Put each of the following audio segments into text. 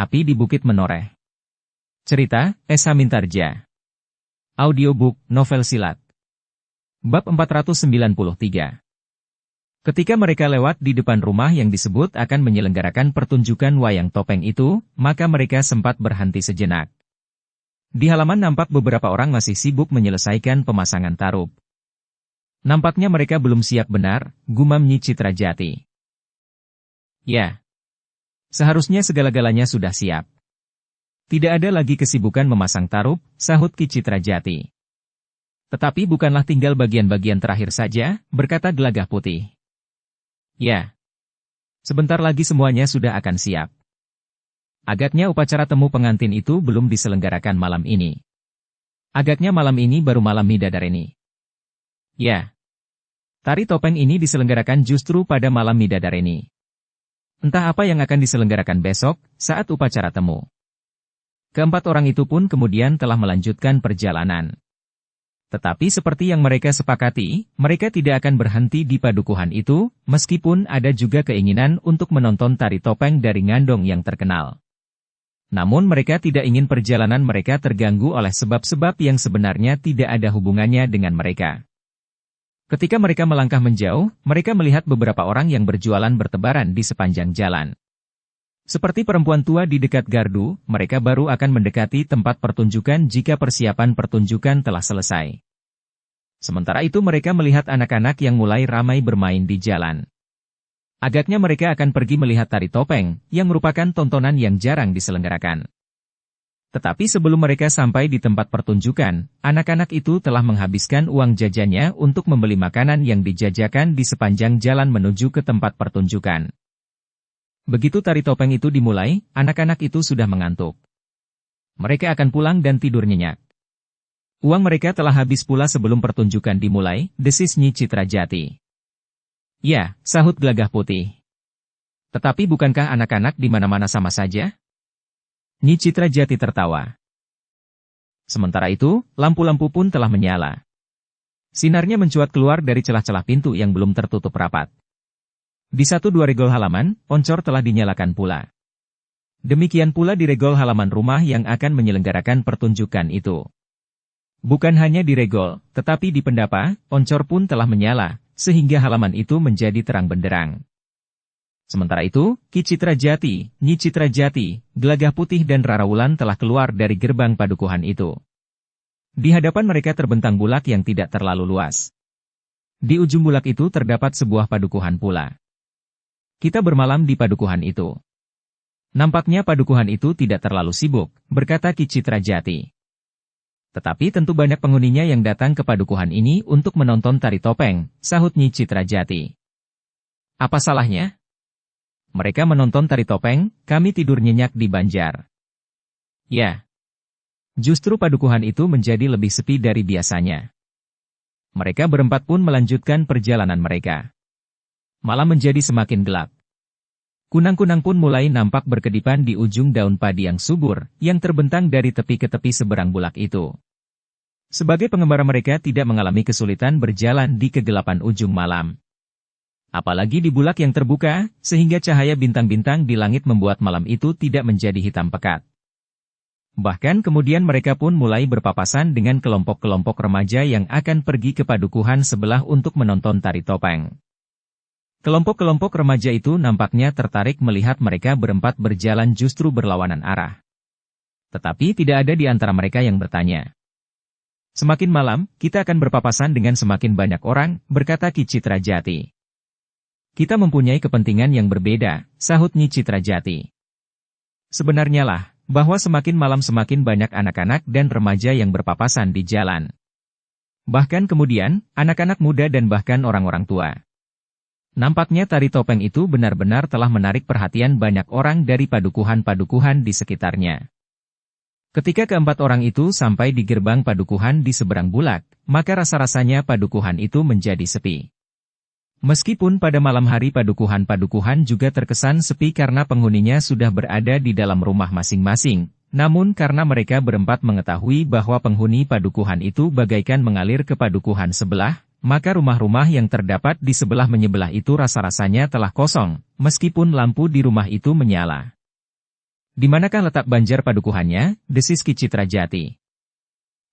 Api di Bukit Menoreh. Cerita, Esa Mintarja. Audiobook, novel silat. Bab 493. Ketika mereka lewat di depan rumah yang disebut akan menyelenggarakan pertunjukan wayang topeng itu, maka mereka sempat berhenti sejenak. Di halaman nampak beberapa orang masih sibuk menyelesaikan pemasangan tarup. Nampaknya mereka belum siap benar, gumam Nyi Citrajati. Ya. Seharusnya segala-galanya sudah siap. Tidak ada lagi kesibukan memasang tarup, sahut Ki Citrajati. Tetapi bukanlah tinggal bagian-bagian terakhir saja, berkata Gelagah Putih. Ya. Sebentar lagi semuanya sudah akan siap. Agaknya upacara temu pengantin itu belum diselenggarakan malam ini. Agaknya malam ini baru malam Midadareni. Ya. Tari topeng ini diselenggarakan justru pada malam Midadareni. Entah apa yang akan diselenggarakan besok, saat upacara temu. Keempat orang itu pun kemudian telah melanjutkan perjalanan. Tetapi seperti yang mereka sepakati, mereka tidak akan berhenti di padukuhan itu, meskipun ada juga keinginan untuk menonton tari topeng dari Ngandong yang terkenal. Namun mereka tidak ingin perjalanan mereka terganggu oleh sebab-sebab yang sebenarnya tidak ada hubungannya dengan mereka. Ketika mereka melangkah menjauh, mereka melihat beberapa orang yang berjualan bertebaran di sepanjang jalan. Seperti perempuan tua di dekat gardu, mereka baru akan mendekati tempat pertunjukan jika persiapan pertunjukan telah selesai. Sementara itu mereka melihat anak-anak yang mulai ramai bermain di jalan. Agaknya mereka akan pergi melihat tari topeng, yang merupakan tontonan yang jarang diselenggarakan. Tetapi sebelum mereka sampai di tempat pertunjukan, anak-anak itu telah menghabiskan uang jajannya untuk membeli makanan yang dijajakan di sepanjang jalan menuju ke tempat pertunjukan. Begitu tari topeng itu dimulai, anak-anak itu sudah mengantuk. Mereka akan pulang dan tidur nyenyak. Uang mereka telah habis pula sebelum pertunjukan dimulai, desis Nyi Citrajati. Ya, sahut Gelagah Putih. Tetapi bukankah anak-anak di mana-mana sama saja? Nyi Citrajati tertawa. Sementara itu, lampu-lampu pun telah menyala. Sinarnya mencuat keluar dari celah-celah pintu yang belum tertutup rapat. Di 1-2 regol halaman, oncor telah dinyalakan pula. Demikian pula di regol halaman rumah yang akan menyelenggarakan pertunjukan itu. Bukan hanya di regol, tetapi di pendapa, oncor pun telah menyala, sehingga halaman itu menjadi terang benderang. Sementara itu, Ki Citrajati, Nyi Citrajati, Gelagah Putih dan Rara Wulan telah keluar dari gerbang padukuhan itu. Di hadapan mereka terbentang bulak yang tidak terlalu luas. Di ujung bulak itu terdapat sebuah padukuhan pula. Kita bermalam di padukuhan itu. Nampaknya padukuhan itu tidak terlalu sibuk, berkata Ki Citrajati. Tetapi tentu banyak penghuninya yang datang ke padukuhan ini untuk menonton tari topeng, sahut Nyi Citrajati. Apa salahnya? Mereka menonton tari topeng, kami tidur nyenyak di Banjar. Ya. Justru padukuhan itu menjadi lebih sepi dari biasanya. Mereka berempat pun melanjutkan perjalanan mereka. Malam menjadi semakin gelap. Kunang-kunang pun mulai nampak berkedipan di ujung daun padi yang subur, yang terbentang dari tepi ke tepi seberang bulak itu. Sebagai pengembara mereka tidak mengalami kesulitan berjalan di kegelapan ujung malam. Apalagi di bulak yang terbuka, sehingga cahaya bintang-bintang di langit membuat malam itu tidak menjadi hitam pekat. Bahkan kemudian mereka pun mulai berpapasan dengan kelompok-kelompok remaja yang akan pergi ke padukuhan sebelah untuk menonton tari topeng. Kelompok-kelompok remaja itu nampaknya tertarik melihat mereka berempat berjalan justru berlawanan arah. Tetapi tidak ada di antara mereka yang bertanya. Semakin malam, kita akan berpapasan dengan semakin banyak orang, berkata Ki Citrajati. Kita mempunyai kepentingan yang berbeda, sahut Nyi Citrajati. Sebenarnya lah, bahwa semakin malam semakin banyak anak-anak dan remaja yang berpapasan di jalan. Bahkan kemudian, anak-anak muda dan bahkan orang-orang tua. Nampaknya tari topeng itu benar-benar telah menarik perhatian banyak orang dari padukuhan-padukuhan di sekitarnya. Ketika keempat orang itu sampai di gerbang padukuhan di seberang bulak, maka rasa-rasanya padukuhan itu menjadi sepi. Meskipun pada malam hari padukuhan-padukuhan juga terkesan sepi karena penghuninya sudah berada di dalam rumah masing-masing, namun karena mereka berempat mengetahui bahwa penghuni padukuhan itu bagaikan mengalir ke padukuhan sebelah, maka rumah-rumah yang terdapat di sebelah menyebelah itu rasa-rasanya telah kosong, meskipun lampu di rumah itu menyala. Di manakah letak Banjar Padukuhannya? Desis Ki Citrajati.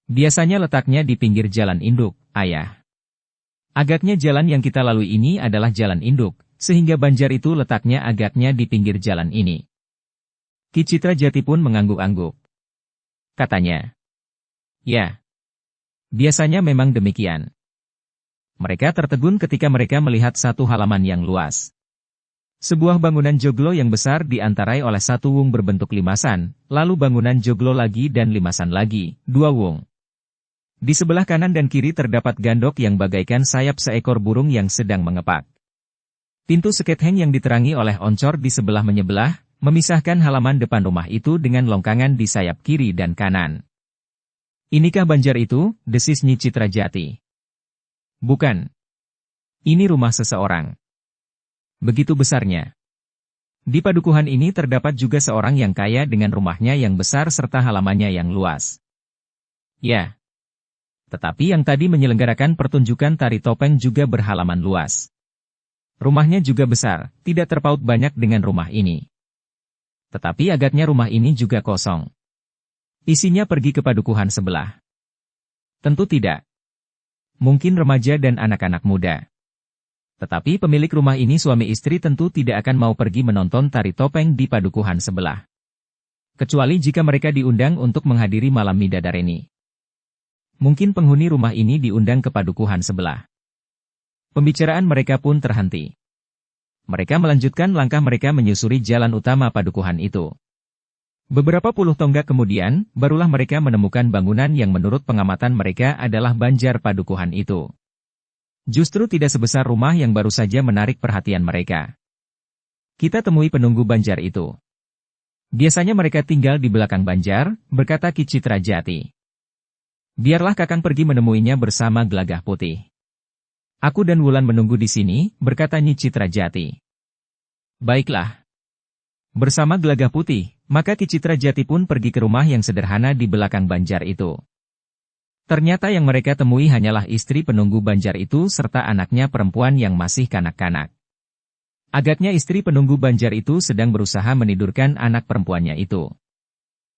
Biasanya letaknya di pinggir jalan induk, ayah. Agaknya jalan yang kita lalui ini adalah jalan induk, sehingga Banjar itu letaknya agaknya di pinggir jalan ini. Ki Citrajati pun mengangguk-angguk. Katanya, ya, biasanya memang demikian. Mereka tertegun ketika mereka melihat satu halaman yang luas. Sebuah bangunan joglo yang besar diantarai oleh satu wung berbentuk limasan, lalu bangunan joglo lagi dan limasan lagi, dua wung. Di sebelah kanan dan kiri terdapat gandok yang bagaikan sayap seekor burung yang sedang mengepak. Pintu seketheng yang diterangi oleh oncor di sebelah menyebelah, memisahkan halaman depan rumah itu dengan longkangan di sayap kiri dan kanan. Inikah Banjar itu? Desis Nyi Citrajati. Bukan. Ini rumah seseorang. Begitu besarnya. Di padukuhan ini terdapat juga seorang yang kaya dengan rumahnya yang besar serta halamannya yang luas. Ya. Tetapi yang tadi menyelenggarakan pertunjukan tari topeng juga berhalaman luas. Rumahnya juga besar, tidak terpaut banyak dengan rumah ini. Tetapi agaknya rumah ini juga kosong. Isinya pergi ke padukuhan sebelah. Tentu tidak. Mungkin remaja dan anak-anak muda. Tetapi pemilik rumah ini suami istri tentu tidak akan mau pergi menonton tari topeng di padukuhan sebelah. Kecuali jika mereka diundang untuk menghadiri malam midadareni. Mungkin penghuni rumah ini diundang ke padukuhan sebelah. Pembicaraan mereka pun terhenti. Mereka melanjutkan langkah mereka menyusuri jalan utama padukuhan itu. Beberapa puluh tonggak kemudian, barulah mereka menemukan bangunan yang menurut pengamatan mereka adalah Banjar Padukuhan itu. Justru tidak sebesar rumah yang baru saja menarik perhatian mereka. Kita temui penunggu Banjar itu. Biasanya mereka tinggal di belakang Banjar, berkata Ki Citrajati. Biarlah Kakang pergi menemuinya bersama Gelagah Putih. Aku dan Wulan menunggu di sini, berkata Nyi Citrajati. Baiklah. Bersama Gelagah Putih, maka Ki Citrajati pun pergi ke rumah yang sederhana di belakang Banjar itu. Ternyata yang mereka temui hanyalah istri penunggu Banjar itu serta anaknya perempuan yang masih kanak-kanak. Agaknya istri penunggu Banjar itu sedang berusaha menidurkan anak perempuannya itu.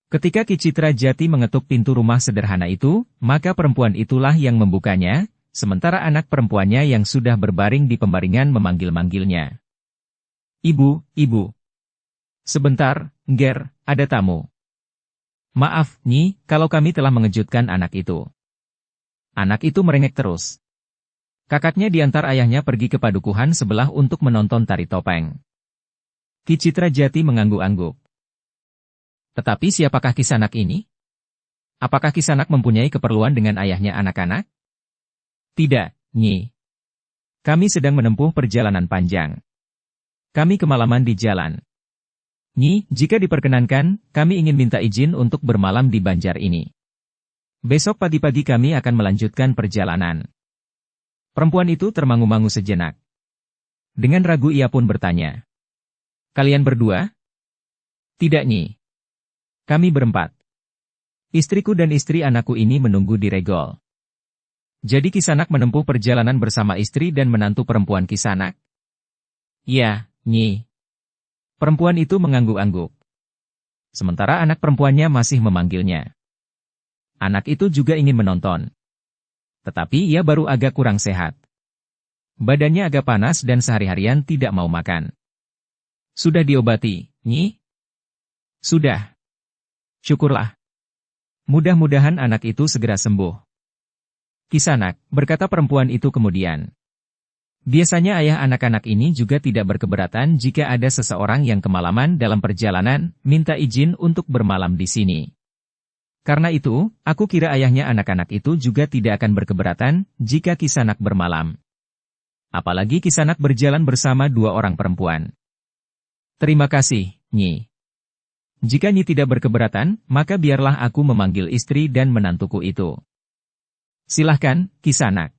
Ketika Ki Citrajati mengetuk pintu rumah sederhana itu, maka perempuan itulah yang membukanya, sementara anak perempuannya yang sudah berbaring di pembaringan memanggil-manggilnya. Ibu, ibu. Sebentar, Nger, ada tamu. Maaf, Nyi, kalau kami telah mengejutkan anak itu. Anak itu merengek terus. Kakaknya diantar ayahnya pergi ke padukuhan sebelah untuk menonton tari topeng. Ki Citrajati mengangguk-angguk. Tetapi siapakah Kisanak ini? Apakah Kisanak mempunyai keperluan dengan ayahnya anak-anak? Tidak, Nyi. Kami sedang menempuh perjalanan panjang. Kami kemalaman di jalan. Nyi, jika diperkenankan, kami ingin minta izin untuk bermalam di Banjar ini. Besok pagi-pagi kami akan melanjutkan perjalanan. Perempuan itu termangu-mangu sejenak. Dengan ragu ia pun bertanya. Kalian berdua? Tidak, Nyi. Kami berempat. Istriku dan istri anakku ini menunggu di regol. Jadi Kisanak menempuh perjalanan bersama istri dan menantu perempuan Kisanak? Ya, Nyi. Perempuan itu mengangguk-angguk. Sementara anak perempuannya masih memanggilnya. Anak itu juga ingin menonton. Tetapi ia baru agak kurang sehat. Badannya agak panas dan sehari-harian tidak mau makan. Sudah diobati, Nyi? Sudah. Syukurlah. Mudah-mudahan anak itu segera sembuh. Kisanak, berkata perempuan itu kemudian. Biasanya ayah anak-anak ini juga tidak berkeberatan jika ada seseorang yang kemalaman dalam perjalanan, minta izin untuk bermalam di sini. Karena itu, aku kira ayahnya anak-anak itu juga tidak akan berkeberatan jika Kisanak bermalam. Apalagi Kisanak berjalan bersama dua orang perempuan. Terima kasih, Nyi. Jika Nyi tidak berkeberatan, maka biarlah aku memanggil istri dan menantuku itu. Silahkan, Kisanak.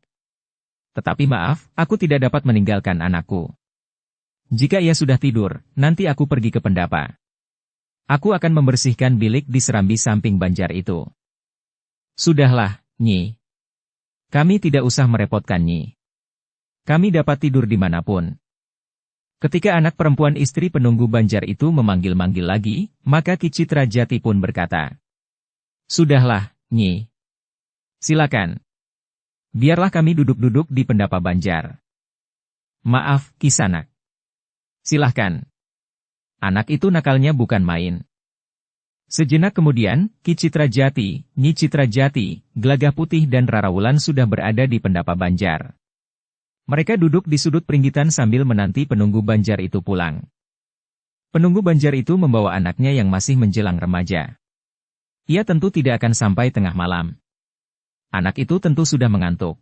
Tetapi maaf, aku tidak dapat meninggalkan anakku. Jika ia sudah tidur, nanti aku pergi ke pendapa. Aku akan membersihkan bilik di serambi samping Banjar itu. Sudahlah, Nyi. Kami tidak usah merepotkan Nyi. Kami dapat tidur dimanapun. Ketika anak perempuan istri penunggu Banjar itu memanggil-manggil lagi, maka Ki Citra Jati pun berkata, "Sudahlah, Nyi. Silakan. Biarlah kami duduk-duduk di pendapa Banjar." "Maaf, Kisanak. Silahkan." Anak itu nakalnya bukan main. Sejenak kemudian, Ki Citra Jati, Nyi Citra Jati, Gelagah Putih dan Rara Wulan sudah berada di pendapa Banjar. Mereka duduk di sudut peringgitan sambil menanti penunggu Banjar itu pulang. Penunggu Banjar itu membawa anaknya yang masih menjelang remaja. Ia tentu tidak akan sampai tengah malam. Anak itu tentu sudah mengantuk.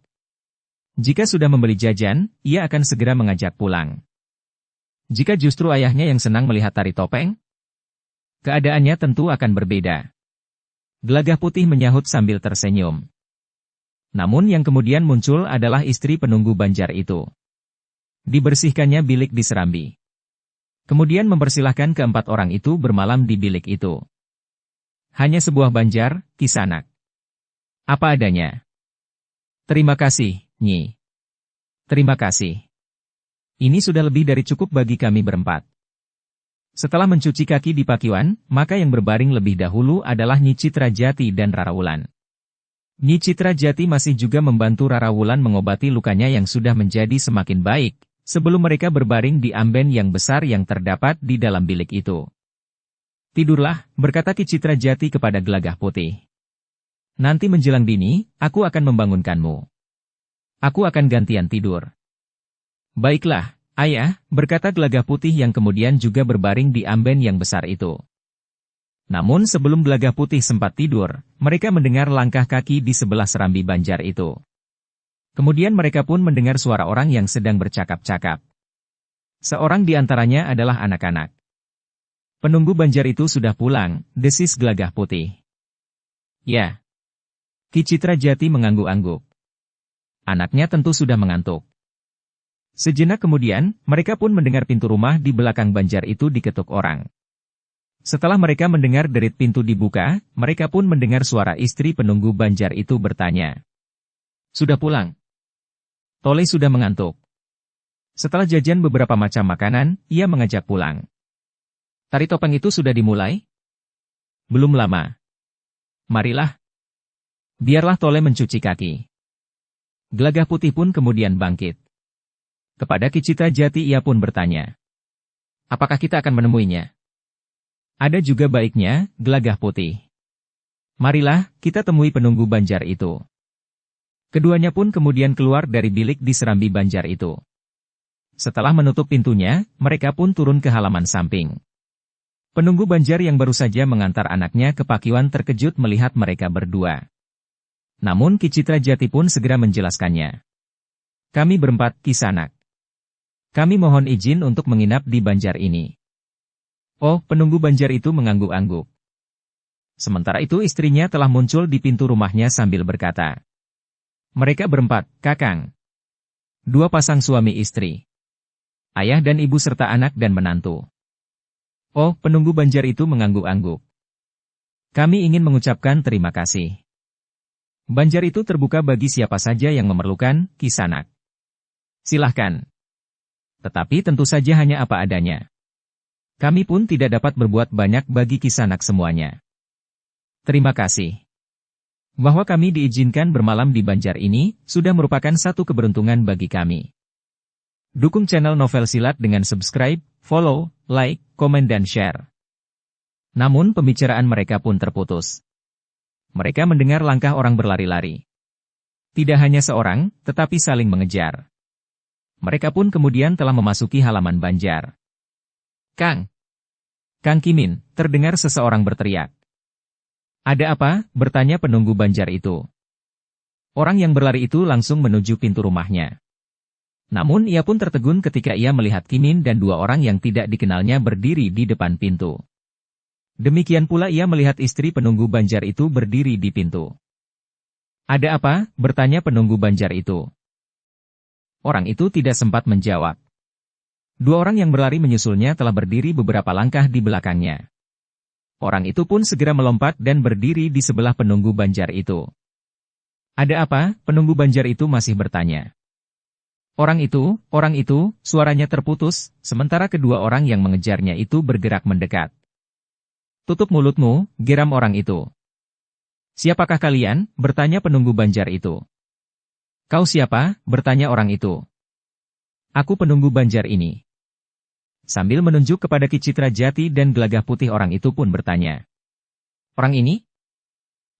Jika sudah membeli jajan, ia akan segera mengajak pulang. Jika justru ayahnya yang senang melihat tari topeng, keadaannya tentu akan berbeda. Gelagah Putih menyahut sambil tersenyum. Namun yang kemudian muncul adalah istri penunggu Banjar itu. Dibersihkannya bilik di Serambi. Kemudian mempersilahkan keempat orang itu bermalam di bilik itu. Hanya sebuah Banjar, Kisanak. Apa adanya. Terima kasih, Nyi. Terima kasih. Ini sudah lebih dari cukup bagi kami berempat. Setelah mencuci kaki di Pakiwan, maka yang berbaring lebih dahulu adalah Nyi Citra Jati dan Rara Wulan. Nyi Citra Jati masih juga membantu Rara Wulan mengobati lukanya yang sudah menjadi semakin baik, sebelum mereka berbaring di amben yang besar yang terdapat di dalam bilik itu. "Tidurlah," berkata Ki Citra Jati kepada Gelagah Putih. "Nanti menjelang dini, aku akan membangunkanmu. Aku akan gantian tidur." "Baiklah, Ayah," berkata Gelagah Putih yang kemudian juga berbaring di amben yang besar itu. Namun sebelum Gelagah Putih sempat tidur, mereka mendengar langkah kaki di sebelah Serambi Banjar itu. Kemudian mereka pun mendengar suara orang yang sedang bercakap-cakap. Seorang di antaranya adalah anak-anak. "Penunggu Banjar itu sudah pulang," desis Gelagah Putih. "Ya." Ki Citra Jati mengangguk-angguk. Anaknya tentu sudah mengantuk. Sejenak kemudian, mereka pun mendengar pintu rumah di belakang Banjar itu diketuk orang. Setelah mereka mendengar derit pintu dibuka, mereka pun mendengar suara istri penunggu Banjar itu bertanya. "Sudah pulang?" "Tole sudah mengantuk." Setelah jajan beberapa macam makanan, ia mengajak pulang. "Tari topeng itu sudah dimulai?" "Belum lama." "Marilah. Biarlah Tole mencuci kaki." Gelagah Putih pun kemudian bangkit. Kepada Ki Citra Jati ia pun bertanya. "Apakah kita akan menemuinya?" "Ada juga baiknya, Gelagah Putih. Marilah, kita temui penunggu Banjar itu." Keduanya pun kemudian keluar dari bilik di Serambi Banjar itu. Setelah menutup pintunya, mereka pun turun ke halaman samping. Penunggu Banjar yang baru saja mengantar anaknya ke Pakiwan terkejut melihat mereka berdua. Namun Ki Citra Jati pun segera menjelaskannya. "Kami berempat, Kisanak. Kami mohon izin untuk menginap di Banjar ini." Oh, penunggu Banjar itu mengangguk-angguk. Sementara itu istrinya telah muncul di pintu rumahnya sambil berkata. "Mereka berempat, Kakang. 2 pasang suami istri. Ayah dan ibu serta anak dan menantu." Oh, penunggu Banjar itu mengangguk-angguk. "Kami ingin mengucapkan terima kasih. Banjar itu terbuka bagi siapa saja yang memerlukan, Kisanak. Silahkan. Tetapi tentu saja hanya apa adanya. Kami pun tidak dapat berbuat banyak bagi Kisanak semuanya. Terima kasih. Bahwa kami diizinkan bermalam di Banjar ini, sudah merupakan satu keberuntungan bagi kami. Dukung channel Novel Silat dengan subscribe, follow, like, komen dan share." Namun pembicaraan mereka pun terputus. Mereka mendengar langkah orang berlari-lari. Tidak hanya seorang, tetapi saling mengejar. Mereka pun kemudian telah memasuki halaman Banjar. "Kang! Kang Kimin!" terdengar seseorang berteriak. "Ada apa?" bertanya penunggu Banjar itu. Orang yang berlari itu langsung menuju pintu rumahnya. Namun ia pun tertegun ketika ia melihat Kimin dan 2 orang yang tidak dikenalnya berdiri di depan pintu. Demikian pula ia melihat istri penunggu Banjar itu berdiri di pintu. "Ada apa?" bertanya penunggu Banjar itu. Orang itu tidak sempat menjawab. 2 orang yang berlari menyusulnya telah berdiri beberapa langkah di belakangnya. Orang itu pun segera melompat dan berdiri di sebelah penunggu Banjar itu. "Ada apa?" penunggu Banjar itu masih bertanya. orang itu, suaranya terputus, sementara kedua orang yang mengejarnya itu bergerak mendekat. Tutup mulutmu, geram orang itu. Siapakah kalian? Bertanya penunggu Banjar itu. Kau siapa? Bertanya orang itu. Aku penunggu Banjar ini. Sambil menunjuk kepada Ki Citra Jati dan Gelagah Putih orang itu pun bertanya. Orang ini?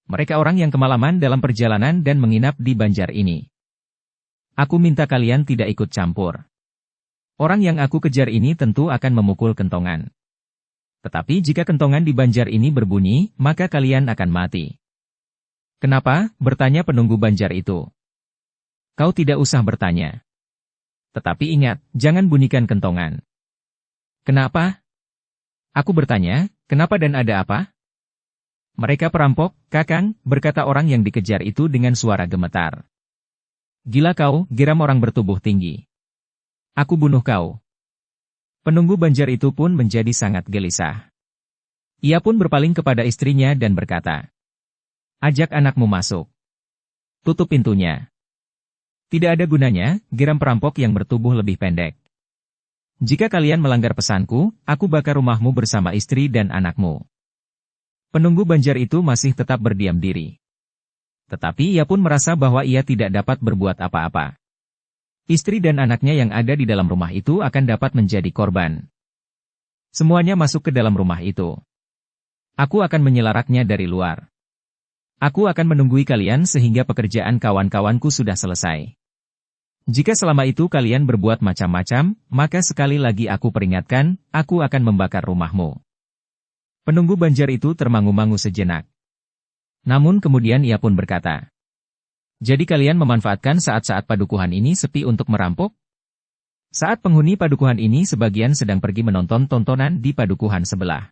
Mereka orang yang kemalaman dalam perjalanan dan menginap di Banjar ini. Aku minta kalian tidak ikut campur. Orang yang aku kejar ini tentu akan memukul kentongan. Tetapi jika kentongan di Banjar ini berbunyi, maka kalian akan mati. Kenapa? Bertanya penunggu Banjar itu. Kau tidak usah bertanya. Tetapi ingat, jangan bunyikan kentongan. Kenapa? Aku bertanya, kenapa dan ada apa? Mereka perampok, Kakang, berkata orang yang dikejar itu dengan suara gemetar. Gila kau, geram orang bertubuh tinggi. Aku bunuh kau. Penunggu Banjar itu pun menjadi sangat gelisah. Ia pun berpaling kepada istrinya dan berkata, ajak anakmu masuk. Tutup pintunya. Tidak ada gunanya, geram perampok yang bertubuh lebih pendek. Jika kalian melanggar pesanku, aku bakar rumahmu bersama istri dan anakmu. Penunggu Banjar itu masih tetap berdiam diri. Tetapi ia pun merasa bahwa ia tidak dapat berbuat apa-apa. Istri dan anaknya yang ada di dalam rumah itu akan dapat menjadi korban. Semuanya masuk ke dalam rumah itu. Aku akan menyelaraknya dari luar. Aku akan menunggui kalian sehingga pekerjaan kawan-kawanku sudah selesai. Jika selama itu kalian berbuat macam-macam, maka sekali lagi aku peringatkan, aku akan membakar rumahmu. Penunggu Banjar itu termangu-mangu sejenak. Namun kemudian ia pun berkata, jadi kalian memanfaatkan saat-saat padukuhan ini sepi untuk merampok? Saat penghuni padukuhan ini sebagian sedang pergi menonton tontonan di padukuhan sebelah.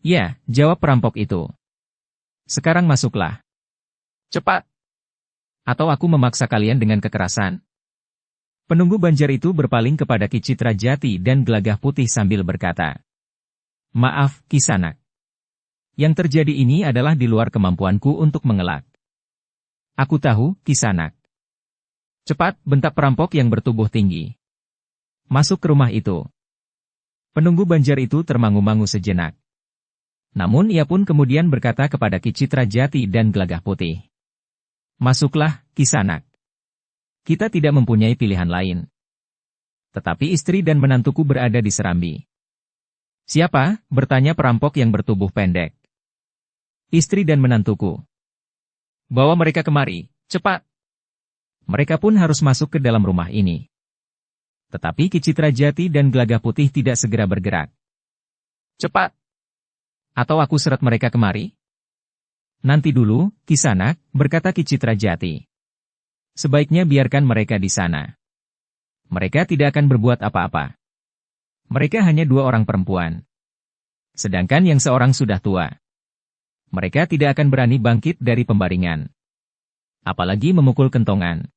Ya, jawab perampok itu. Sekarang masuklah. Cepat. Atau aku memaksa kalian dengan kekerasan. Penunggu Banjar itu berpaling kepada Ki Citra Jati dan Gelagah Putih sambil berkata, maaf, Kisanak. Yang terjadi ini adalah di luar kemampuanku untuk mengelak. Aku tahu, Kisanak. Cepat, bentak perampok yang bertubuh tinggi. Masuk ke rumah itu. Penunggu Banjar itu termangu-mangu sejenak. Namun ia pun kemudian berkata kepada Ki Citra Jati dan Gelagah Putih. Masuklah, Kisanak. Kita tidak mempunyai pilihan lain. Tetapi istri dan menantuku berada di serambi. Siapa? Bertanya perampok yang bertubuh pendek. Istri dan menantuku. Bawa mereka kemari, cepat. Mereka pun harus masuk ke dalam rumah ini. Tetapi Ki Citra Jati dan Gelagah Putih tidak segera bergerak. Cepat. Atau aku seret mereka kemari? Nanti dulu, Kisanak, berkata Ki Citra Jati. Sebaiknya biarkan mereka di sana. Mereka tidak akan berbuat apa-apa. Mereka hanya 2 orang perempuan. Sedangkan yang seorang sudah tua. Mereka tidak akan berani bangkit dari pembaringan. Apalagi memukul kentongan.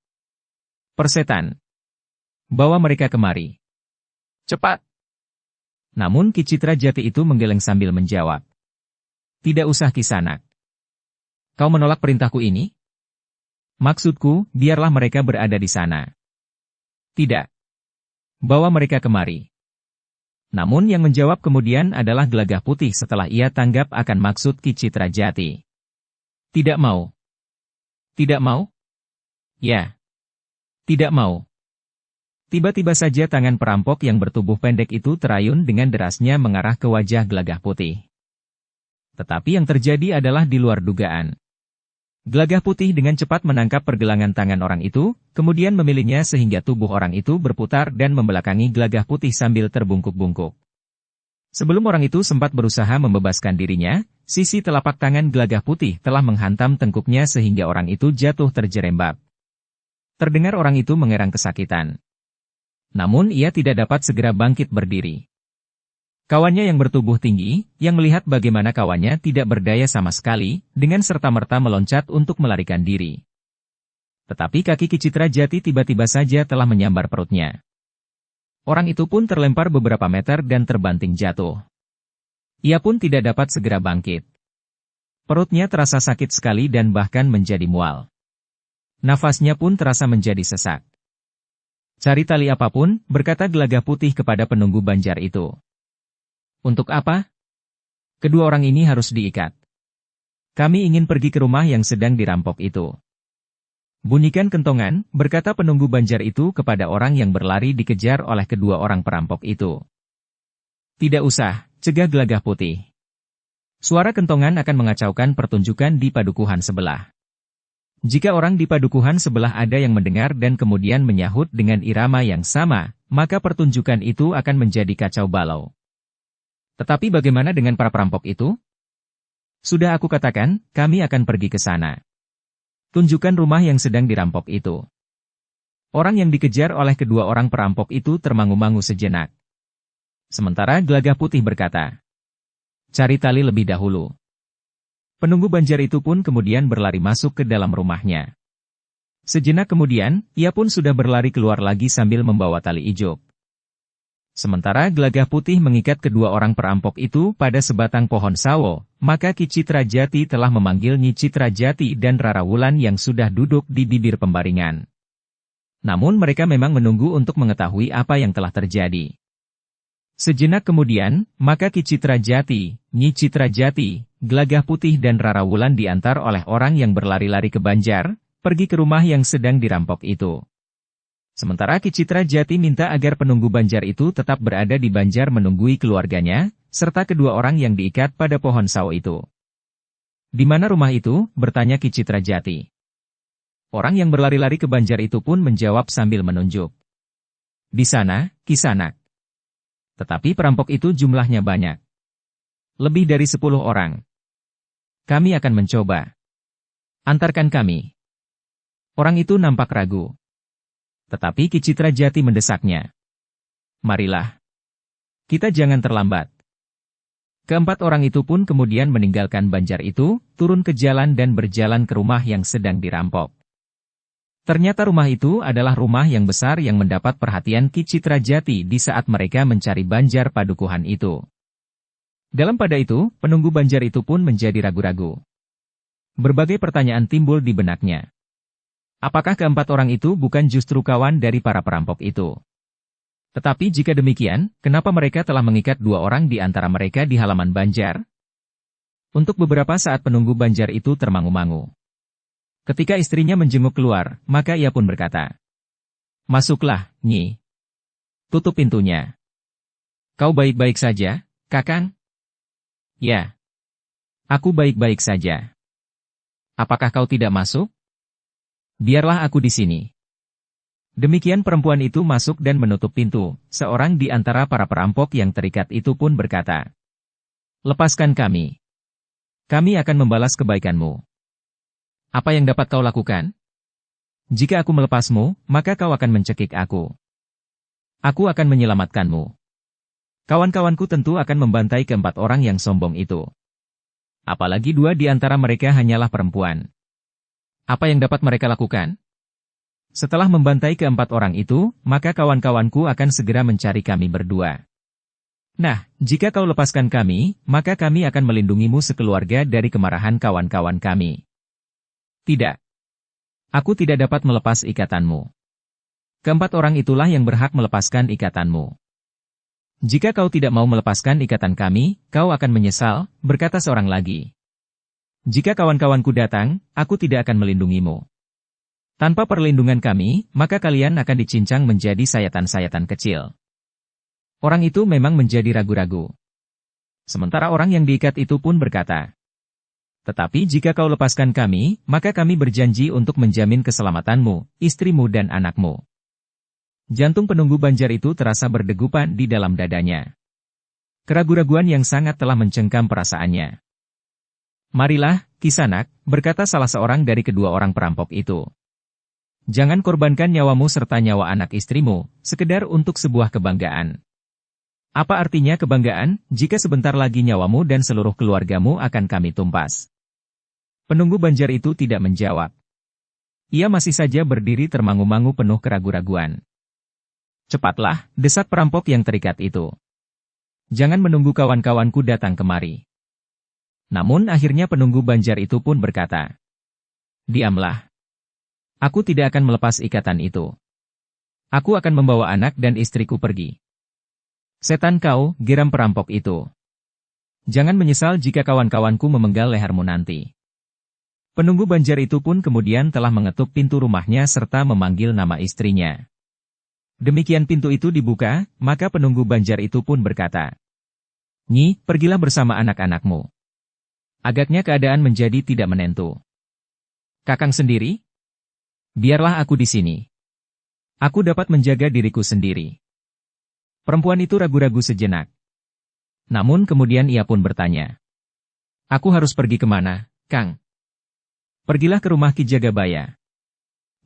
Persetan. Bawa mereka kemari. Cepat. Namun Ki Citra Jati itu menggeleng sambil menjawab. Tidak usah Kisanak. Kau menolak perintahku ini? Maksudku, biarlah mereka berada di sana. Tidak. Bawa mereka kemari. Namun yang menjawab kemudian adalah Gelagah Putih setelah ia tanggap akan maksud Ki Citra Jati. Tidak mau. Tidak mau? Ya. Tidak mau. Tiba-tiba saja tangan perampok yang bertubuh pendek itu terayun dengan derasnya mengarah ke wajah Gelagah Putih. Tetapi yang terjadi adalah di luar dugaan. Gelagah Putih dengan cepat menangkap pergelangan tangan orang itu, kemudian memilihnya sehingga tubuh orang itu berputar dan membelakangi Gelagah Putih sambil terbungkuk-bungkuk. Sebelum orang itu sempat berusaha membebaskan dirinya, sisi telapak tangan Gelagah Putih telah menghantam tengkuknya sehingga orang itu jatuh terjerembab. Terdengar orang itu mengerang kesakitan. Namun ia tidak dapat segera bangkit berdiri. Kawannya yang bertubuh tinggi, yang melihat bagaimana kawannya tidak berdaya sama sekali, dengan serta-merta meloncat untuk melarikan diri. Tetapi kaki Ki Citra Jati tiba-tiba saja telah menyambar perutnya. Orang itu pun terlempar beberapa meter dan terbanting jatuh. Ia pun tidak dapat segera bangkit. Perutnya terasa sakit sekali dan bahkan menjadi mual. Nafasnya pun terasa menjadi sesak. Cari tali apapun, berkata Gelagah Putih kepada penunggu banjar itu. Untuk apa? Kedua orang ini harus diikat. Kami ingin pergi ke rumah yang sedang dirampok itu. Bunyikan kentongan, berkata penunggu banjar itu kepada orang yang berlari dikejar oleh kedua orang perampok itu. Tidak usah, cegah Gelagah Putih. Suara kentongan akan mengacaukan pertunjukan di padukuhan sebelah. Jika orang di padukuhan sebelah ada yang mendengar dan kemudian menyahut dengan irama yang sama, maka pertunjukan itu akan menjadi kacau balau. Tetapi bagaimana dengan para perampok itu? Sudah aku katakan, kami akan pergi ke sana. Tunjukkan rumah yang sedang dirampok itu. Orang yang dikejar oleh kedua orang perampok itu termangu-mangu sejenak. Sementara Gelagah Putih berkata, cari tali lebih dahulu. Penunggu banjar itu pun kemudian berlari masuk ke dalam rumahnya. Sejenak kemudian, ia pun sudah berlari keluar lagi sambil membawa tali ijuk. Sementara Gelagah Putih mengikat kedua orang perampok itu pada sebatang pohon sawo, maka Ki Citra Jati telah memanggil Nyi Citra Jati dan Rara Wulan yang sudah duduk di bibir pembaringan. Namun mereka memang menunggu untuk mengetahui apa yang telah terjadi. Sejenak kemudian, maka Ki Citra Jati, Nyi Citra Jati, Gelagah Putih dan Rara Wulan diantar oleh orang yang berlari-lari ke Banjar, pergi ke rumah yang sedang dirampok itu. Sementara Ki Citra Jati minta agar penunggu Banjar itu tetap berada di Banjar menunggui keluarganya, serta kedua orang yang diikat pada pohon sawo itu. Di mana rumah itu? Bertanya Ki Citra Jati. Orang yang berlari-lari ke Banjar itu pun menjawab sambil menunjuk. Di sana, Kisanak. Tetapi perampok itu jumlahnya banyak. Lebih dari 10 orang. Kami akan mencoba. Antarkan kami. Orang itu nampak ragu. Tetapi Ki Citra Jati mendesaknya. Marilah. Kita jangan terlambat. Keempat orang itu pun kemudian meninggalkan Banjar itu, turun ke jalan dan berjalan ke rumah yang sedang dirampok. Ternyata rumah itu adalah rumah yang besar yang mendapat perhatian Ki Citra Jati di saat mereka mencari Banjar padukuhan itu. Dalam pada itu, penunggu Banjar itu pun menjadi ragu-ragu. Berbagai pertanyaan timbul di benaknya. Apakah keempat orang itu bukan justru kawan dari para perampok itu? Tetapi jika demikian, kenapa mereka telah mengikat dua orang di antara mereka di halaman Banjar? Untuk beberapa saat penunggu Banjar itu termangu-mangu. Ketika istrinya menjenguk keluar, maka ia pun berkata, masuklah, Nyi. Tutup pintunya. Kau baik-baik saja, Kakang? Ya. Aku baik-baik saja. Apakah kau tidak masuk? Biarlah aku di sini. Demikian perempuan itu masuk dan menutup pintu. Seorang di antara para perampok yang terikat itu pun berkata, lepaskan kami. Kami akan membalas kebaikanmu. Apa yang dapat kau lakukan? Jika aku melepasmu, maka kau akan mencekik aku. Aku akan menyelamatkanmu. Kawan-kawanku tentu akan membantai keempat orang yang sombong itu. Apalagi dua di antara mereka hanyalah perempuan. Apa yang dapat mereka lakukan? Setelah membantai keempat orang itu, maka kawan-kawanku akan segera mencari kami berdua. Nah, jika kau lepaskan kami, maka kami akan melindungimu sekeluarga dari kemarahan kawan-kawan kami. Tidak. Aku tidak dapat melepas ikatanmu. Keempat orang itulah yang berhak melepaskan ikatanmu. Jika kau tidak mau melepaskan ikatan kami, kau akan menyesal, berkata seorang lagi. Jika kawan-kawanku datang, aku tidak akan melindungimu. Tanpa perlindungan kami, maka kalian akan dicincang menjadi sayatan-sayatan kecil. Orang itu memang menjadi ragu-ragu. Sementara orang yang diikat itu pun berkata, tetapi jika kau lepaskan kami, maka kami berjanji untuk menjamin keselamatanmu, istrimu dan anakmu. Jantung penunggu Banjar itu terasa berdegupan di dalam dadanya. Keraguan-raguan yang sangat telah mencengkam perasaannya. Marilah, Kisanak, berkata salah seorang dari kedua orang perampok itu. Jangan korbankan nyawamu serta nyawa anak istrimu, sekedar untuk sebuah kebanggaan. Apa artinya kebanggaan, jika sebentar lagi nyawamu dan seluruh keluargamu akan kami tumpas? Penunggu Banjar itu tidak menjawab. Ia masih saja berdiri termangu-mangu penuh keraguan-raguan. Cepatlah, desak perampok yang terikat itu. Jangan menunggu kawan-kawanku datang kemari. Namun akhirnya penunggu Banjar itu pun berkata, diamlah. Aku tidak akan melepas ikatan itu. Aku akan membawa anak dan istriku pergi. Setan kau, geram perampok itu. Jangan menyesal jika kawan-kawanku memenggal lehermu nanti. Penunggu Banjar itu pun kemudian telah mengetuk pintu rumahnya serta memanggil nama istrinya. Demikian pintu itu dibuka, maka penunggu Banjar itu pun berkata, "Nyi, pergilah bersama anak-anakmu." Agaknya keadaan menjadi tidak menentu. "Kakang sendiri? Biarlah aku di sini. Aku dapat menjaga diriku sendiri." Perempuan itu ragu-ragu sejenak. Namun kemudian ia pun bertanya, "Aku harus pergi kemana, Kang?" "Pergilah ke rumah Ki Jagabaya.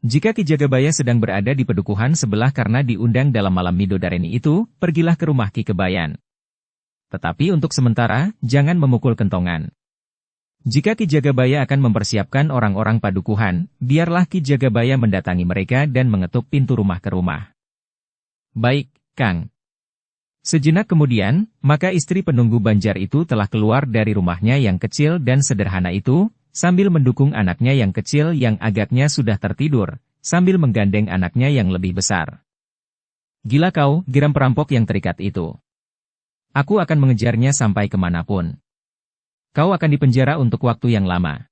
Jika Ki Jagabaya sedang berada di pedukuhan sebelah karena diundang dalam malam Midodareni itu, pergilah ke rumah Ki Kebayan. Tetapi untuk sementara, jangan memukul kentongan. Jika Ki Jagabaya akan mempersiapkan orang-orang padukuhan, biarlah Ki Jagabaya mendatangi mereka dan mengetuk pintu rumah ke rumah." "Baik, Kang." Sejenak kemudian, maka istri penunggu Banjar itu telah keluar dari rumahnya yang kecil dan sederhana itu, sambil mendukung anaknya yang kecil yang agaknya sudah tertidur, sambil menggandeng anaknya yang lebih besar. "Gila kau," geram perampok yang terikat itu. "Aku akan mengejarnya sampai kemanapun. Kau akan dipenjara untuk waktu yang lama.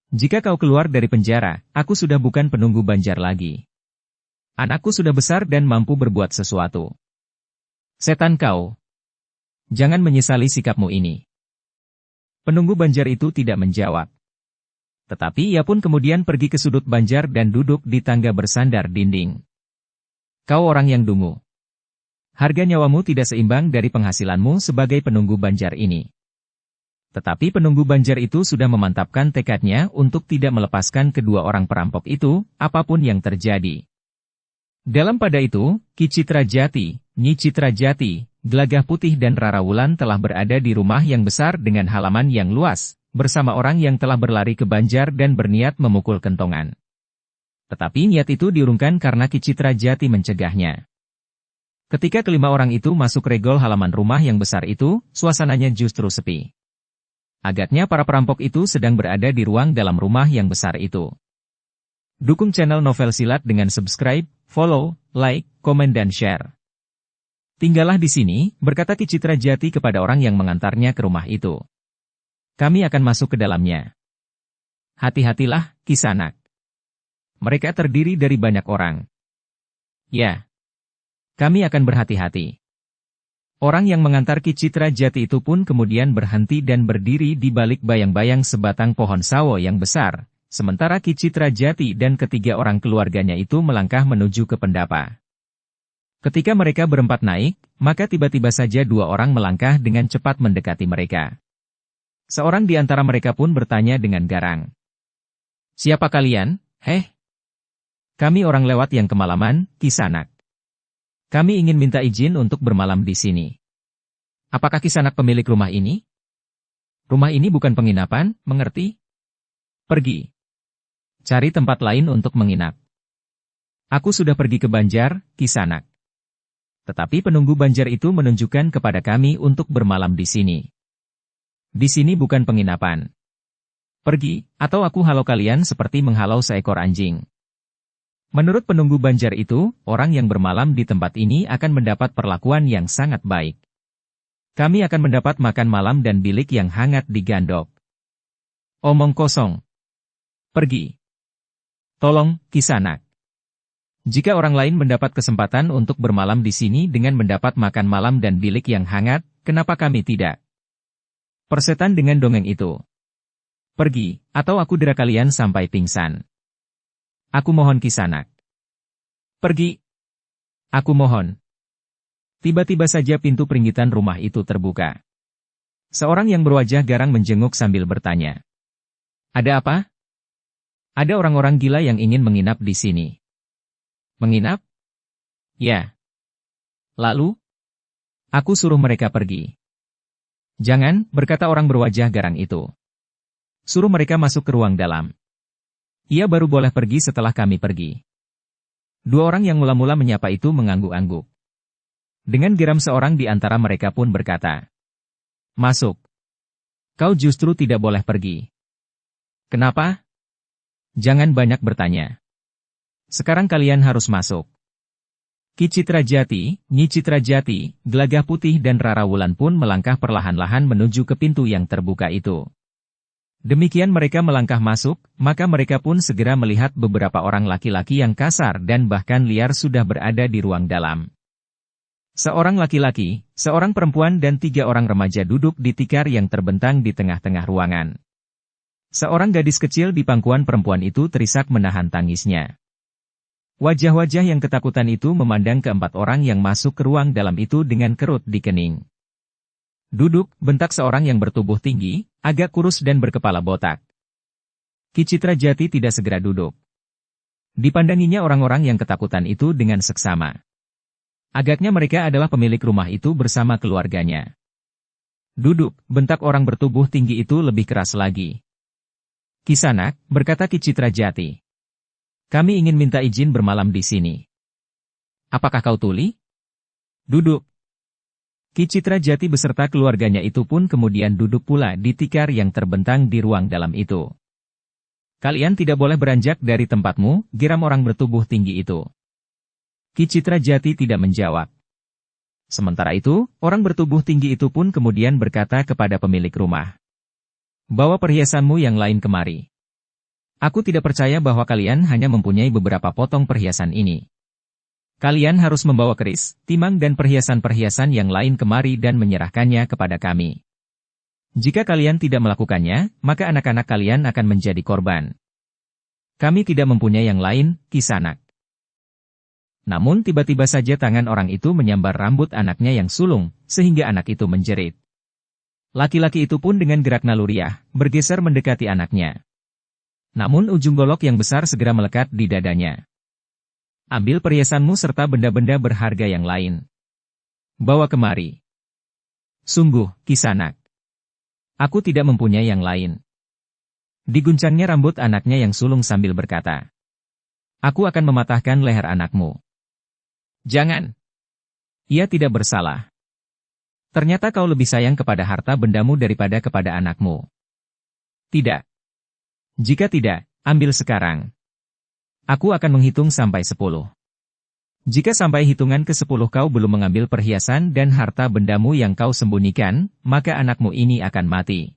Jika kau keluar dari penjara, aku sudah bukan penunggu Banjar lagi. Anakku sudah besar dan mampu berbuat sesuatu. Setan kau. Jangan menyesali sikapmu ini." Penunggu Banjar itu tidak menjawab. Tetapi ia pun kemudian pergi ke sudut Banjar dan duduk di tangga bersandar dinding. "Kau orang yang dungu. Harga nyawamu tidak seimbang dari penghasilanmu sebagai penunggu Banjar ini." Tetapi penunggu Banjar itu sudah memantapkan tekadnya untuk tidak melepaskan kedua orang perampok itu, apapun yang terjadi. Dalam pada itu, Ki Citra Jati, Nyi Citra Jati, Gelagah Putih dan Rara Wulan telah berada di rumah yang besar dengan halaman yang luas, bersama orang yang telah berlari ke Banjar dan berniat memukul kentongan. Tetapi niat itu diurungkan karena Ki Citra Jati mencegahnya. Ketika kelima orang itu masuk regol halaman rumah yang besar itu, suasananya justru sepi. Agaknya para perampok itu sedang berada di ruang dalam rumah yang besar itu. Dukung channel Novel Silat dengan subscribe, follow, like, komen dan share. "Tinggallah di sini," berkata Ki Citra Jati kepada orang yang mengantarnya ke rumah itu. "Kami akan masuk ke dalamnya. Hati-hatilah, Kisanak. Mereka terdiri dari banyak orang." "Ya, kami akan berhati-hati." Orang yang mengantar Ki Citra Jati itu pun kemudian berhenti dan berdiri di balik bayang-bayang sebatang pohon sawo yang besar. Sementara Ki Citra Jati dan ketiga orang keluarganya itu melangkah menuju ke pendapa. Ketika mereka berempat naik, maka tiba-tiba saja dua orang melangkah dengan cepat mendekati mereka. Seorang di antara mereka pun bertanya dengan garang, "Siapa kalian, heh?" "Kami orang lewat yang kemalaman, Kisanak. Kami ingin minta izin untuk bermalam di sini." "Apakah Kisanak pemilik rumah ini?" "Rumah ini bukan penginapan, mengerti? Pergi. Cari tempat lain untuk menginap." "Aku sudah pergi ke Banjar, Kisanak. Tetapi penunggu Banjar itu menunjukkan kepada kami untuk bermalam di sini. Di sini bukan penginapan. Pergi, atau aku halau kalian seperti menghalau seekor anjing." Menurut penunggu Banjar itu, orang yang bermalam di tempat ini akan mendapat perlakuan yang sangat baik. "Kami akan mendapat makan malam dan bilik yang hangat di Gandok." "Omong kosong. Pergi. Tolong, Kisanak. Jika orang lain mendapat kesempatan untuk bermalam di sini dengan mendapat makan malam dan bilik yang hangat, kenapa kami tidak?" Persetan dengan dongeng itu. "Pergi, atau aku dera kalian sampai pingsan. Aku mohon Kisanak. Pergi. Aku mohon." Tiba-tiba saja pintu peringgitan rumah itu terbuka. Seorang yang berwajah garang menjenguk sambil bertanya, "Ada apa?" "Ada orang-orang gila yang ingin menginap di sini." "Menginap?" "Ya." "Lalu?" "Aku suruh mereka pergi." "Jangan," berkata orang berwajah garang itu. "Suruh mereka masuk ke ruang dalam. Ia baru boleh pergi setelah kami pergi." Dua orang yang mula-mula menyapa itu mengangguk-angguk. Dengan geram seorang di antara mereka pun berkata, "Masuk. Kau justru tidak boleh pergi." "Kenapa?" "Jangan banyak bertanya. Sekarang kalian harus masuk." Ki Citrajati, Nyi Citrajati, Gelagah Putih dan Rara Wulan pun melangkah perlahan-lahan menuju ke pintu yang terbuka itu. Demikian mereka melangkah masuk, maka mereka pun segera melihat beberapa orang laki-laki yang kasar dan bahkan liar sudah berada di ruang dalam. Seorang laki-laki, seorang perempuan dan 3 orang remaja duduk di tikar yang terbentang di tengah-tengah ruangan. Seorang gadis kecil di pangkuan perempuan itu terisak menahan tangisnya. Wajah-wajah yang ketakutan itu memandang keempat orang yang masuk ke ruang dalam itu dengan kerut di kening. Duduk, bentak seorang yang bertubuh tinggi, agak kurus dan berkepala botak. Ki Citrajati tidak segera duduk. Dipandanginya orang-orang yang ketakutan itu dengan seksama. Agaknya mereka adalah pemilik rumah itu bersama keluarganya. Duduk, bentak orang bertubuh tinggi itu lebih keras lagi. Kisanak, berkata Ki Citrajati. Kami ingin minta izin bermalam di sini. Apakah kau tuli? Duduk. Ki Citrajati beserta keluarganya itu pun kemudian duduk pula di tikar yang terbentang di ruang dalam itu. Kalian tidak boleh beranjak dari tempatmu, geram orang bertubuh tinggi itu. Ki Citrajati tidak menjawab. Sementara itu, orang bertubuh tinggi itu pun kemudian berkata kepada pemilik rumah. Bawa perhiasanmu yang lain kemari. Aku tidak percaya bahwa kalian hanya mempunyai beberapa potong perhiasan ini. Kalian harus membawa keris, timang dan perhiasan-perhiasan yang lain kemari dan menyerahkannya kepada kami. Jika kalian tidak melakukannya, maka anak-anak kalian akan menjadi korban. Kami tidak mempunyai yang lain, Kisanak. Namun tiba-tiba saja tangan orang itu menyambar rambut anaknya yang sulung, sehingga anak itu menjerit. Laki-laki itu pun dengan gerak naluriah, bergeser mendekati anaknya. Namun ujung golok yang besar segera melekat di dadanya. Ambil perhiasanmu serta benda-benda berharga yang lain. Bawa kemari. Sungguh, Kisanak. Aku tidak mempunyai yang lain. Diguncangnya rambut anaknya yang sulung sambil berkata. Aku akan mematahkan leher anakmu. Jangan. Ia tidak bersalah. Ternyata kau lebih sayang kepada harta bendamu daripada kepada anakmu. Tidak. Jika tidak, ambil sekarang. Aku akan menghitung sampai 10. Jika sampai hitungan ke-10 kau belum mengambil perhiasan dan harta bendamu yang kau sembunyikan, maka anakmu ini akan mati.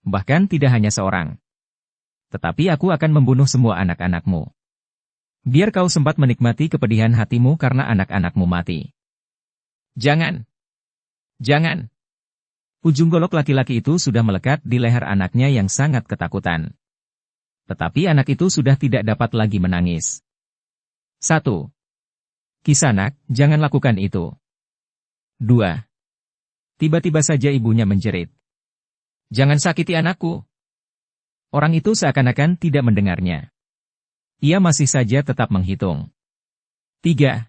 Bahkan tidak hanya seorang. Tetapi aku akan membunuh semua anak-anakmu. Biar kau sempat menikmati kepedihan hatimu karena anak-anakmu mati. Jangan. Jangan. Ujung golok laki-laki itu sudah melekat di leher anaknya yang sangat ketakutan. Tetapi anak itu sudah tidak dapat lagi menangis. 1. Kisanak, jangan lakukan itu. 2. Tiba-tiba saja ibunya menjerit. Jangan sakiti anakku. Orang itu seakan-akan tidak mendengarnya. Ia masih saja tetap menghitung. 3.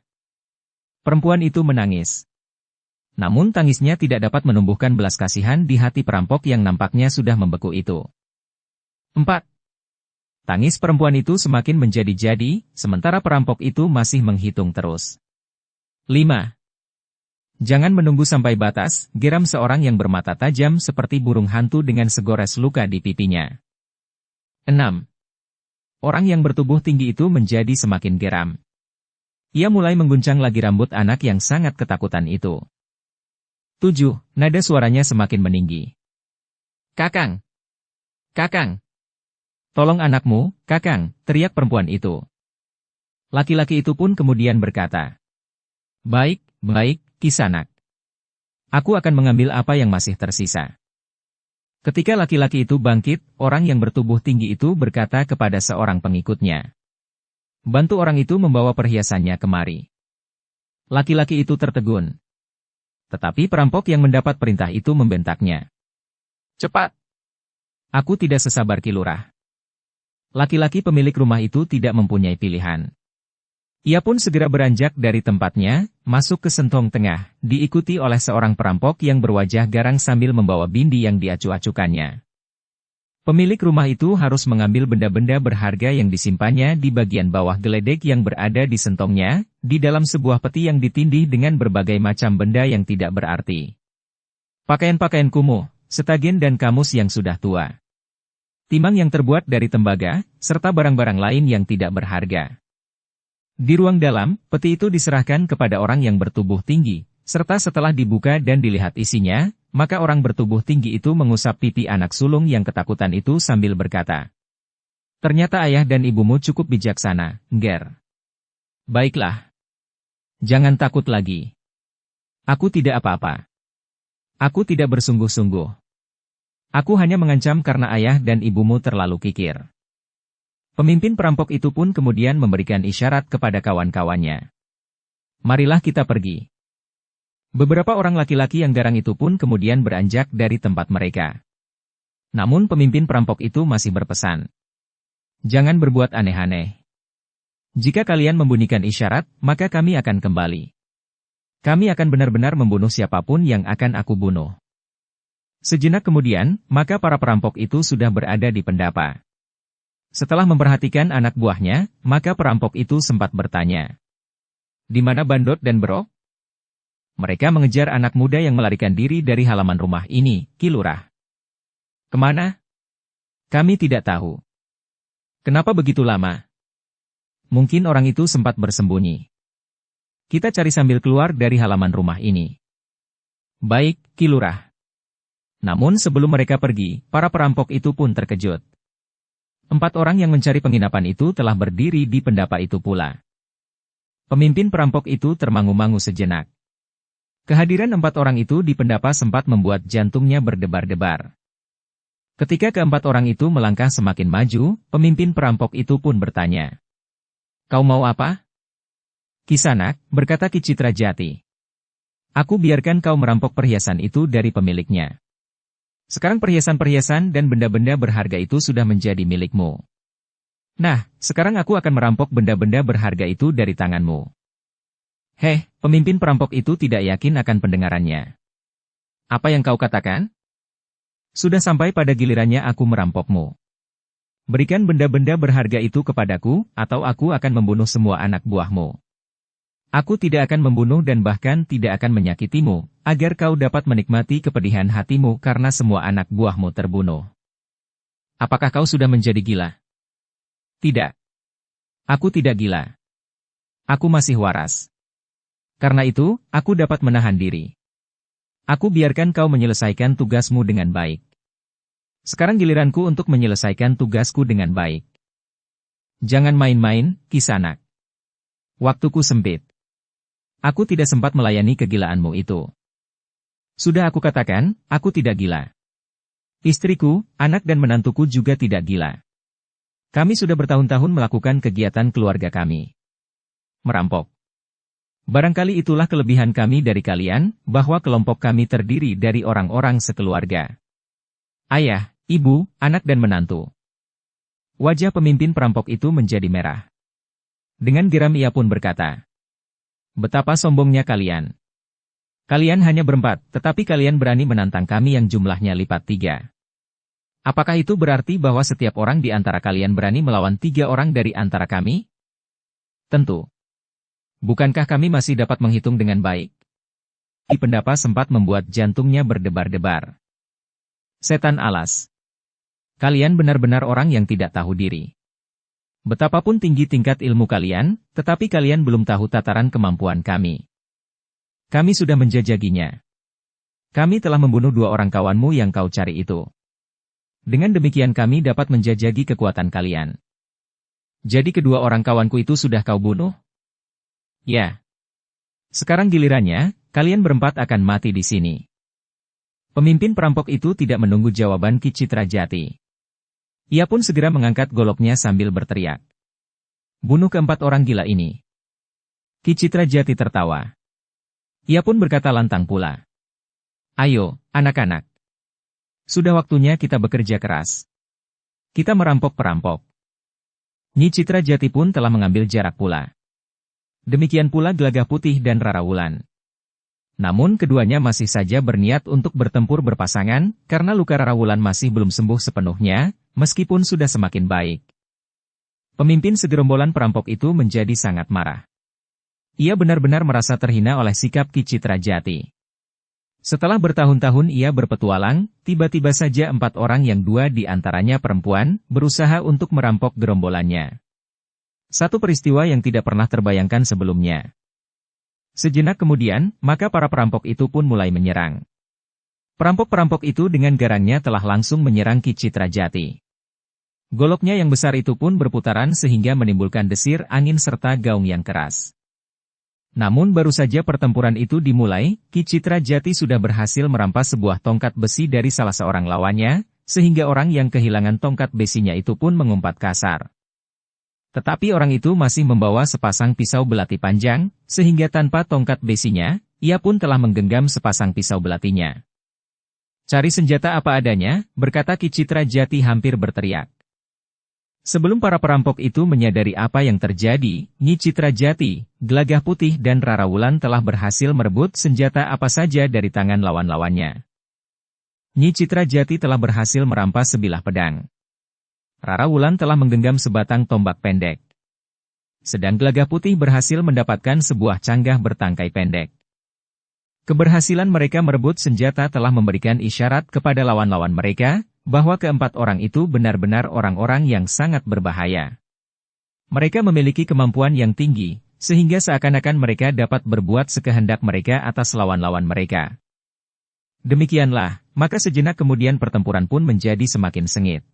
Perempuan itu menangis. Namun tangisnya tidak dapat menumbuhkan belas kasihan di hati perampok yang nampaknya sudah membeku itu. 4. Tangis perempuan itu semakin menjadi-jadi, sementara perampok itu masih menghitung terus. 5. Jangan menunggu sampai batas, geram seorang yang bermata tajam seperti burung hantu dengan segores luka di pipinya. 6. Orang yang bertubuh tinggi itu menjadi semakin geram. Ia mulai mengguncang lagi rambut anak yang sangat ketakutan itu. 7. Nada suaranya semakin meninggi. Kakang! Kakang! Tolong anakmu, Kakang, teriak perempuan itu. Laki-laki itu pun kemudian berkata. Baik, baik, Kisanak. Aku akan mengambil apa yang masih tersisa. Ketika laki-laki itu bangkit, orang yang bertubuh tinggi itu berkata kepada seorang pengikutnya. Bantu orang itu membawa perhiasannya kemari. Laki-laki itu tertegun. Tetapi perampok yang mendapat perintah itu membentaknya. Cepat! Aku tidak sesabar Ki Lurah. Laki-laki pemilik rumah itu tidak mempunyai pilihan. Ia pun segera beranjak dari tempatnya, masuk ke sentong tengah, diikuti oleh seorang perampok yang berwajah garang sambil membawa bindi yang diacu-acukannya. Pemilik rumah itu harus mengambil benda-benda berharga yang disimpannya di bagian bawah geledek yang berada di sentongnya, di dalam sebuah peti yang ditindih dengan berbagai macam benda yang tidak berarti. Pakaian-pakaian kumuh, setagen dan kamus yang sudah tua. Timang yang terbuat dari tembaga, serta barang-barang lain yang tidak berharga. Di ruang dalam, peti itu diserahkan kepada orang yang bertubuh tinggi, serta setelah dibuka dan dilihat isinya, maka orang bertubuh tinggi itu mengusap pipi anak sulung yang ketakutan itu sambil berkata, "Ternyata ayah dan ibumu cukup bijaksana, Nger. Baiklah. Jangan takut lagi. Aku tidak apa-apa. Aku tidak bersungguh-sungguh. Aku hanya mengancam karena ayah dan ibumu terlalu kikir." Pemimpin perampok itu pun kemudian memberikan isyarat kepada kawan-kawannya. "Marilah kita pergi." Beberapa orang laki-laki yang garang itu pun kemudian beranjak dari tempat mereka. Namun pemimpin perampok itu masih berpesan, "Jangan berbuat aneh-aneh. Jika kalian membunyikan isyarat, maka kami akan kembali. Kami akan benar-benar membunuh siapapun yang akan aku bunuh." Sejenak kemudian, maka para perampok itu sudah berada di pendapa. Setelah memperhatikan anak buahnya, maka perampok itu sempat bertanya, "Di mana Bandot dan Bro?" "Mereka mengejar anak muda yang melarikan diri dari halaman rumah ini, Ki Lurah." "Kemana?" "Kami tidak tahu." "Kenapa begitu lama?" "Mungkin orang itu sempat bersembunyi. Kita cari sambil keluar dari halaman rumah ini." "Baik, Ki Lurah." Namun sebelum mereka pergi, para perampok itu pun terkejut. 4 orang yang mencari penginapan itu telah berdiri di pendapa itu pula. Pemimpin perampok itu termangu-mangu sejenak. Kehadiran 4 orang itu di pendapa sempat membuat jantungnya berdebar-debar. Ketika keempat orang itu melangkah semakin maju, pemimpin perampok itu pun bertanya, "Kau mau apa?" "Kisanak," berkata Ki Citrajati. "Aku biarkan kau merampok perhiasan itu dari pemiliknya. Sekarang perhiasan-perhiasan dan benda-benda berharga itu sudah menjadi milikmu. Nah, sekarang aku akan merampok benda-benda berharga itu dari tanganmu." Pemimpin perampok itu tidak yakin akan pendengarannya. "Apa yang kau katakan?" "Sudah sampai pada gilirannya aku merampokmu. Berikan benda-benda berharga itu kepadaku, atau aku akan membunuh semua anak buahmu. Aku tidak akan membunuh dan bahkan tidak akan menyakitimu, agar kau dapat menikmati kepedihan hatimu karena semua anak buahmu terbunuh." "Apakah kau sudah menjadi gila?" "Tidak. Aku tidak gila. Aku masih waras. Karena itu, aku dapat menahan diri. Aku biarkan kau menyelesaikan tugasmu dengan baik. Sekarang giliranku untuk menyelesaikan tugasku dengan baik. Jangan main-main, Kisanak. Waktuku sempit. Aku tidak sempat melayani kegilaanmu itu. Sudah aku katakan, aku tidak gila. Istriku, anak dan menantuku juga tidak gila. Kami sudah bertahun-tahun melakukan kegiatan keluarga kami. Merampok. Barangkali itulah kelebihan kami dari kalian, bahwa kelompok kami terdiri dari orang-orang sekeluarga. Ayah, ibu, anak dan menantu." Wajah pemimpin perampok itu menjadi merah. Dengan geram ia pun berkata, "Betapa sombongnya kalian. Kalian hanya berempat, tetapi kalian berani menantang kami yang jumlahnya lipat 3. Apakah itu berarti bahwa setiap orang di antara kalian berani melawan 3 orang dari antara kami? Tentu. Bukankah kami masih dapat menghitung dengan baik?" Di pendapa sempat membuat jantungnya berdebar-debar. "Setan alas. Kalian benar-benar orang yang tidak tahu diri. Betapapun tinggi tingkat ilmu kalian, tetapi kalian belum tahu tataran kemampuan kami. Kami sudah menjajaginya. Kami telah membunuh 2 orang kawanmu yang kau cari itu. Dengan demikian kami dapat menjajagi kekuatan kalian. Jadi kedua orang kawanku itu sudah kau bunuh?" "Ya. Sekarang gilirannya, kalian berempat akan mati di sini." Pemimpin perampok itu tidak menunggu jawaban Ki Citrajati. Ia pun segera mengangkat goloknya sambil berteriak, "Bunuh keempat orang gila ini." Ki Citrajati tertawa. Ia pun berkata lantang pula, "Ayo, anak-anak. Sudah waktunya kita bekerja keras. Kita merampok perampok." Nyi Citrajati pun telah mengambil jarak pula. Demikian pula Gelagah Putih dan Rara Wulan. Namun keduanya masih saja berniat untuk bertempur berpasangan, karena luka Rara Wulan masih belum sembuh sepenuhnya, meskipun sudah semakin baik. Pemimpin segerombolan perampok itu menjadi sangat marah. Ia benar-benar merasa terhina oleh sikap Ki Citrajati. Setelah bertahun-tahun ia berpetualang, tiba-tiba saja 4 orang yang 2 di antaranya perempuan, berusaha untuk merampok gerombolannya. Satu peristiwa yang tidak pernah terbayangkan sebelumnya. Sejenak kemudian, maka para perampok itu pun mulai menyerang. Perampok-perampok itu dengan garangnya telah langsung menyerang Ki Citrajati. Goloknya yang besar itu pun berputaran sehingga menimbulkan desir angin serta gaung yang keras. Namun baru saja pertempuran itu dimulai, Ki Citrajati sudah berhasil merampas sebuah tongkat besi dari salah seorang lawannya, sehingga orang yang kehilangan tongkat besinya itu pun mengumpat kasar. Tetapi orang itu masih membawa sepasang pisau belati panjang, sehingga tanpa tongkat besinya, ia pun telah menggenggam sepasang pisau belatinya. "Cari senjata apa adanya," berkata Ki Citrajati hampir berteriak. Sebelum para perampok itu menyadari apa yang terjadi, Nyi Citrajati, Gelagah Putih dan Rara Wulan telah berhasil merebut senjata apa saja dari tangan lawan-lawannya. Nyi Citrajati telah berhasil merampas sebilah pedang. Rara Wulan telah menggenggam sebatang tombak pendek. Sedang Gelagah Putih berhasil mendapatkan sebuah canggah bertangkai pendek. Keberhasilan mereka merebut senjata telah memberikan isyarat kepada lawan-lawan mereka, bahwa keempat orang itu benar-benar orang-orang yang sangat berbahaya. Mereka memiliki kemampuan yang tinggi, sehingga seakan-akan mereka dapat berbuat sekehendak mereka atas lawan-lawan mereka. Demikianlah, maka sejenak kemudian pertempuran pun menjadi semakin sengit.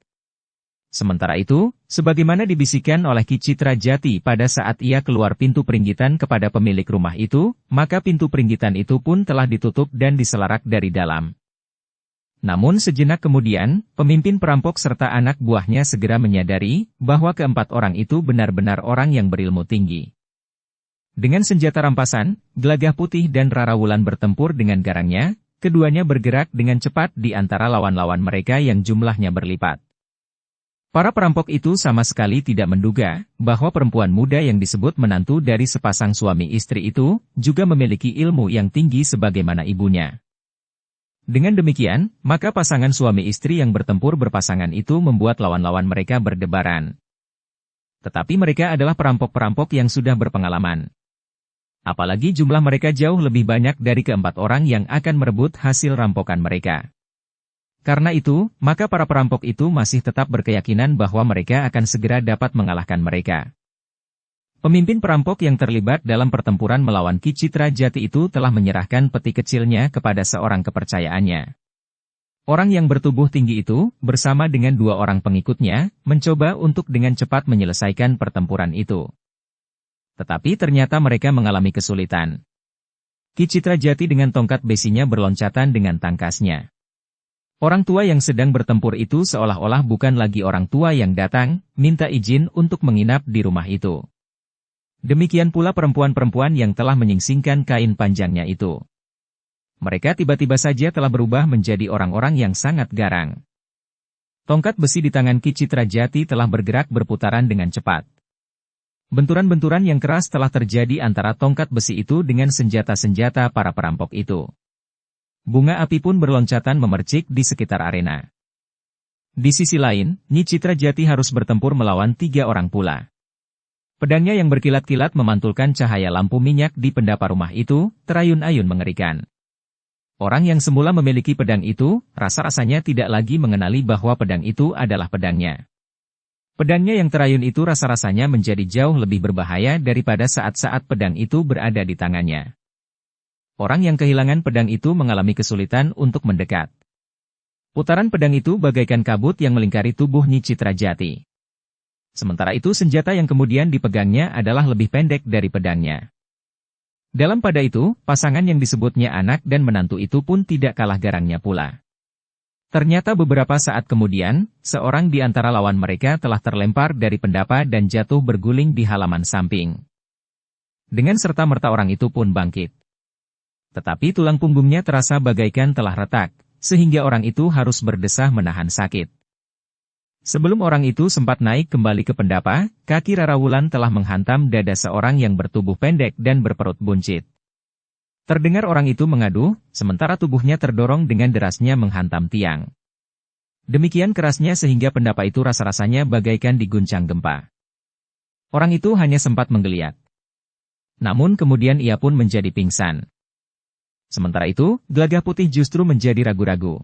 Sementara itu, sebagaimana dibisikkan oleh Ki Citrajati pada saat ia keluar pintu peringgitan kepada pemilik rumah itu, maka pintu peringgitan itu pun telah ditutup dan diselarak dari dalam. Namun sejenak kemudian, pemimpin perampok serta anak buahnya segera menyadari bahwa keempat orang itu benar-benar orang yang berilmu tinggi. Dengan senjata rampasan, Gelagah Putih dan Rara Wulan bertempur dengan garangnya, keduanya bergerak dengan cepat di antara lawan-lawan mereka yang jumlahnya berlipat. Para perampok itu sama sekali tidak menduga bahwa perempuan muda yang disebut menantu dari sepasang suami istri itu juga memiliki ilmu yang tinggi sebagaimana ibunya. Dengan demikian, maka pasangan suami istri yang bertempur berpasangan itu membuat lawan-lawan mereka berdebaran. Tetapi mereka adalah perampok-perampok yang sudah berpengalaman. Apalagi jumlah mereka jauh lebih banyak dari keempat orang yang akan merebut hasil rampokan mereka. Karena itu, maka para perampok itu masih tetap berkeyakinan bahwa mereka akan segera dapat mengalahkan mereka. Pemimpin perampok yang terlibat dalam pertempuran melawan Ki Citrajati itu telah menyerahkan peti kecilnya kepada seorang kepercayaannya. Orang yang bertubuh tinggi itu, bersama dengan dua orang pengikutnya, mencoba untuk dengan cepat menyelesaikan pertempuran itu. Tetapi ternyata mereka mengalami kesulitan. Ki Citrajati dengan tongkat besinya berloncatan dengan tangkasnya. Orang tua yang sedang bertempur itu seolah-olah bukan lagi orang tua yang datang, minta izin untuk menginap di rumah itu. Demikian pula perempuan-perempuan yang telah menyingsingkan kain panjangnya itu. Mereka tiba-tiba saja telah berubah menjadi orang-orang yang sangat garang. Tongkat besi di tangan Ki Citrajati telah bergerak berputaran dengan cepat. Benturan-benturan yang keras telah terjadi antara tongkat besi itu dengan senjata-senjata para perampok itu. Bunga api pun berloncatan memercik di sekitar arena. Di sisi lain, Nyi Citrajati harus bertempur melawan 3 orang pula. Pedangnya yang berkilat-kilat memantulkan cahaya lampu minyak di pendapa rumah itu, terayun-ayun mengerikan. Orang yang semula memiliki pedang itu, rasa-rasanya tidak lagi mengenali bahwa pedang itu adalah pedangnya. Pedangnya yang terayun itu rasa-rasanya menjadi jauh lebih berbahaya daripada saat-saat pedang itu berada di tangannya. Orang yang kehilangan pedang itu mengalami kesulitan untuk mendekat. Putaran pedang itu bagaikan kabut yang melingkari tubuh Nyi Citrajati. Sementara itu senjata yang kemudian dipegangnya adalah lebih pendek dari pedangnya. Dalam pada itu, pasangan yang disebutnya anak dan menantu itu pun tidak kalah garangnya pula. Ternyata beberapa saat kemudian, seorang di antara lawan mereka telah terlempar dari pendapa dan jatuh berguling di halaman samping. Dengan serta-merta orang itu pun bangkit. Tetapi tulang punggungnya terasa bagaikan telah retak, sehingga orang itu harus berdesah menahan sakit. Sebelum orang itu sempat naik kembali ke pendapa, kaki Rara Wulan telah menghantam dada seorang yang bertubuh pendek dan berperut buncit. Terdengar orang itu mengaduh, sementara tubuhnya terdorong dengan derasnya menghantam tiang. Demikian kerasnya sehingga pendapa itu rasa-rasanya bagaikan diguncang gempa. Orang itu hanya sempat menggeliat. Namun kemudian ia pun menjadi pingsan. Sementara itu, Gelagah Putih justru menjadi ragu-ragu.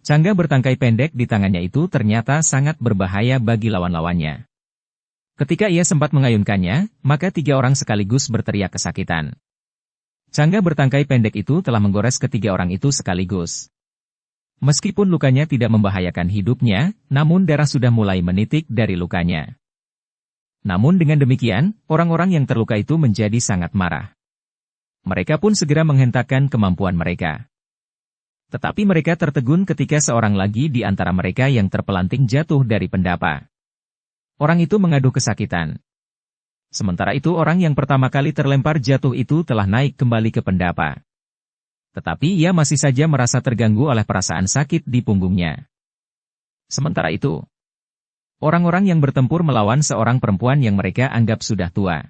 Canggah bertangkai pendek di tangannya itu ternyata sangat berbahaya bagi lawan-lawannya. Ketika ia sempat mengayunkannya, maka 3 orang sekaligus berteriak kesakitan. Cangga bertangkai pendek itu telah menggores ketiga orang itu sekaligus. Meskipun lukanya tidak membahayakan hidupnya, namun darah sudah mulai menitik dari lukanya. Namun dengan demikian, orang-orang yang terluka itu menjadi sangat marah. Mereka pun segera menghentakkan kemampuan mereka. Tetapi mereka tertegun ketika seorang lagi di antara mereka yang terpelanting jatuh dari pendapa. Orang itu mengaduh kesakitan. Sementara itu orang yang pertama kali terlempar jatuh itu telah naik kembali ke pendapa. Tetapi ia masih saja merasa terganggu oleh perasaan sakit di punggungnya. Sementara itu, orang-orang yang bertempur melawan seorang perempuan yang mereka anggap sudah tua,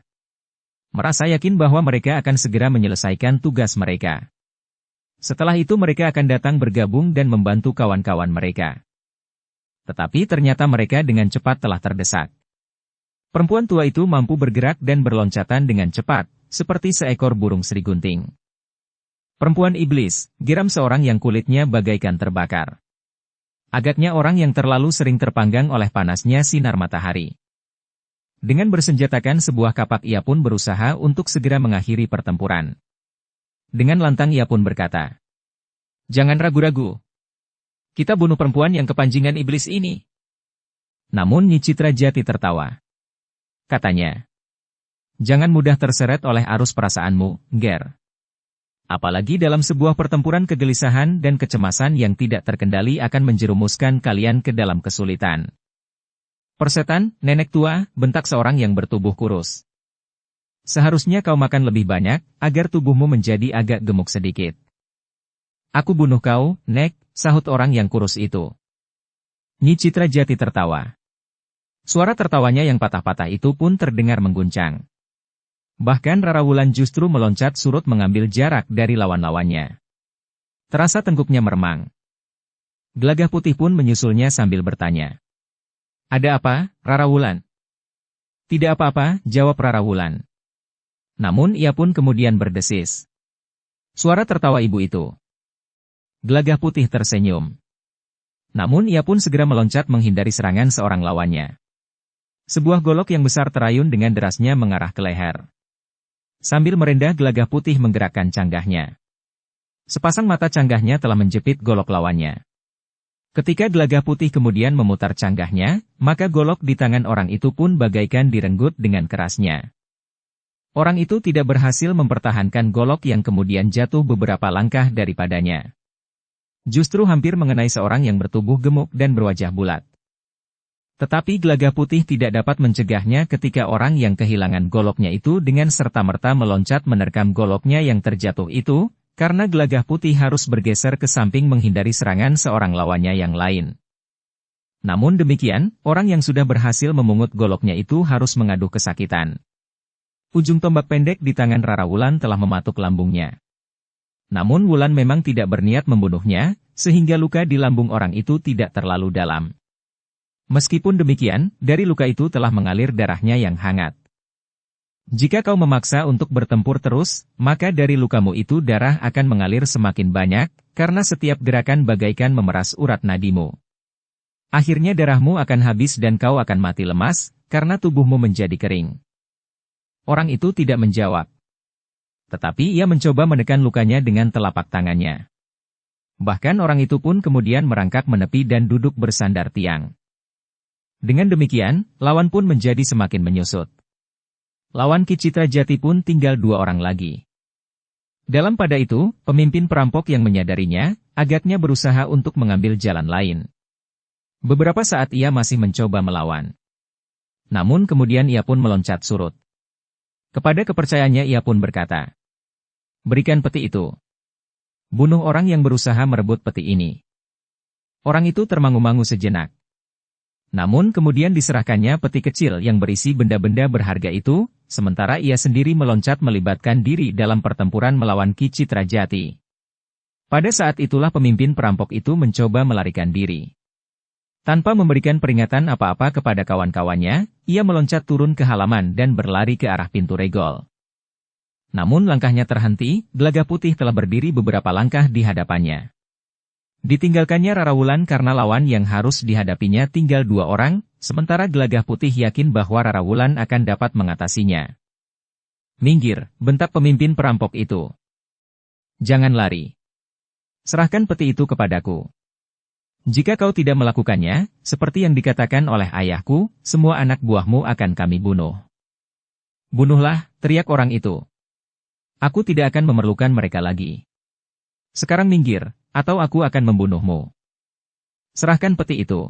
merasa yakin bahwa mereka akan segera menyelesaikan tugas mereka. Setelah itu mereka akan datang bergabung dan membantu kawan-kawan mereka. Tetapi ternyata mereka dengan cepat telah terdesak. Perempuan tua itu mampu bergerak dan berloncatan dengan cepat, seperti seekor burung serigunting. Perempuan iblis, geram seorang yang kulitnya bagaikan terbakar. Agaknya orang yang terlalu sering terpanggang oleh panasnya sinar matahari. Dengan bersenjatakan sebuah kapak ia pun berusaha untuk segera mengakhiri pertempuran. Dengan lantang ia pun berkata, "Jangan ragu-ragu. Kita bunuh perempuan yang kepanjingan iblis ini." Namun Nyi Citra Jati tertawa. Katanya, "Jangan mudah terseret oleh arus perasaanmu, Ger. Apalagi dalam sebuah pertempuran kegelisahan dan kecemasan yang tidak terkendali akan menjerumuskan kalian ke dalam kesulitan." "Persetan, nenek tua," bentak seorang yang bertubuh kurus. "Seharusnya kau makan lebih banyak, agar tubuhmu menjadi agak gemuk sedikit." "Aku bunuh kau, Nek," sahut orang yang kurus itu. Nyi Citra Jati tertawa. Suara tertawanya yang patah-patah itu pun terdengar mengguncang. Bahkan Rara Wulan justru meloncat surut mengambil jarak dari lawan-lawannya. Terasa tengkuknya meremang. Gelagah Putih pun menyusulnya sambil bertanya, "Ada apa, Rara Wulan?" "Tidak apa-apa," jawab Rara Wulan. Namun ia pun kemudian berdesis. Suara tertawa ibu itu. Gelagah Putih tersenyum. Namun ia pun segera meloncat menghindari serangan seorang lawannya. Sebuah golok yang besar terayun dengan derasnya mengarah ke leher. Sambil merendah Gelagah Putih menggerakkan canggahnya. Sepasang mata canggahnya telah menjepit golok lawannya. Ketika Gelagah Putih kemudian memutar canggahnya, maka golok di tangan orang itu pun bagaikan direnggut dengan kerasnya. Orang itu tidak berhasil mempertahankan golok yang kemudian jatuh beberapa langkah daripadanya. Justru hampir mengenai seorang yang bertubuh gemuk dan berwajah bulat. Tetapi Gelagah Putih tidak dapat mencegahnya ketika orang yang kehilangan goloknya itu dengan serta-merta meloncat menerkam goloknya yang terjatuh itu, karena Gelagah Putih harus bergeser ke samping menghindari serangan seorang lawannya yang lain. Namun demikian, orang yang sudah berhasil memungut goloknya itu harus mengaduh kesakitan. Ujung tombak pendek di tangan Rara Wulan telah mematuk lambungnya. Namun Wulan memang tidak berniat membunuhnya, sehingga luka di lambung orang itu tidak terlalu dalam. Meskipun demikian, dari luka itu telah mengalir darahnya yang hangat. Jika kau memaksa untuk bertempur terus, maka dari lukamu itu darah akan mengalir semakin banyak, karena setiap gerakan bagaikan memeras urat nadimu. Akhirnya darahmu akan habis dan kau akan mati lemas, karena tubuhmu menjadi kering. Orang itu tidak menjawab. Tetapi ia mencoba menekan lukanya dengan telapak tangannya. Bahkan orang itu pun kemudian merangkak menepi dan duduk bersandar tiang. Dengan demikian, lawan pun menjadi semakin menyusut. Lawan Ki Citra Jati pun tinggal 2 orang lagi. Dalam pada itu, pemimpin perampok yang menyadarinya, agaknya berusaha untuk mengambil jalan lain. Beberapa saat ia masih mencoba melawan. Namun kemudian ia pun meloncat surut. Kepada kepercayaannya ia pun berkata, "Berikan peti itu. Bunuh orang yang berusaha merebut peti ini." Orang itu termangu-mangu sejenak. Namun kemudian diserahkannya peti kecil yang berisi benda-benda berharga itu, sementara ia sendiri meloncat melibatkan diri dalam pertempuran melawan Ki Citra Jati. Pada saat itulah pemimpin perampok itu mencoba melarikan diri. Tanpa memberikan peringatan apa-apa kepada kawan-kawannya, ia meloncat turun ke halaman dan berlari ke arah pintu regol. Namun langkahnya terhenti, Gelagah Putih telah berdiri beberapa langkah di hadapannya. Ditinggalkannya Rarawulan karena lawan yang harus dihadapinya tinggal 2 orang, sementara Gelagah Putih yakin bahwa Rarawulan akan dapat mengatasinya. "Minggir," bentak pemimpin perampok itu. "Jangan lari. Serahkan peti itu kepadaku. Jika kau tidak melakukannya, seperti yang dikatakan oleh ayahku, semua anak buahmu akan kami bunuh." "Bunuhlah," teriak orang itu. "Aku tidak akan memerlukan mereka lagi. Sekarang minggir, atau aku akan membunuhmu. Serahkan peti itu."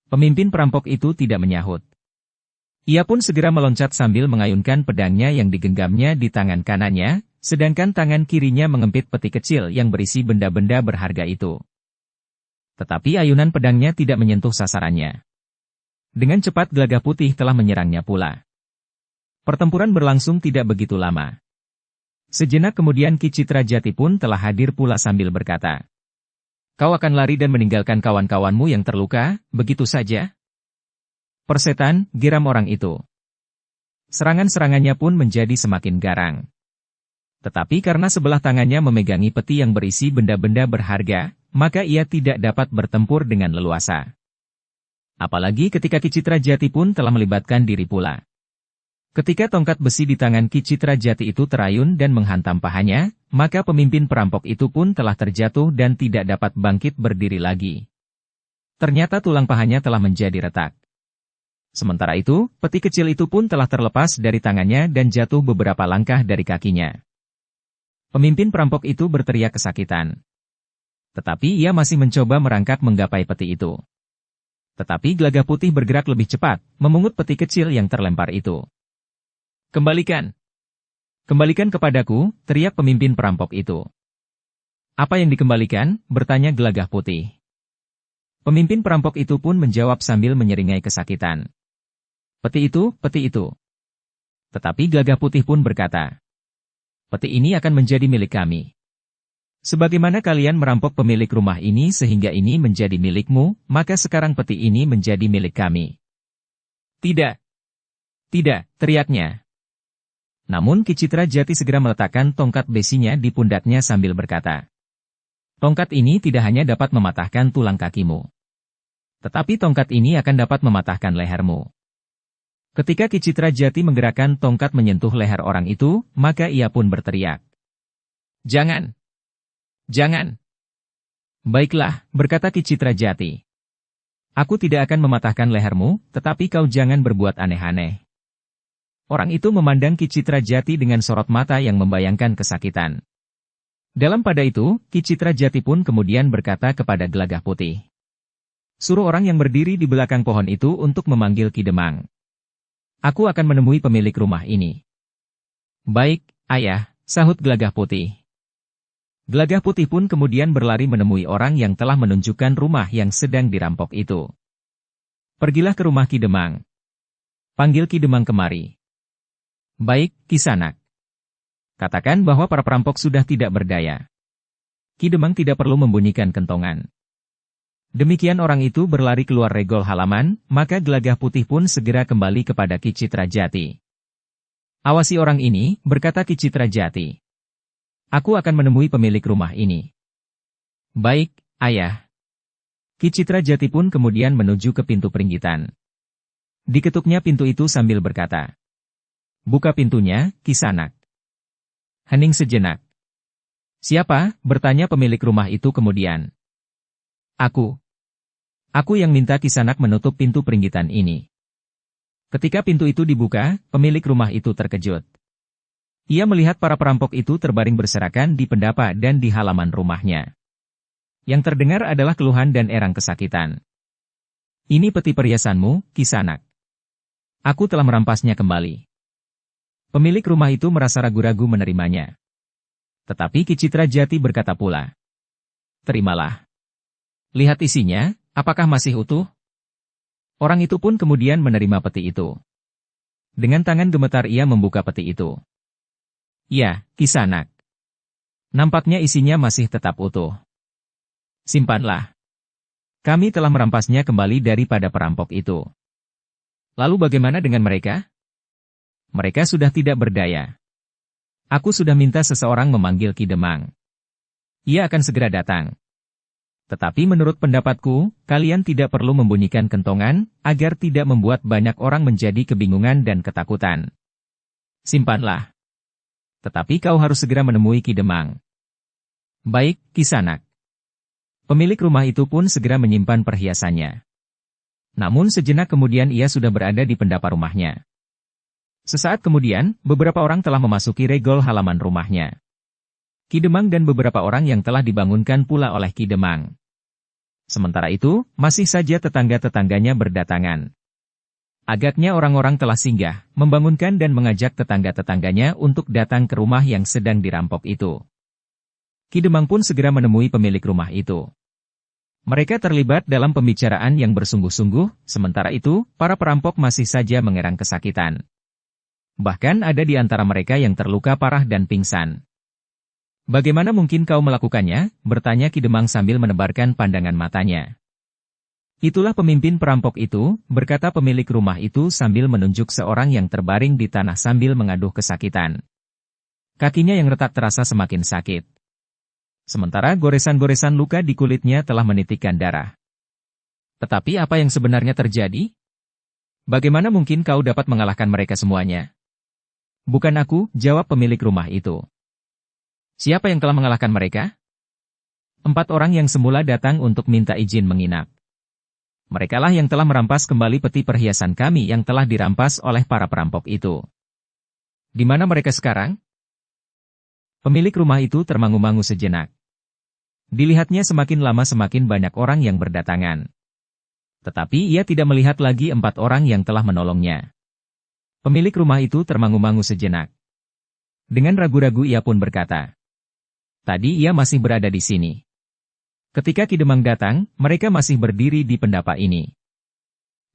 Pemimpin perampok itu tidak menyahut. Ia pun segera meloncat sambil mengayunkan pedangnya yang digenggamnya di tangan kanannya, sedangkan tangan kirinya mengempit peti kecil yang berisi benda-benda berharga itu. Tetapi ayunan pedangnya tidak menyentuh sasarannya. Dengan cepat Gelagah Putih telah menyerangnya pula. Pertempuran berlangsung tidak begitu lama. Sejenak kemudian Ki Citra Jati pun telah hadir pula sambil berkata, "Kau akan lari dan meninggalkan kawan-kawanmu yang terluka, begitu saja?" "Persetan," geram orang itu. Serangan-serangannya pun menjadi semakin garang. Tetapi karena sebelah tangannya memegangi peti yang berisi benda-benda berharga, maka ia tidak dapat bertempur dengan leluasa. Apalagi ketika Ki Citra Jati pun telah melibatkan diri pula. Ketika tongkat besi di tangan Ki Citra Jati itu terayun dan menghantam pahanya, maka pemimpin perampok itu pun telah terjatuh dan tidak dapat bangkit berdiri lagi. Ternyata tulang pahanya telah menjadi retak. Sementara itu, peti kecil itu pun telah terlepas dari tangannya dan jatuh beberapa langkah dari kakinya. Pemimpin perampok itu berteriak kesakitan. Tetapi ia masih mencoba merangkak menggapai peti itu. Tetapi Gelagah Putih bergerak lebih cepat, memungut peti kecil yang terlempar itu. "Kembalikan! Kembalikan kepadaku," teriak pemimpin perampok itu. "Apa yang dikembalikan?" bertanya Gelagah Putih. Pemimpin perampok itu pun menjawab sambil menyeringai kesakitan. "Peti itu, peti itu." Tetapi Gelagah Putih pun berkata, "Peti ini akan menjadi milik kami. Sebagaimana kalian merampok pemilik rumah ini sehingga ini menjadi milikmu, maka sekarang peti ini menjadi milik kami." "Tidak! Tidak!" teriaknya. Namun Ki Citra Jati segera meletakkan tongkat besinya di pundaknya sambil berkata, "Tongkat ini tidak hanya dapat mematahkan tulang kakimu. Tetapi tongkat ini akan dapat mematahkan lehermu." Ketika Ki Citra Jati menggerakkan tongkat menyentuh leher orang itu, maka ia pun berteriak, "Jangan! Jangan!" "Baiklah," berkata Ki Citra Jati. "Aku tidak akan mematahkan lehermu, tetapi kau jangan berbuat aneh-aneh." Orang itu memandang Ki Citra Jati dengan sorot mata yang membayangkan kesakitan. Dalam pada itu, Ki Citra Jati pun kemudian berkata kepada Gelagah Putih, "Suruh orang yang berdiri di belakang pohon itu untuk memanggil Ki Demang. Aku akan menemui pemilik rumah ini." "Baik, ayah," sahut Gelagah Putih. Gelagah Putih pun kemudian berlari menemui orang yang telah menunjukkan rumah yang sedang dirampok itu. "Pergilah ke rumah Ki Demang. Panggil Ki Demang kemari." "Baik, Kisanak. Katakan bahwa para perampok sudah tidak berdaya. Ki Demang tidak perlu membunyikan kentongan." Demikian orang itu berlari keluar regol halaman, maka Gelagah Putih pun segera kembali kepada Ki Citra Jati. "Awasi orang ini," berkata Ki Citra Jati. "Aku akan menemui pemilik rumah ini." "Baik, ayah." Ki Citra Jati pun kemudian menuju ke pintu peringgitan. Diketuknya pintu itu sambil berkata, "Buka pintunya, Kisanak." Hening sejenak. "Siapa?" bertanya pemilik rumah itu kemudian. "Aku. Aku yang minta Kisanak menutup pintu peringgitan ini." Ketika pintu itu dibuka, pemilik rumah itu terkejut. Ia melihat para perampok itu terbaring berserakan di pendapa dan di halaman rumahnya. Yang terdengar adalah keluhan dan erang kesakitan. "Ini peti perhiasanmu, Kisanak. Aku telah merampasnya kembali." Pemilik rumah itu merasa ragu-ragu menerimanya. Tetapi Ki Citra Jati berkata pula, "Terimalah. Lihat isinya, apakah masih utuh?" Orang itu pun kemudian menerima peti itu. Dengan tangan gemetar ia membuka peti itu. "Ya, Kisanak. Nampaknya isinya masih tetap utuh. Simpanlah. Kami telah merampasnya kembali daripada perampok itu." "Lalu bagaimana dengan mereka?" "Mereka sudah tidak berdaya. Aku sudah minta seseorang memanggil Ki Demang. Ia akan segera datang." Tetapi menurut pendapatku, kalian tidak perlu membunyikan kentongan, agar tidak membuat banyak orang menjadi kebingungan dan ketakutan. Simpanlah. Tetapi kau harus segera menemui Ki Demang. Baik, Kisanak. Pemilik rumah itu pun segera menyimpan perhiasannya. Namun sejenak kemudian ia sudah berada di pendapa rumahnya. Sesaat kemudian, beberapa orang telah memasuki regol halaman rumahnya. Ki Demang dan beberapa orang yang telah dibangunkan pula oleh Ki Demang. Sementara itu, masih saja tetangga-tetangganya berdatangan. Agaknya orang-orang telah singgah, membangunkan dan mengajak tetangga-tetangganya untuk datang ke rumah yang sedang dirampok itu. Ki Demang pun segera menemui pemilik rumah itu. Mereka terlibat dalam pembicaraan yang bersungguh-sungguh, sementara itu, para perampok masih saja mengerang kesakitan. Bahkan ada di antara mereka yang terluka parah dan pingsan. Bagaimana mungkin kau melakukannya? Bertanya Ki Demang sambil menebarkan pandangan matanya. Itulah pemimpin perampok itu, berkata pemilik rumah itu sambil menunjuk seorang yang terbaring di tanah sambil mengaduh kesakitan. Kakinya yang retak terasa semakin sakit. Sementara goresan-goresan luka di kulitnya telah menitikkan darah. Tetapi apa yang sebenarnya terjadi? Bagaimana mungkin kau dapat mengalahkan mereka semuanya? Bukan aku, jawab pemilik rumah itu. Siapa yang telah mengalahkan mereka? 4 orang yang semula datang untuk minta izin menginap. Merekalah yang telah merampas kembali peti perhiasan kami yang telah dirampas oleh para perampok itu. Di mana mereka sekarang? Pemilik rumah itu termangu-mangu sejenak. Dilihatnya semakin lama semakin banyak orang yang berdatangan. Tetapi ia tidak melihat lagi 4 orang yang telah menolongnya. Pemilik rumah itu termangu-mangu sejenak. Dengan ragu-ragu ia pun berkata, "Tadi ia masih berada di sini. Ketika Ki Demang datang, mereka masih berdiri di pendapa ini."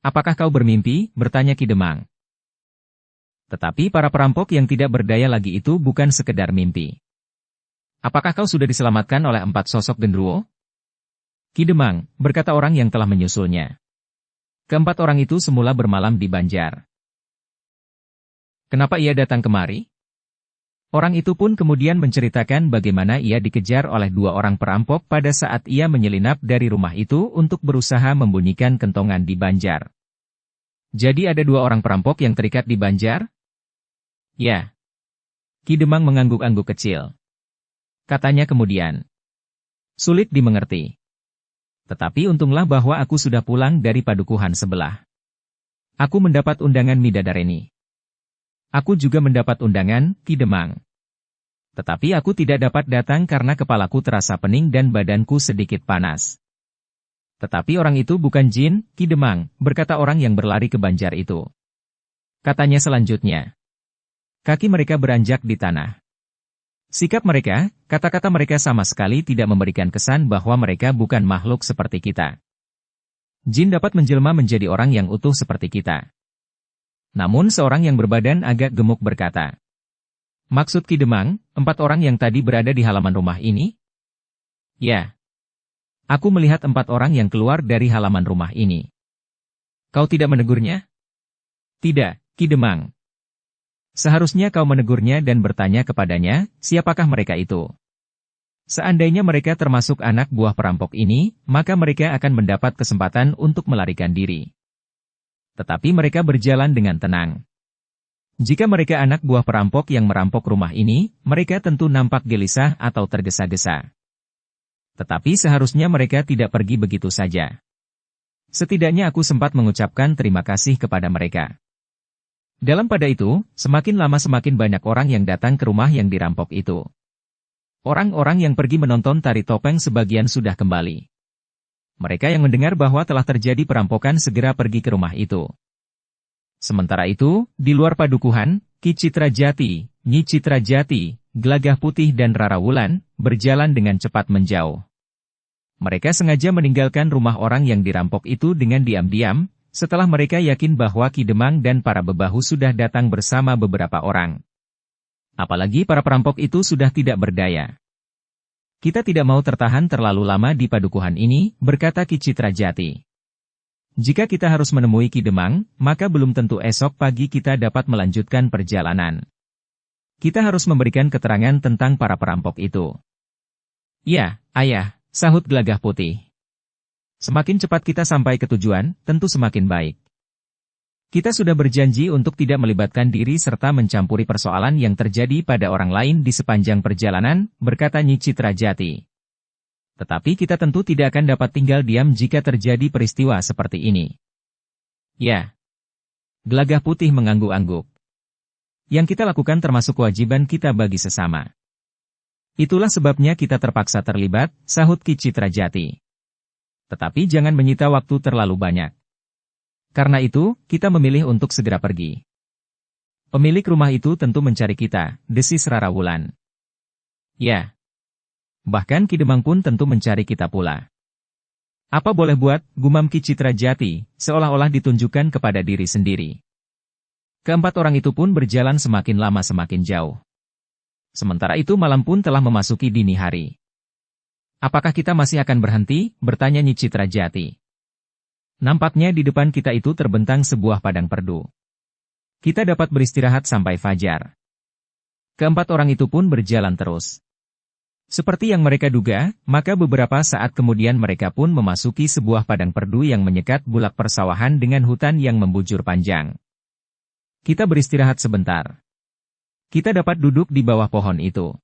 "Apakah kau bermimpi?" bertanya Ki Demang. Tetapi para perampok yang tidak berdaya lagi itu bukan sekedar mimpi. "Apakah kau sudah diselamatkan oleh 4 sosok genderuwo?" "Ki Demang," berkata orang yang telah menyusulnya. "Keempat orang itu semula bermalam di Banjar." "Kenapa ia datang kemari?" Orang itu pun kemudian menceritakan bagaimana ia dikejar oleh 2 orang perampok pada saat ia menyelinap dari rumah itu untuk berusaha membunyikan kentongan di Banjar. "Jadi ada 2 orang perampok yang terikat di Banjar?" "Ya." Ki Demang mengangguk-angguk kecil. Katanya kemudian, "Sulit dimengerti. Tetapi untunglah bahwa aku sudah pulang dari padukuhan sebelah. Aku mendapat undangan Midadareni. Aku juga mendapat undangan, Ki Demang. Tetapi aku tidak dapat datang karena kepalaku terasa pening dan badanku sedikit panas." "Tetapi orang itu bukan jin, Ki Demang," berkata orang yang berlari ke Banjar itu. Katanya selanjutnya, "Kaki mereka beranjak di tanah. Sikap mereka, kata-kata mereka sama sekali tidak memberikan kesan bahwa mereka bukan makhluk seperti kita. Jin dapat menjelma menjadi orang yang utuh seperti kita." Namun seorang yang berbadan agak gemuk berkata, "Maksud Ki Demang, 4 orang yang tadi berada di halaman rumah ini?" "Ya. Aku melihat 4 orang yang keluar dari halaman rumah ini." "Kau tidak menegurnya?" "Tidak, Ki Demang. Seharusnya kau menegurnya dan bertanya kepadanya, siapakah mereka itu. Seandainya mereka termasuk anak buah perampok ini, maka mereka akan mendapat kesempatan untuk melarikan diri. Tetapi mereka berjalan dengan tenang. Jika mereka anak buah perampok yang merampok rumah ini, mereka tentu nampak gelisah atau tergesa-gesa. Tetapi seharusnya mereka tidak pergi begitu saja. Setidaknya aku sempat mengucapkan terima kasih kepada mereka." Dalam pada itu, semakin lama semakin banyak orang yang datang ke rumah yang dirampok itu. Orang-orang yang pergi menonton tari topeng sebagian sudah kembali. Mereka yang mendengar bahwa telah terjadi perampokan segera pergi ke rumah itu. Sementara itu, di luar padukuhan, Ki Citra Jati, Nyi Citra Jati, Gelagah Putih dan Rara Wulan, berjalan dengan cepat menjauh. Mereka sengaja meninggalkan rumah orang yang dirampok itu dengan diam-diam, setelah mereka yakin bahwa Ki Demang dan para bebahu sudah datang bersama beberapa orang. Apalagi para perampok itu sudah tidak berdaya. "Kita tidak mau tertahan terlalu lama di padukuhan ini," berkata Ki Citra Jati. "Jika kita harus menemui Ki Demang, maka belum tentu esok pagi kita dapat melanjutkan perjalanan. Kita harus memberikan keterangan tentang para perampok itu." "Ya, Ayah," sahut Gelagah Putih. Semakin cepat kita sampai ke tujuan, tentu semakin baik. Kita sudah berjanji untuk tidak melibatkan diri serta mencampuri persoalan yang terjadi pada orang lain di sepanjang perjalanan, berkata Nyi Citra Jati. Tetapi kita tentu tidak akan dapat tinggal diam jika terjadi peristiwa seperti ini. Ya. Gelagah Putih mengangguk-angguk. Yang kita lakukan termasuk kewajiban kita bagi sesama. Itulah sebabnya kita terpaksa terlibat, sahut Ki Citra Jati. Tetapi jangan menyita waktu terlalu banyak. Karena itu, kita memilih untuk segera pergi. Pemilik rumah itu tentu mencari kita, desis Rara Wulan. Ya. Bahkan Ki Demang pun tentu mencari kita pula. Apa boleh buat, gumam Ki Citra Jati, seolah-olah ditunjukkan kepada diri sendiri. Keempat orang itu pun berjalan semakin lama semakin jauh. Sementara itu malam pun telah memasuki dini hari. Apakah kita masih akan berhenti? Bertanya Nyi Citra Jati. Nampaknya di depan kita itu terbentang sebuah padang perdu. Kita dapat beristirahat sampai fajar. Keempat orang itu pun berjalan terus. Seperti yang mereka duga, maka beberapa saat kemudian mereka pun memasuki sebuah padang perdu yang menyekat bulak persawahan dengan hutan yang membujur panjang. Kita beristirahat sebentar. Kita dapat duduk di bawah pohon itu.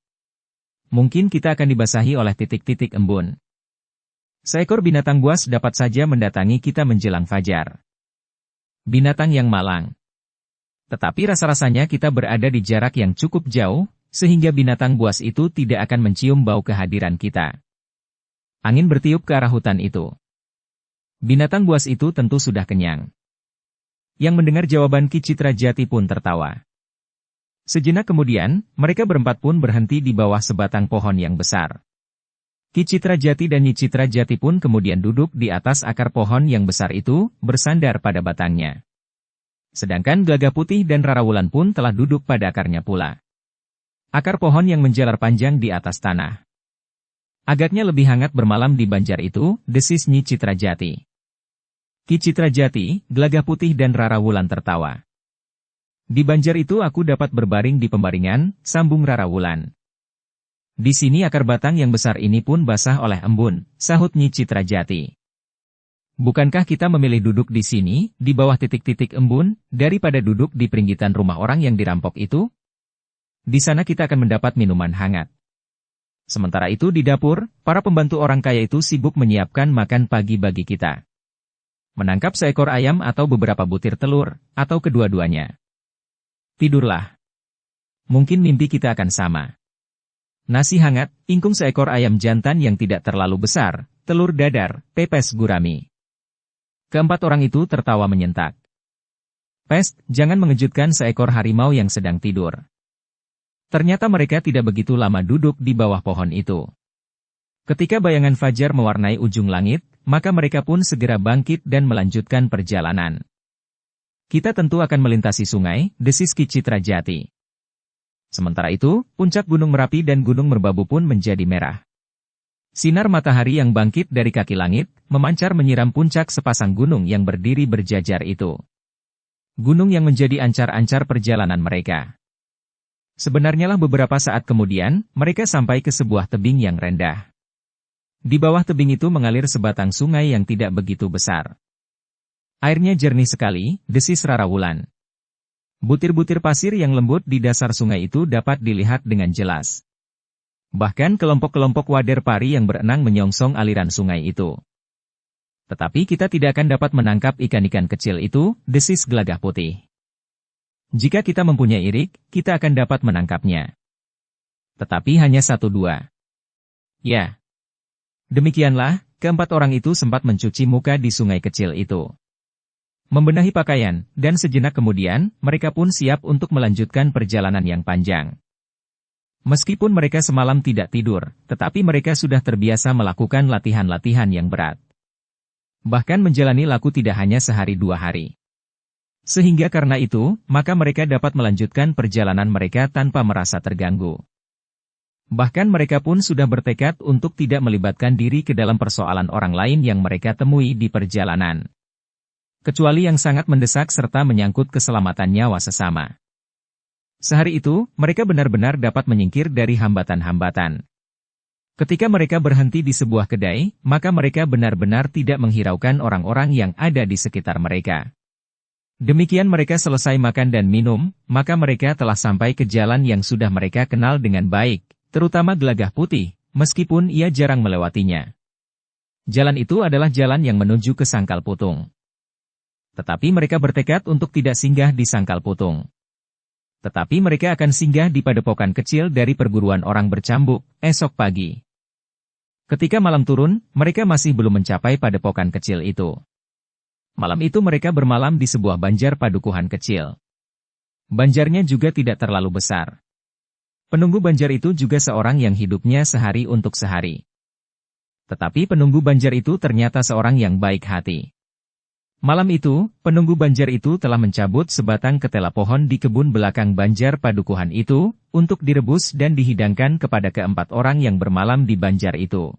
Mungkin kita akan dibasahi oleh titik-titik embun. Seekor binatang buas dapat saja mendatangi kita menjelang fajar. Binatang yang malang. Tetapi rasa-rasanya kita berada di jarak yang cukup jauh, sehingga binatang buas itu tidak akan mencium bau kehadiran kita. Angin bertiup ke arah hutan itu. Binatang buas itu tentu sudah kenyang. Yang mendengar jawaban Ki Citra Jati pun tertawa. Sejenak kemudian, mereka berempat pun berhenti di bawah sebatang pohon yang besar. Ki Citra Jati dan Nyi Citra Jati pun kemudian duduk di atas akar pohon yang besar itu, bersandar pada batangnya. Sedangkan Gelagah Putih dan Rara Wulan pun telah duduk pada akarnya pula. Akar pohon yang menjalar panjang di atas tanah. Agaknya lebih hangat bermalam di banjar itu, desis Nyi Citra Jati. Ki Citra Jati, Gelagah Putih dan Rara Wulan tertawa. Di banjar itu aku dapat berbaring di pembaringan, sambung Rara Wulan. Di sini akar batang yang besar ini pun basah oleh embun, sahut Nyi Citra Jati. Bukankah kita memilih duduk di sini, di bawah titik-titik embun, daripada duduk di pinggiran rumah orang yang dirampok itu? Di sana kita akan mendapat minuman hangat. Sementara itu di dapur, para pembantu orang kaya itu sibuk menyiapkan makan pagi bagi kita. Menangkap seekor ayam atau beberapa butir telur, atau kedua-duanya. Tidurlah. Mungkin mimpi kita akan sama. Nasi hangat, ingkung seekor ayam jantan yang tidak terlalu besar, telur dadar, pepes gurami. Keempat orang itu tertawa menyentak. Pest, jangan mengejutkan seekor harimau yang sedang tidur. Ternyata mereka tidak begitu lama duduk di bawah pohon itu. Ketika bayangan fajar mewarnai ujung langit, maka mereka pun segera bangkit dan melanjutkan perjalanan. Kita tentu akan melintasi sungai, desis Ki Citra Jati. Sementara itu, puncak Gunung Merapi dan Gunung Merbabu pun menjadi merah. Sinar matahari yang bangkit dari kaki langit, memancar menyiram puncak sepasang gunung yang berdiri berjajar itu. Gunung yang menjadi ancar-ancar perjalanan mereka. Sebenarnya lah beberapa saat kemudian, mereka sampai ke sebuah tebing yang rendah. Di bawah tebing itu mengalir sebatang sungai yang tidak begitu besar. Airnya jernih sekali, desis Rara Wulan. Butir-butir pasir yang lembut di dasar sungai itu dapat dilihat dengan jelas. Bahkan kelompok-kelompok wader pari yang berenang menyongsong aliran sungai itu. Tetapi kita tidak akan dapat menangkap ikan-ikan kecil itu, desis Gelagah Putih. Jika kita mempunyai irik, kita akan dapat menangkapnya. Tetapi hanya 1-2. Ya. Demikianlah, keempat orang itu sempat mencuci muka di sungai kecil itu. Membenahi pakaian, dan sejenak kemudian, mereka pun siap untuk melanjutkan perjalanan yang panjang. Meskipun mereka semalam tidak tidur, tetapi mereka sudah terbiasa melakukan latihan-latihan yang berat. Bahkan menjalani laku tidak hanya sehari 2 hari. Sehingga karena itu, maka mereka dapat melanjutkan perjalanan mereka tanpa merasa terganggu. Bahkan mereka pun sudah bertekad untuk tidak melibatkan diri ke dalam persoalan orang lain yang mereka temui di perjalanan. Kecuali yang sangat mendesak serta menyangkut keselamatan nyawa sesama. Sehari itu, mereka benar-benar dapat menyingkir dari hambatan-hambatan. Ketika mereka berhenti di sebuah kedai, maka mereka benar-benar tidak menghiraukan orang-orang yang ada di sekitar mereka. Demikian mereka selesai makan dan minum, maka mereka telah sampai ke jalan yang sudah mereka kenal dengan baik, terutama Gelagah Putih, meskipun ia jarang melewatinya. Jalan itu adalah jalan yang menuju ke Sangkal Putung. Tetapi mereka bertekad untuk tidak singgah di Sangkal Putung. Tetapi mereka akan singgah di padepokan kecil dari perguruan orang bercambuk, esok pagi. Ketika malam turun, mereka masih belum mencapai padepokan kecil itu. Malam itu mereka bermalam di sebuah banjar padukuhan kecil. Banjarnya juga tidak terlalu besar. Penunggu banjar itu juga seorang yang hidupnya sehari untuk sehari. Tetapi penunggu banjar itu ternyata seorang yang baik hati. Malam itu, penunggu banjar itu telah mencabut sebatang ketela pohon di kebun belakang banjar padukuhan itu, untuk direbus dan dihidangkan kepada keempat orang yang bermalam di banjar itu.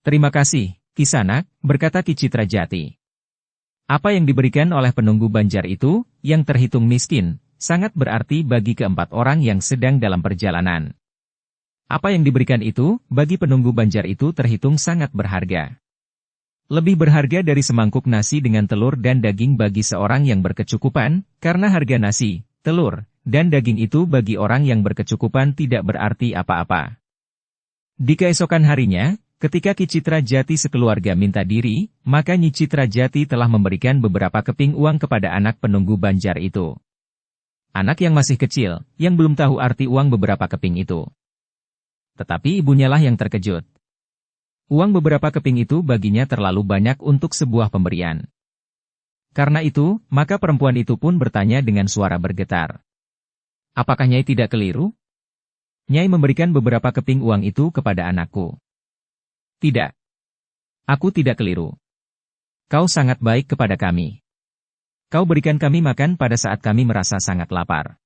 "Terima kasih, Kisanak," berkata Ki Citrajati. Apa yang diberikan oleh penunggu banjar itu, yang terhitung miskin, sangat berarti bagi keempat orang yang sedang dalam perjalanan. Apa yang diberikan itu, bagi penunggu banjar itu terhitung sangat berharga. Lebih berharga dari semangkuk nasi dengan telur dan daging bagi seorang yang berkecukupan, karena harga nasi, telur, dan daging itu bagi orang yang berkecukupan tidak berarti apa-apa. Di keesokan harinya, ketika Ki Citrajati sekeluarga minta diri, maka Nyi Citrajati telah memberikan beberapa keping uang kepada anak penunggu banjar itu. Anak yang masih kecil, yang belum tahu arti uang beberapa keping itu. Tetapi ibunya lah yang terkejut. Uang beberapa keping itu baginya terlalu banyak untuk sebuah pemberian. Karena itu, maka perempuan itu pun bertanya dengan suara bergetar. "Apakah Nyai tidak keliru? Nyai memberikan beberapa keping uang itu kepada anakku." "Tidak. Aku tidak keliru. Kau sangat baik kepada kami. Kau berikan kami makan pada saat kami merasa sangat lapar.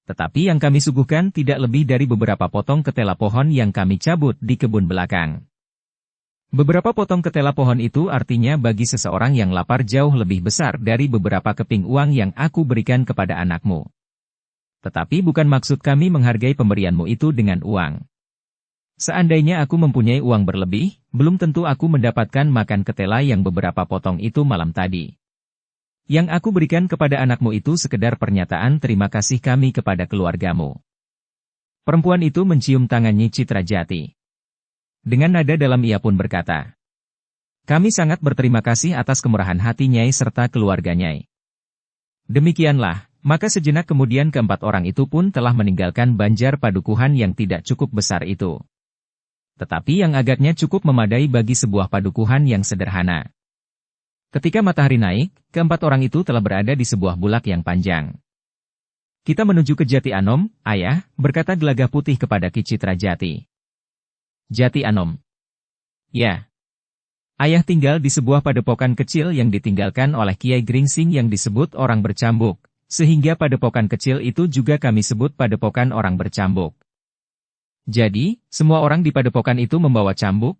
Tetapi yang kami suguhkan tidak lebih dari beberapa potong ketela pohon yang kami cabut di kebun belakang." Beberapa potong ketela pohon itu artinya bagi seseorang yang lapar jauh lebih besar dari beberapa keping uang yang aku berikan kepada anakmu. Tetapi bukan maksud kami menghargai pemberianmu itu dengan uang. Seandainya aku mempunyai uang berlebih, belum tentu aku mendapatkan makan ketela yang beberapa potong itu malam tadi. Yang aku berikan kepada anakmu itu sekedar pernyataan terima kasih kami kepada keluargamu." Perempuan itu mencium tangan Nyi Citrajati. Dengan nada dalam ia pun berkata, "Kami sangat berterima kasih atas kemurahan hati Nyai serta keluarga Nyai." Demikianlah, maka sejenak kemudian keempat orang itu pun telah meninggalkan banjar padukuhan yang tidak cukup besar itu. Tetapi yang agaknya cukup memadai bagi sebuah padukuhan yang sederhana. Ketika matahari naik, keempat orang itu telah berada di sebuah bulak yang panjang. "Kita menuju ke Jati Anom, Ayah," berkata Gelagah Putih kepada Ki Citrajati. "Jati Anom." "Ya. Ayah tinggal di sebuah padepokan kecil yang ditinggalkan oleh Kiai Gringsing yang disebut orang bercambuk, sehingga padepokan kecil itu juga kami sebut padepokan orang bercambuk." "Jadi, semua orang di padepokan itu membawa cambuk?"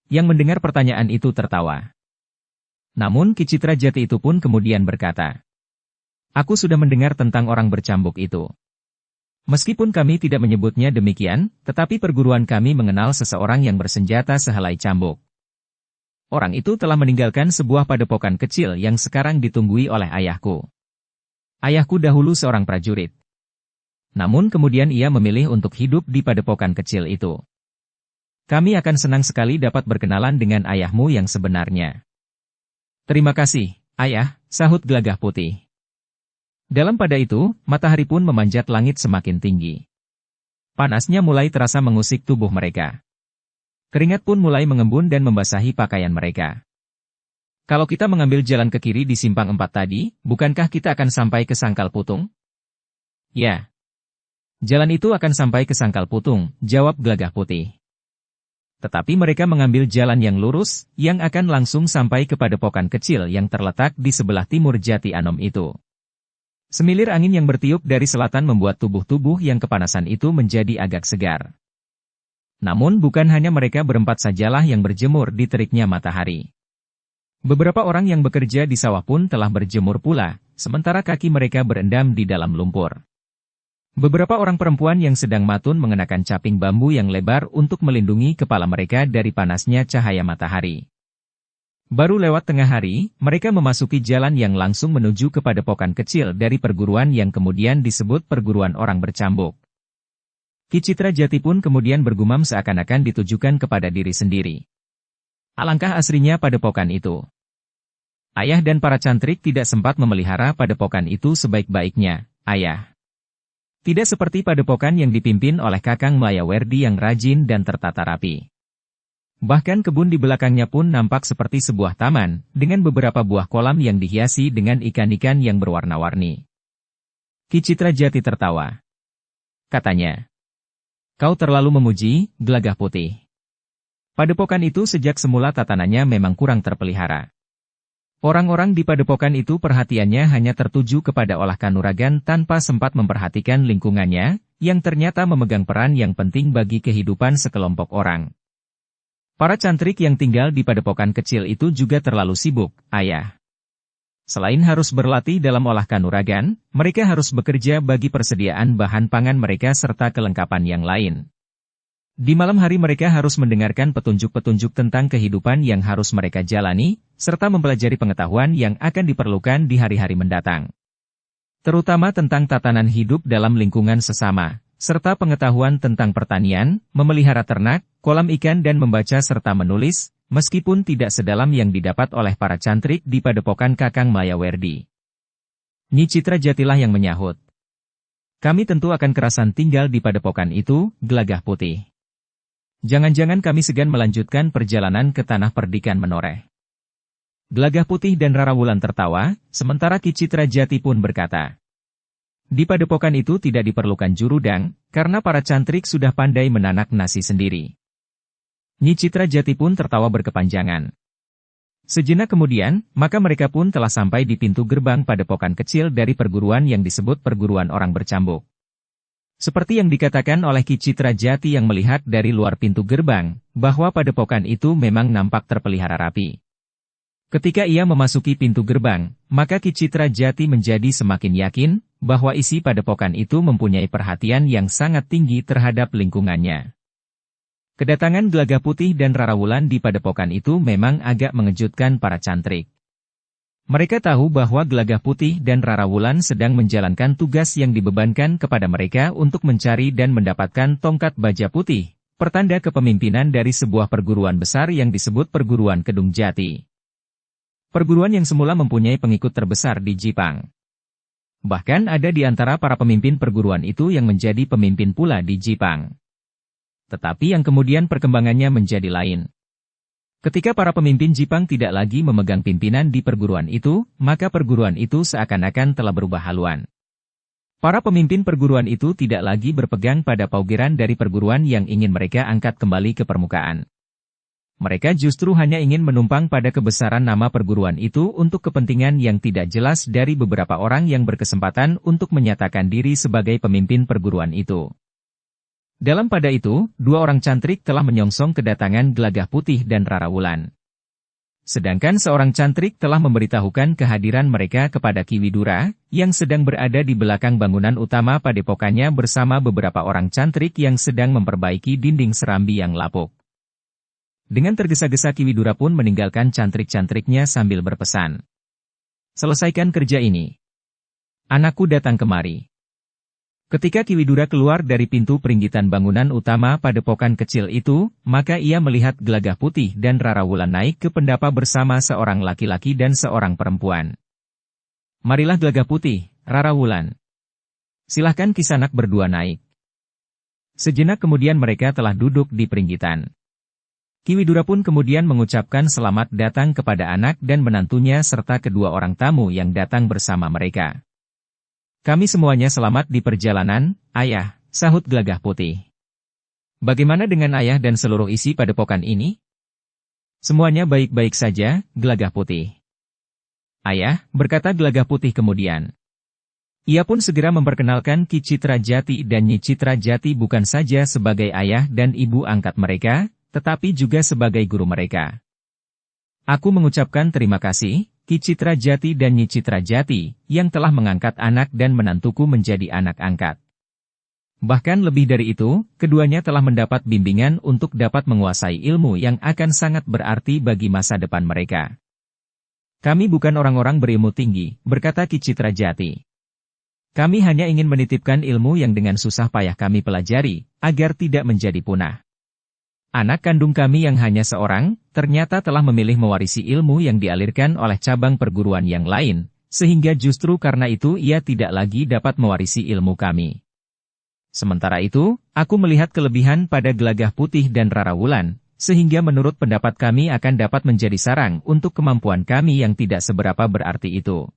Yang mendengar pertanyaan itu tertawa. Namun Ki Citrajati itu pun kemudian berkata, "Aku sudah mendengar tentang orang bercambuk itu. Meskipun kami tidak menyebutnya demikian, tetapi perguruan kami mengenal seseorang yang bersenjata sehelai cambuk. Orang itu telah meninggalkan sebuah padepokan kecil yang sekarang ditunggui oleh ayahku. Ayahku dahulu seorang prajurit. Namun kemudian ia memilih untuk hidup di padepokan kecil itu. Kami akan senang sekali dapat berkenalan dengan ayahmu yang sebenarnya." "Terima kasih, Ayah," sahut Gelagah Putih. Dalam pada itu, matahari pun memanjat langit semakin tinggi. Panasnya mulai terasa mengusik tubuh mereka. Keringat pun mulai mengembun dan membasahi pakaian mereka. "Kalau kita mengambil jalan ke kiri di simpang 4 tadi, bukankah kita akan sampai ke Sangkal Putung?" "Ya. Jalan itu akan sampai ke Sangkal Putung," jawab Gelagah Putih. Tetapi mereka mengambil jalan yang lurus, yang akan langsung sampai ke padepokan kecil yang terletak di sebelah timur Jati Anom itu. Semilir angin yang bertiup dari selatan membuat tubuh-tubuh yang kepanasan itu menjadi agak segar. Namun bukan hanya mereka berempat sajalah yang berjemur di teriknya matahari. Beberapa orang yang bekerja di sawah pun telah berjemur pula, sementara kaki mereka berendam di dalam lumpur. Beberapa orang perempuan yang sedang matun mengenakan caping bambu yang lebar untuk melindungi kepala mereka dari panasnya cahaya matahari. Baru lewat tengah hari, mereka memasuki jalan yang langsung menuju ke padepokan kecil dari perguruan yang kemudian disebut perguruan orang bercambuk. Ki Citra Jati pun kemudian bergumam seakan-akan ditujukan kepada diri sendiri. Alangkah asrinya padepokan itu. Ayah dan para cantrik tidak sempat memelihara padepokan itu sebaik-baiknya, ayah. Tidak seperti padepokan yang dipimpin oleh Kakang Mayawerdi yang rajin dan tertata rapi. Bahkan kebun di belakangnya pun nampak seperti sebuah taman, dengan beberapa buah kolam yang dihiasi dengan ikan-ikan yang berwarna-warni. Ki Citra Jati tertawa. Katanya, "Kau terlalu memuji, Gelagah Putih. Padepokan itu sejak semula tatanannya memang kurang terpelihara. Orang-orang di padepokan itu perhatiannya hanya tertuju kepada olah kanuragan tanpa sempat memperhatikan lingkungannya, yang ternyata memegang peran yang penting bagi kehidupan sekelompok orang. Para cantrik yang tinggal di padepokan kecil itu juga terlalu sibuk, ayah. Selain harus berlatih dalam olah kanuragan, mereka harus bekerja bagi persediaan bahan pangan mereka serta kelengkapan yang lain. Di malam hari mereka harus mendengarkan petunjuk-petunjuk tentang kehidupan yang harus mereka jalani, serta mempelajari pengetahuan yang akan diperlukan di hari-hari mendatang. Terutama tentang tatanan hidup dalam lingkungan sesama, serta pengetahuan tentang pertanian, memelihara ternak, kolam ikan dan membaca serta menulis, meskipun tidak sedalam yang didapat oleh para cantrik di padepokan Kakang Mayawerdi. Nyi Citra Jatilah yang menyahut. Kami tentu akan kerasan tinggal di padepokan itu, Gelagah Putih. Jangan-jangan kami segan melanjutkan perjalanan ke tanah perdikan menoreh. Gelagah Putih dan Rara Wulan tertawa, sementara Ki Citra Jati pun berkata, di padepokan itu tidak diperlukan jurudang, karena para cantrik sudah pandai menanak nasi sendiri. Nyi Citra Jati pun tertawa berkepanjangan. Sejenak kemudian, maka mereka pun telah sampai di pintu gerbang padepokan kecil dari perguruan yang disebut perguruan orang bercambuk. Seperti yang dikatakan oleh Ki Citra Jati yang melihat dari luar pintu gerbang, bahwa padepokan itu memang nampak terpelihara rapi. Ketika ia memasuki pintu gerbang, maka Ki Citra Jati menjadi semakin yakin, bahwa isi padepokan itu mempunyai perhatian yang sangat tinggi terhadap lingkungannya. Kedatangan Gelagah Putih dan Rara Wulan di padepokan itu memang agak mengejutkan para cantrik. Mereka tahu bahwa Gelagah Putih dan Rara Wulan sedang menjalankan tugas yang dibebankan kepada mereka untuk mencari dan mendapatkan tongkat baja putih, pertanda kepemimpinan dari sebuah perguruan besar yang disebut Perguruan Kedung Jati. Perguruan yang semula mempunyai pengikut terbesar di Jipang. Bahkan ada di antara para pemimpin perguruan itu yang menjadi pemimpin pula di Jipang. Tetapi yang kemudian perkembangannya menjadi lain. Ketika para pemimpin Jipang tidak lagi memegang pimpinan di perguruan itu, maka perguruan itu seakan-akan telah berubah haluan. Para pemimpin perguruan itu tidak lagi berpegang pada paugeran dari perguruan yang ingin mereka angkat kembali ke permukaan. Mereka justru hanya ingin menumpang pada kebesaran nama perguruan itu untuk kepentingan yang tidak jelas dari beberapa orang yang berkesempatan untuk menyatakan diri sebagai pemimpin perguruan itu. Dalam pada itu, dua orang cantrik telah menyongsong kedatangan Gelagah Putih dan Rara Wulan. Sedangkan seorang cantrik telah memberitahukan kehadiran mereka kepada Ki Widura, yang sedang berada di belakang bangunan utama padepokannya bersama beberapa orang cantrik yang sedang memperbaiki dinding serambi yang lapuk. Dengan tergesa-gesa Ki Widura pun meninggalkan cantrik-cantriknya sambil berpesan. Selesaikan kerja ini. Anakku datang kemari. Ketika Ki Widura keluar dari pintu peringgitan bangunan utama padepokan kecil itu, maka ia melihat Gelagah Putih dan Rara Wulan naik ke pendapa bersama seorang laki-laki dan seorang perempuan. Marilah Gelagah Putih, Rara Wulan. Silahkan Kisanak berdua naik. Sejenak kemudian mereka telah duduk di peringgitan. Ki Widura pun kemudian mengucapkan selamat datang kepada anak dan menantunya serta kedua orang tamu yang datang bersama mereka. Kami semuanya selamat di perjalanan, ayah, sahut Gelagah Putih. Bagaimana dengan ayah dan seluruh isi padepokan ini? Semuanya baik-baik saja, Gelagah Putih. Ayah, berkata Gelagah Putih kemudian. Ia pun segera memperkenalkan Ki Citra Jati dan Nyi Citra Jati bukan saja sebagai ayah dan ibu angkat mereka, tetapi juga sebagai guru mereka. Aku mengucapkan terima kasih, Ki Citra Jati dan Nyi Citra Jati, yang telah mengangkat anak dan menantuku menjadi anak angkat. Bahkan lebih dari itu, keduanya telah mendapat bimbingan untuk dapat menguasai ilmu yang akan sangat berarti bagi masa depan mereka. Kami bukan orang-orang berilmu tinggi, berkata Ki Citrajati. Kami hanya ingin menitipkan ilmu yang dengan susah payah kami pelajari, agar tidak menjadi punah. Anak kandung kami yang hanya seorang, ternyata telah memilih mewarisi ilmu yang dialirkan oleh cabang perguruan yang lain, sehingga justru karena itu ia tidak lagi dapat mewarisi ilmu kami. Sementara itu, aku melihat kelebihan pada Gelagah Putih dan Rara Wulan, sehingga menurut pendapat kami akan dapat menjadi sarang untuk kemampuan kami yang tidak seberapa berarti itu.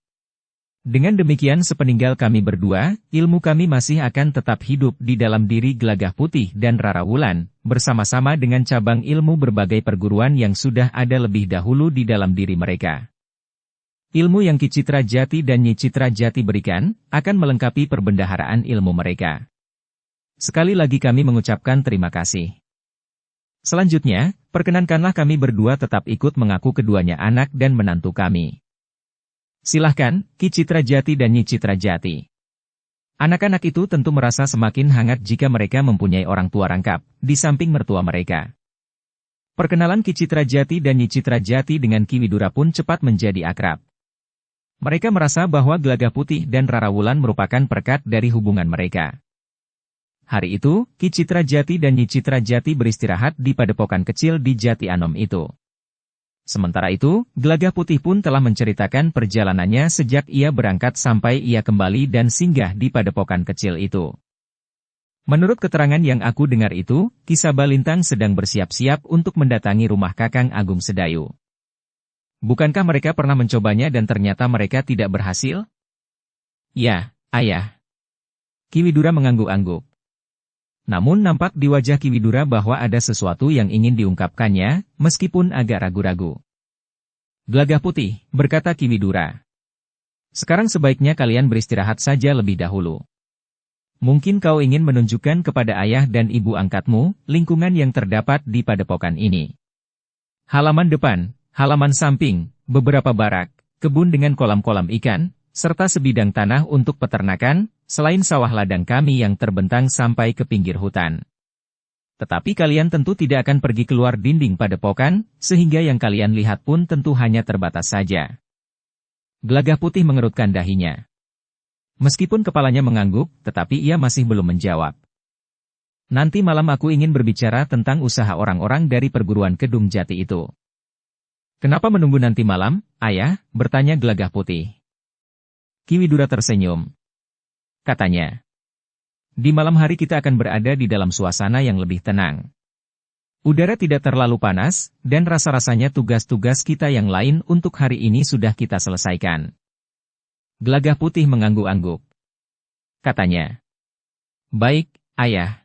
Dengan demikian sepeninggal kami berdua, ilmu kami masih akan tetap hidup di dalam diri Gelagah Putih dan Rara Wulan, bersama-sama dengan cabang ilmu berbagai perguruan yang sudah ada lebih dahulu di dalam diri mereka. Ilmu yang Ki Citrajati dan Nyi Citrajati berikan, akan melengkapi perbendaharaan ilmu mereka. Sekali lagi kami mengucapkan terima kasih. Selanjutnya, perkenankanlah kami berdua tetap ikut mengaku keduanya anak dan menantu kami. Silahkan, Ki Citrajati dan Nyi Citrajati. Anak-anak itu tentu merasa semakin hangat jika mereka mempunyai orang tua rangkap, di samping mertua mereka. Perkenalan Ki Citrajati dan Nyi Citrajati dengan Ki Widura pun cepat menjadi akrab. Mereka merasa bahwa Gelagah Putih dan Rara Wulan merupakan perekat dari hubungan mereka. Hari itu, Ki Citrajati dan Nyi Citrajati beristirahat di padepokan kecil di Jati Anom itu. Sementara itu, Gelagah Putih pun telah menceritakan perjalanannya sejak ia berangkat sampai ia kembali dan singgah di padepokan kecil itu. Menurut keterangan yang aku dengar itu, Ki Sabalintang sedang bersiap-siap untuk mendatangi rumah Kakang Agung Sedayu. Bukankah mereka pernah mencobanya dan ternyata mereka tidak berhasil? Ya, Ayah. Ki Widura mengangguk-angguk. Namun nampak di wajah Ki Widura bahwa ada sesuatu yang ingin diungkapkannya, meskipun agak ragu-ragu. Gelagah Putih, berkata Ki Widura. Sekarang sebaiknya kalian beristirahat saja lebih dahulu. Mungkin kau ingin menunjukkan kepada ayah dan ibu angkatmu, lingkungan yang terdapat di padepokan ini. Halaman depan, halaman samping, beberapa barak, kebun dengan kolam-kolam ikan, serta sebidang tanah untuk peternakan, selain sawah ladang kami yang terbentang sampai ke pinggir hutan. Tetapi kalian tentu tidak akan pergi keluar dinding padepokan, sehingga yang kalian lihat pun tentu hanya terbatas saja. Gelagah Putih mengerutkan dahinya. Meskipun kepalanya mengangguk, tetapi ia masih belum menjawab. Nanti malam aku ingin berbicara tentang usaha orang-orang dari perguruan Kedung Jati itu. Kenapa menunggu nanti malam, Ayah? Bertanya Gelagah Putih. Ki Widura tersenyum. Katanya, di malam hari kita akan berada di dalam suasana yang lebih tenang. Udara tidak terlalu panas, dan rasa-rasanya tugas-tugas kita yang lain untuk hari ini sudah kita selesaikan. Gelagah Putih mengangguk-angguk. Katanya, baik, Ayah.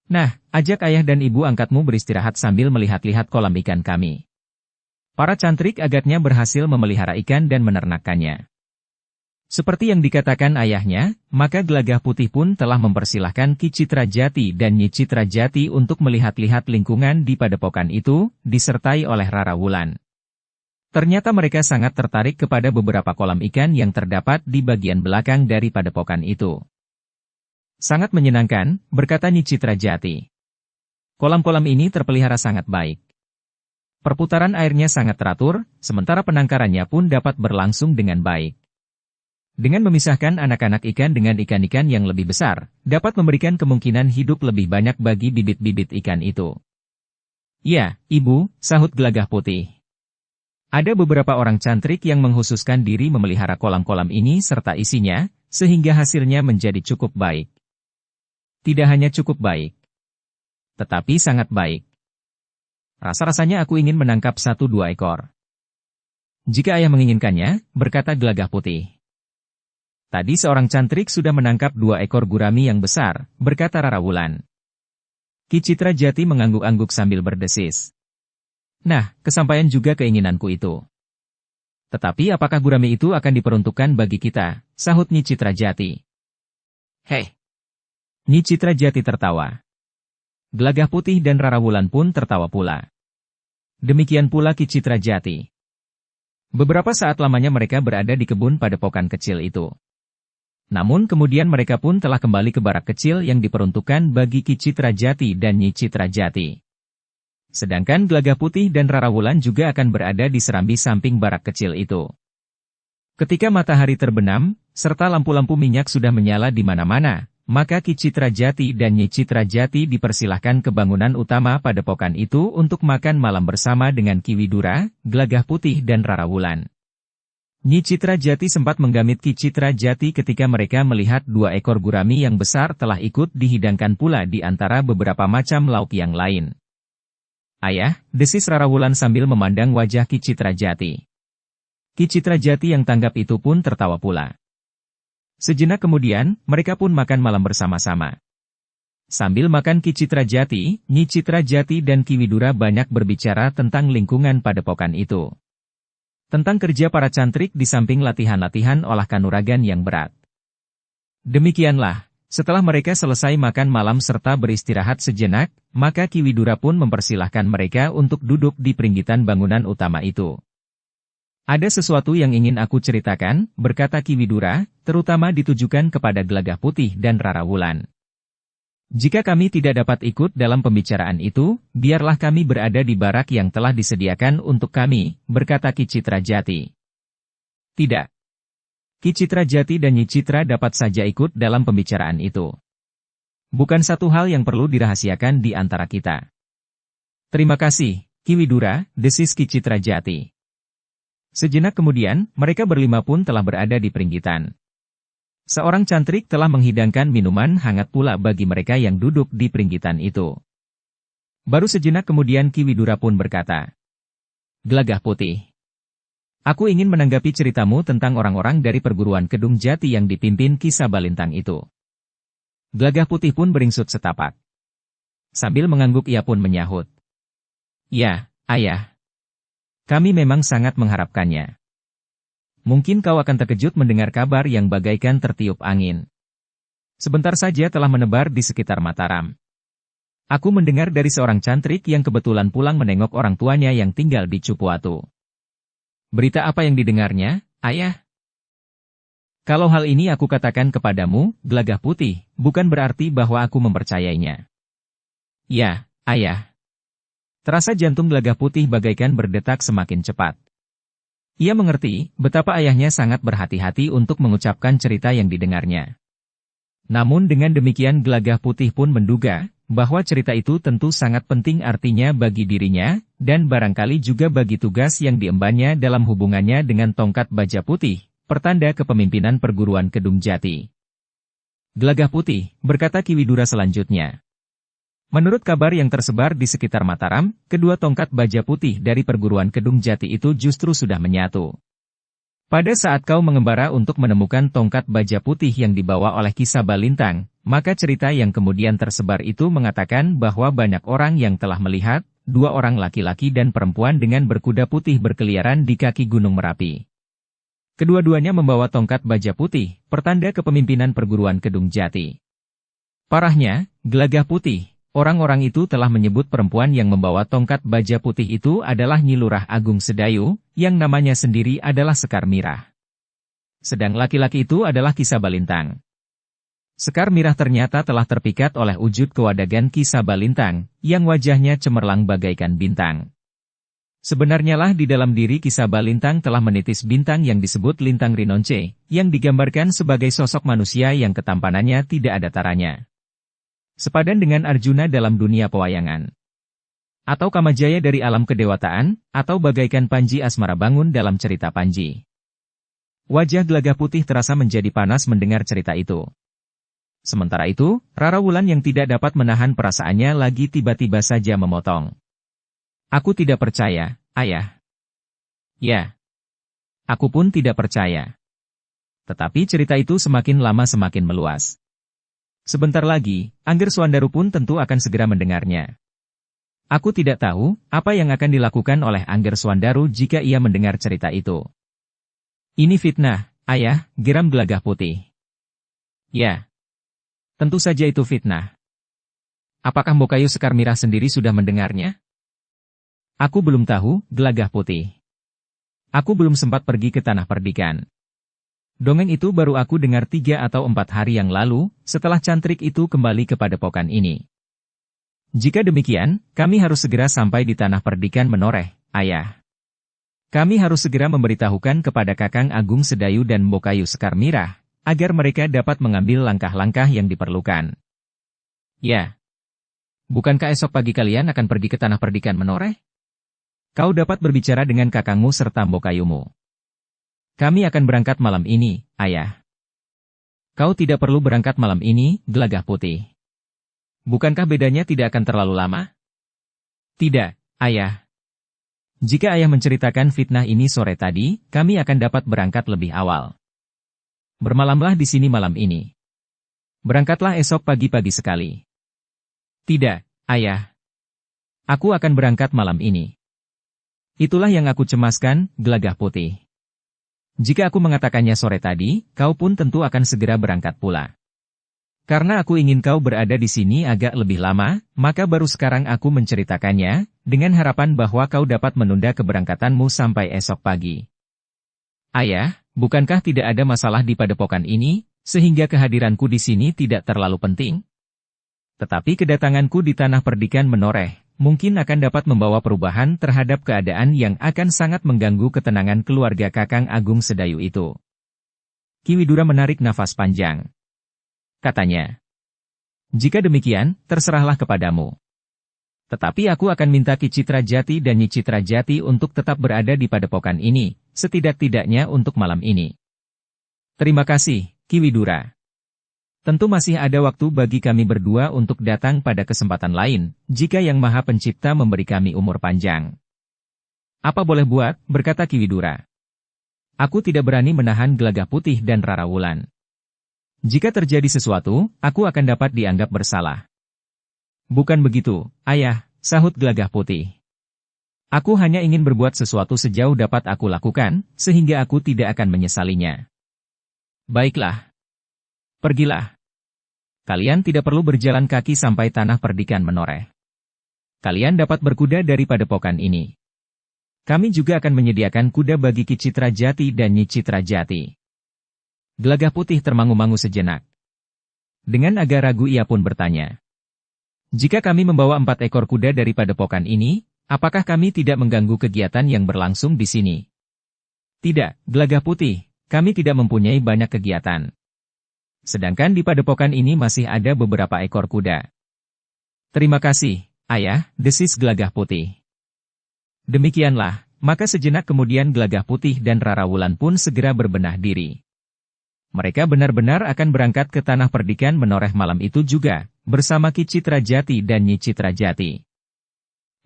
Nah, ajak ayah dan ibu angkatmu beristirahat sambil melihat-lihat kolam ikan kami. Para cantrik agaknya berhasil memelihara ikan dan menernakkannya. Seperti yang dikatakan ayahnya, maka Gelagah Putih pun telah mempersilahkan Ki Citrajati dan Nyi Citrajati untuk melihat-lihat lingkungan di padepokan itu, disertai oleh Rara Wulan. Ternyata mereka sangat tertarik kepada beberapa kolam ikan yang terdapat di bagian belakang dari padepokan itu. Sangat menyenangkan, berkata Nyi Citrajati. Kolam-kolam ini terpelihara sangat baik. Perputaran airnya sangat teratur, sementara penangkarannya pun dapat berlangsung dengan baik. Dengan memisahkan anak-anak ikan dengan ikan-ikan yang lebih besar, dapat memberikan kemungkinan hidup lebih banyak bagi bibit-bibit ikan itu. Ya, Ibu, sahut Gelagah Putih. Ada beberapa orang cantrik yang menghususkan diri memelihara kolam-kolam ini serta isinya, sehingga hasilnya menjadi cukup baik. Tidak hanya cukup baik, tetapi sangat baik. Rasa-rasanya aku ingin menangkap 1-2 ekor. Jika ayah menginginkannya, berkata Gelagah Putih. Tadi seorang cantrik sudah menangkap 2 ekor gurami yang besar, berkata Rara Wulan. Ki Citrajati mengangguk-angguk sambil berdesis. Nah, kesampaian juga keinginanku itu. Tetapi apakah gurami itu akan diperuntukkan bagi kita, sahut Nyi Citrajati. Hei! Nyi Citrajati tertawa. Gelagah Putih dan Rara Wulan pun tertawa pula. Demikian pula Ki Citrajati. Beberapa saat lamanya mereka berada di kebun padepokan kecil itu. Namun kemudian mereka pun telah kembali ke barak kecil yang diperuntukkan bagi Ki Citra Jati dan Nyi Citra Jati. Sedangkan Gelagah Putih dan Rara Wulan juga akan berada di serambi samping barak kecil itu. Ketika matahari terbenam, serta lampu-lampu minyak sudah menyala di mana-mana, maka Ki Citra Jati dan Nyi Citra Jati dipersilahkan ke bangunan utama padepokan itu untuk makan malam bersama dengan Ki Widura, Gelagah Putih dan Rara Wulan. Nyi Citra Jati sempat menggamit Ki Citra Jati ketika mereka melihat 2 ekor gurami yang besar telah ikut dihidangkan pula di antara beberapa macam lauk yang lain. "Ayah," desis Rara Wulan sambil memandang wajah Ki Citra Jati. Ki Citra Jati yang tanggap itu pun tertawa pula. Sejenak kemudian, mereka pun makan malam bersama-sama. Sambil makan Ki Citra Jati, Nyi Citra Jati dan Ki Widura banyak berbicara tentang lingkungan padepokan itu. Tentang kerja para cantrik di samping latihan-latihan olah kanuragan yang berat. Demikianlah, setelah mereka selesai makan malam serta beristirahat sejenak, maka Ki Widura pun mempersilahkan mereka untuk duduk di peringgitan bangunan utama itu. "Ada sesuatu yang ingin aku ceritakan," berkata Ki Widura, "terutama ditujukan kepada Gelagah Putih dan Rara Wulan. Jika kami tidak dapat ikut dalam pembicaraan itu, biarlah kami berada di barak yang telah disediakan untuk kami," berkata Ki Citra Jati. "Tidak. Ki Citra Jati dan Nyi Citra dapat saja ikut dalam pembicaraan itu. Bukan satu hal yang perlu dirahasiakan di antara kita." "Terima kasih, Ki Widura," desis Ki Citra Jati. Sejenak kemudian, mereka berlima pun telah berada di peringgitan. Seorang cantrik telah menghidangkan minuman hangat pula bagi mereka yang duduk di peringgitan itu. Baru sejenak kemudian Ki Widura pun berkata, "Gelagah Putih, aku ingin menanggapi ceritamu tentang orang-orang dari perguruan Kedung Jati yang dipimpin Ki Sabalintang itu." Gelagah Putih pun beringsut setapak. Sambil mengangguk ia pun menyahut, "Ya, Ayah. Kami memang sangat mengharapkannya. Mungkin kau akan terkejut mendengar kabar yang bagaikan tertiup angin. Sebentar saja telah menebar di sekitar Mataram. Aku mendengar dari seorang cantrik yang kebetulan pulang menengok orang tuanya yang tinggal di Cupuatu." "Berita apa yang didengarnya, Ayah?" "Kalau hal ini aku katakan kepadamu, Gelagah Putih, bukan berarti bahwa aku mempercayainya." "Ya, Ayah." Terasa jantung Gelagah Putih bagaikan berdetak semakin cepat. Ia mengerti betapa ayahnya sangat berhati-hati untuk mengucapkan cerita yang didengarnya. Namun dengan demikian Gelagah Putih pun menduga bahwa cerita itu tentu sangat penting artinya bagi dirinya, dan barangkali juga bagi tugas yang diembannya dalam hubungannya dengan tongkat baja putih, pertanda kepemimpinan perguruan Kedung Jati. "Gelagah Putih," berkata Ki Widura selanjutnya. "Menurut kabar yang tersebar di sekitar Mataram, kedua tongkat baja putih dari perguruan Kedung Jati itu justru sudah menyatu. Pada saat kau mengembara untuk menemukan tongkat baja putih yang dibawa oleh Ki Sabalintang, maka cerita yang kemudian tersebar itu mengatakan bahwa banyak orang yang telah melihat 2 orang laki-laki dan perempuan dengan berkuda putih berkeliaran di kaki Gunung Merapi. Kedua-duanya membawa tongkat baja putih, pertanda kepemimpinan perguruan Kedung Jati. Parahnya, Gelagah Putih, orang-orang itu telah menyebut perempuan yang membawa tongkat baja putih itu adalah Nyi Lurah Agung Sedayu, yang namanya sendiri adalah Sekar Mirah. Sedang laki-laki itu adalah Ki Sabalintang. Sekar Mirah ternyata telah terpikat oleh wujud kewadagan Ki Sabalintang, yang wajahnya cemerlang bagaikan bintang. Sebenarnya lah di dalam diri Ki Sabalintang telah menitis bintang yang disebut Lintang Rinonce, yang digambarkan sebagai sosok manusia yang ketampanannya tidak ada taranya. Sepadan dengan Arjuna dalam dunia pewayangan. Atau Kamajaya dari alam kedewataan, atau bagaikan Panji Asmara Bangun dalam cerita Panji. Wajah Gelagah Putih terasa menjadi panas mendengar cerita itu. Sementara itu, Rara Wulan yang tidak dapat menahan perasaannya lagi tiba-tiba saja memotong. "Aku tidak percaya, Ayah." "Ya. Aku pun tidak percaya. Tetapi cerita itu semakin lama semakin meluas. Sebentar lagi, Angger Swandaru pun tentu akan segera mendengarnya. Aku tidak tahu apa yang akan dilakukan oleh Angger Swandaru jika ia mendengar cerita itu." "Ini fitnah, Ayah," geram Gelagah Putih. "Ya. Tentu saja itu fitnah. Apakah Mbokayu Sekar Mirah sendiri sudah mendengarnya?" "Aku belum tahu, Gelagah Putih. Aku belum sempat pergi ke Tanah Perdikan. Dongeng itu baru aku dengar 3 atau 4 hari yang lalu, setelah cantrik itu kembali ke padepokan ini. Jika demikian, kami harus segera sampai di tanah perdikan menoreh, ayah. Kami harus segera memberitahukan kepada Kakang Agung Sedayu dan Bokayu Sekar Mirah, agar mereka dapat mengambil langkah-langkah yang diperlukan. Ya. Bukankah esok pagi kalian akan pergi ke tanah perdikan menoreh? Kau dapat berbicara dengan kakangmu serta Bokayumu. Kami akan berangkat malam ini, ayah. Kau tidak perlu berangkat malam ini, Gelagah Putih. Bukankah bedanya tidak akan terlalu lama? Tidak, ayah. Jika ayah menceritakan fitnah ini sore tadi, kami akan dapat berangkat lebih awal. Bermalamlah di sini malam ini. Berangkatlah esok pagi-pagi sekali. Tidak, ayah. Aku akan berangkat malam ini. Itulah yang aku cemaskan, Gelagah Putih. Jika aku mengatakannya sore tadi, kau pun tentu akan segera berangkat pula. Karena aku ingin kau berada di sini agak lebih lama, maka baru sekarang aku menceritakannya, dengan harapan bahwa kau dapat menunda keberangkatanmu sampai esok pagi. Ayah, bukankah tidak ada masalah di padepokan ini, sehingga kehadiranku di sini tidak terlalu penting? Tetapi kedatanganku di tanah perdikan menoreh, mungkin akan dapat membawa perubahan terhadap keadaan yang akan sangat mengganggu ketenangan keluarga Kakang Agung Sedayu itu. Ki Widura menarik nafas panjang. Katanya, jika demikian, terserahlah kepadamu. Tetapi aku akan minta Ki Citra Jati dan Nyi Citra Jati untuk tetap berada di padepokan ini, setidak-tidaknya untuk malam ini. Terima kasih, Ki Widura. Tentu masih ada waktu bagi kami berdua untuk datang pada kesempatan lain, jika Yang Maha Pencipta memberi kami umur panjang. Apa boleh buat, berkata Ki Widura. Aku tidak berani menahan Gelagah Putih dan Rara Wulan. Jika terjadi sesuatu, aku akan dapat dianggap bersalah. Bukan begitu, ayah, sahut Gelagah Putih. Aku hanya ingin berbuat sesuatu sejauh dapat aku lakukan, sehingga aku tidak akan menyesalinya. Baiklah. Pergilah. Kalian tidak perlu berjalan kaki sampai tanah perdikan menoreh. Kalian dapat berkuda dari padepokan ini. Kami juga akan menyediakan kuda bagi Ki Citra Jati dan Nyi Citra Jati. Gelagah Putih termangu-mangu sejenak. Dengan agak ragu ia pun bertanya. Jika kami membawa 4 ekor kuda dari padepokan ini, apakah kami tidak mengganggu kegiatan yang berlangsung di sini? Tidak, Gelagah Putih, kami tidak mempunyai banyak kegiatan. Sedangkan di padepokan ini masih ada beberapa ekor kuda. Terima kasih, ayah, desis Gelagah Putih. Demikianlah, maka sejenak kemudian Gelagah Putih dan Rara Wulan pun segera berbenah diri. Mereka benar-benar akan berangkat ke tanah perdikan menoreh malam itu juga, bersama Ki Citra Jati dan Nyi Citra Jati.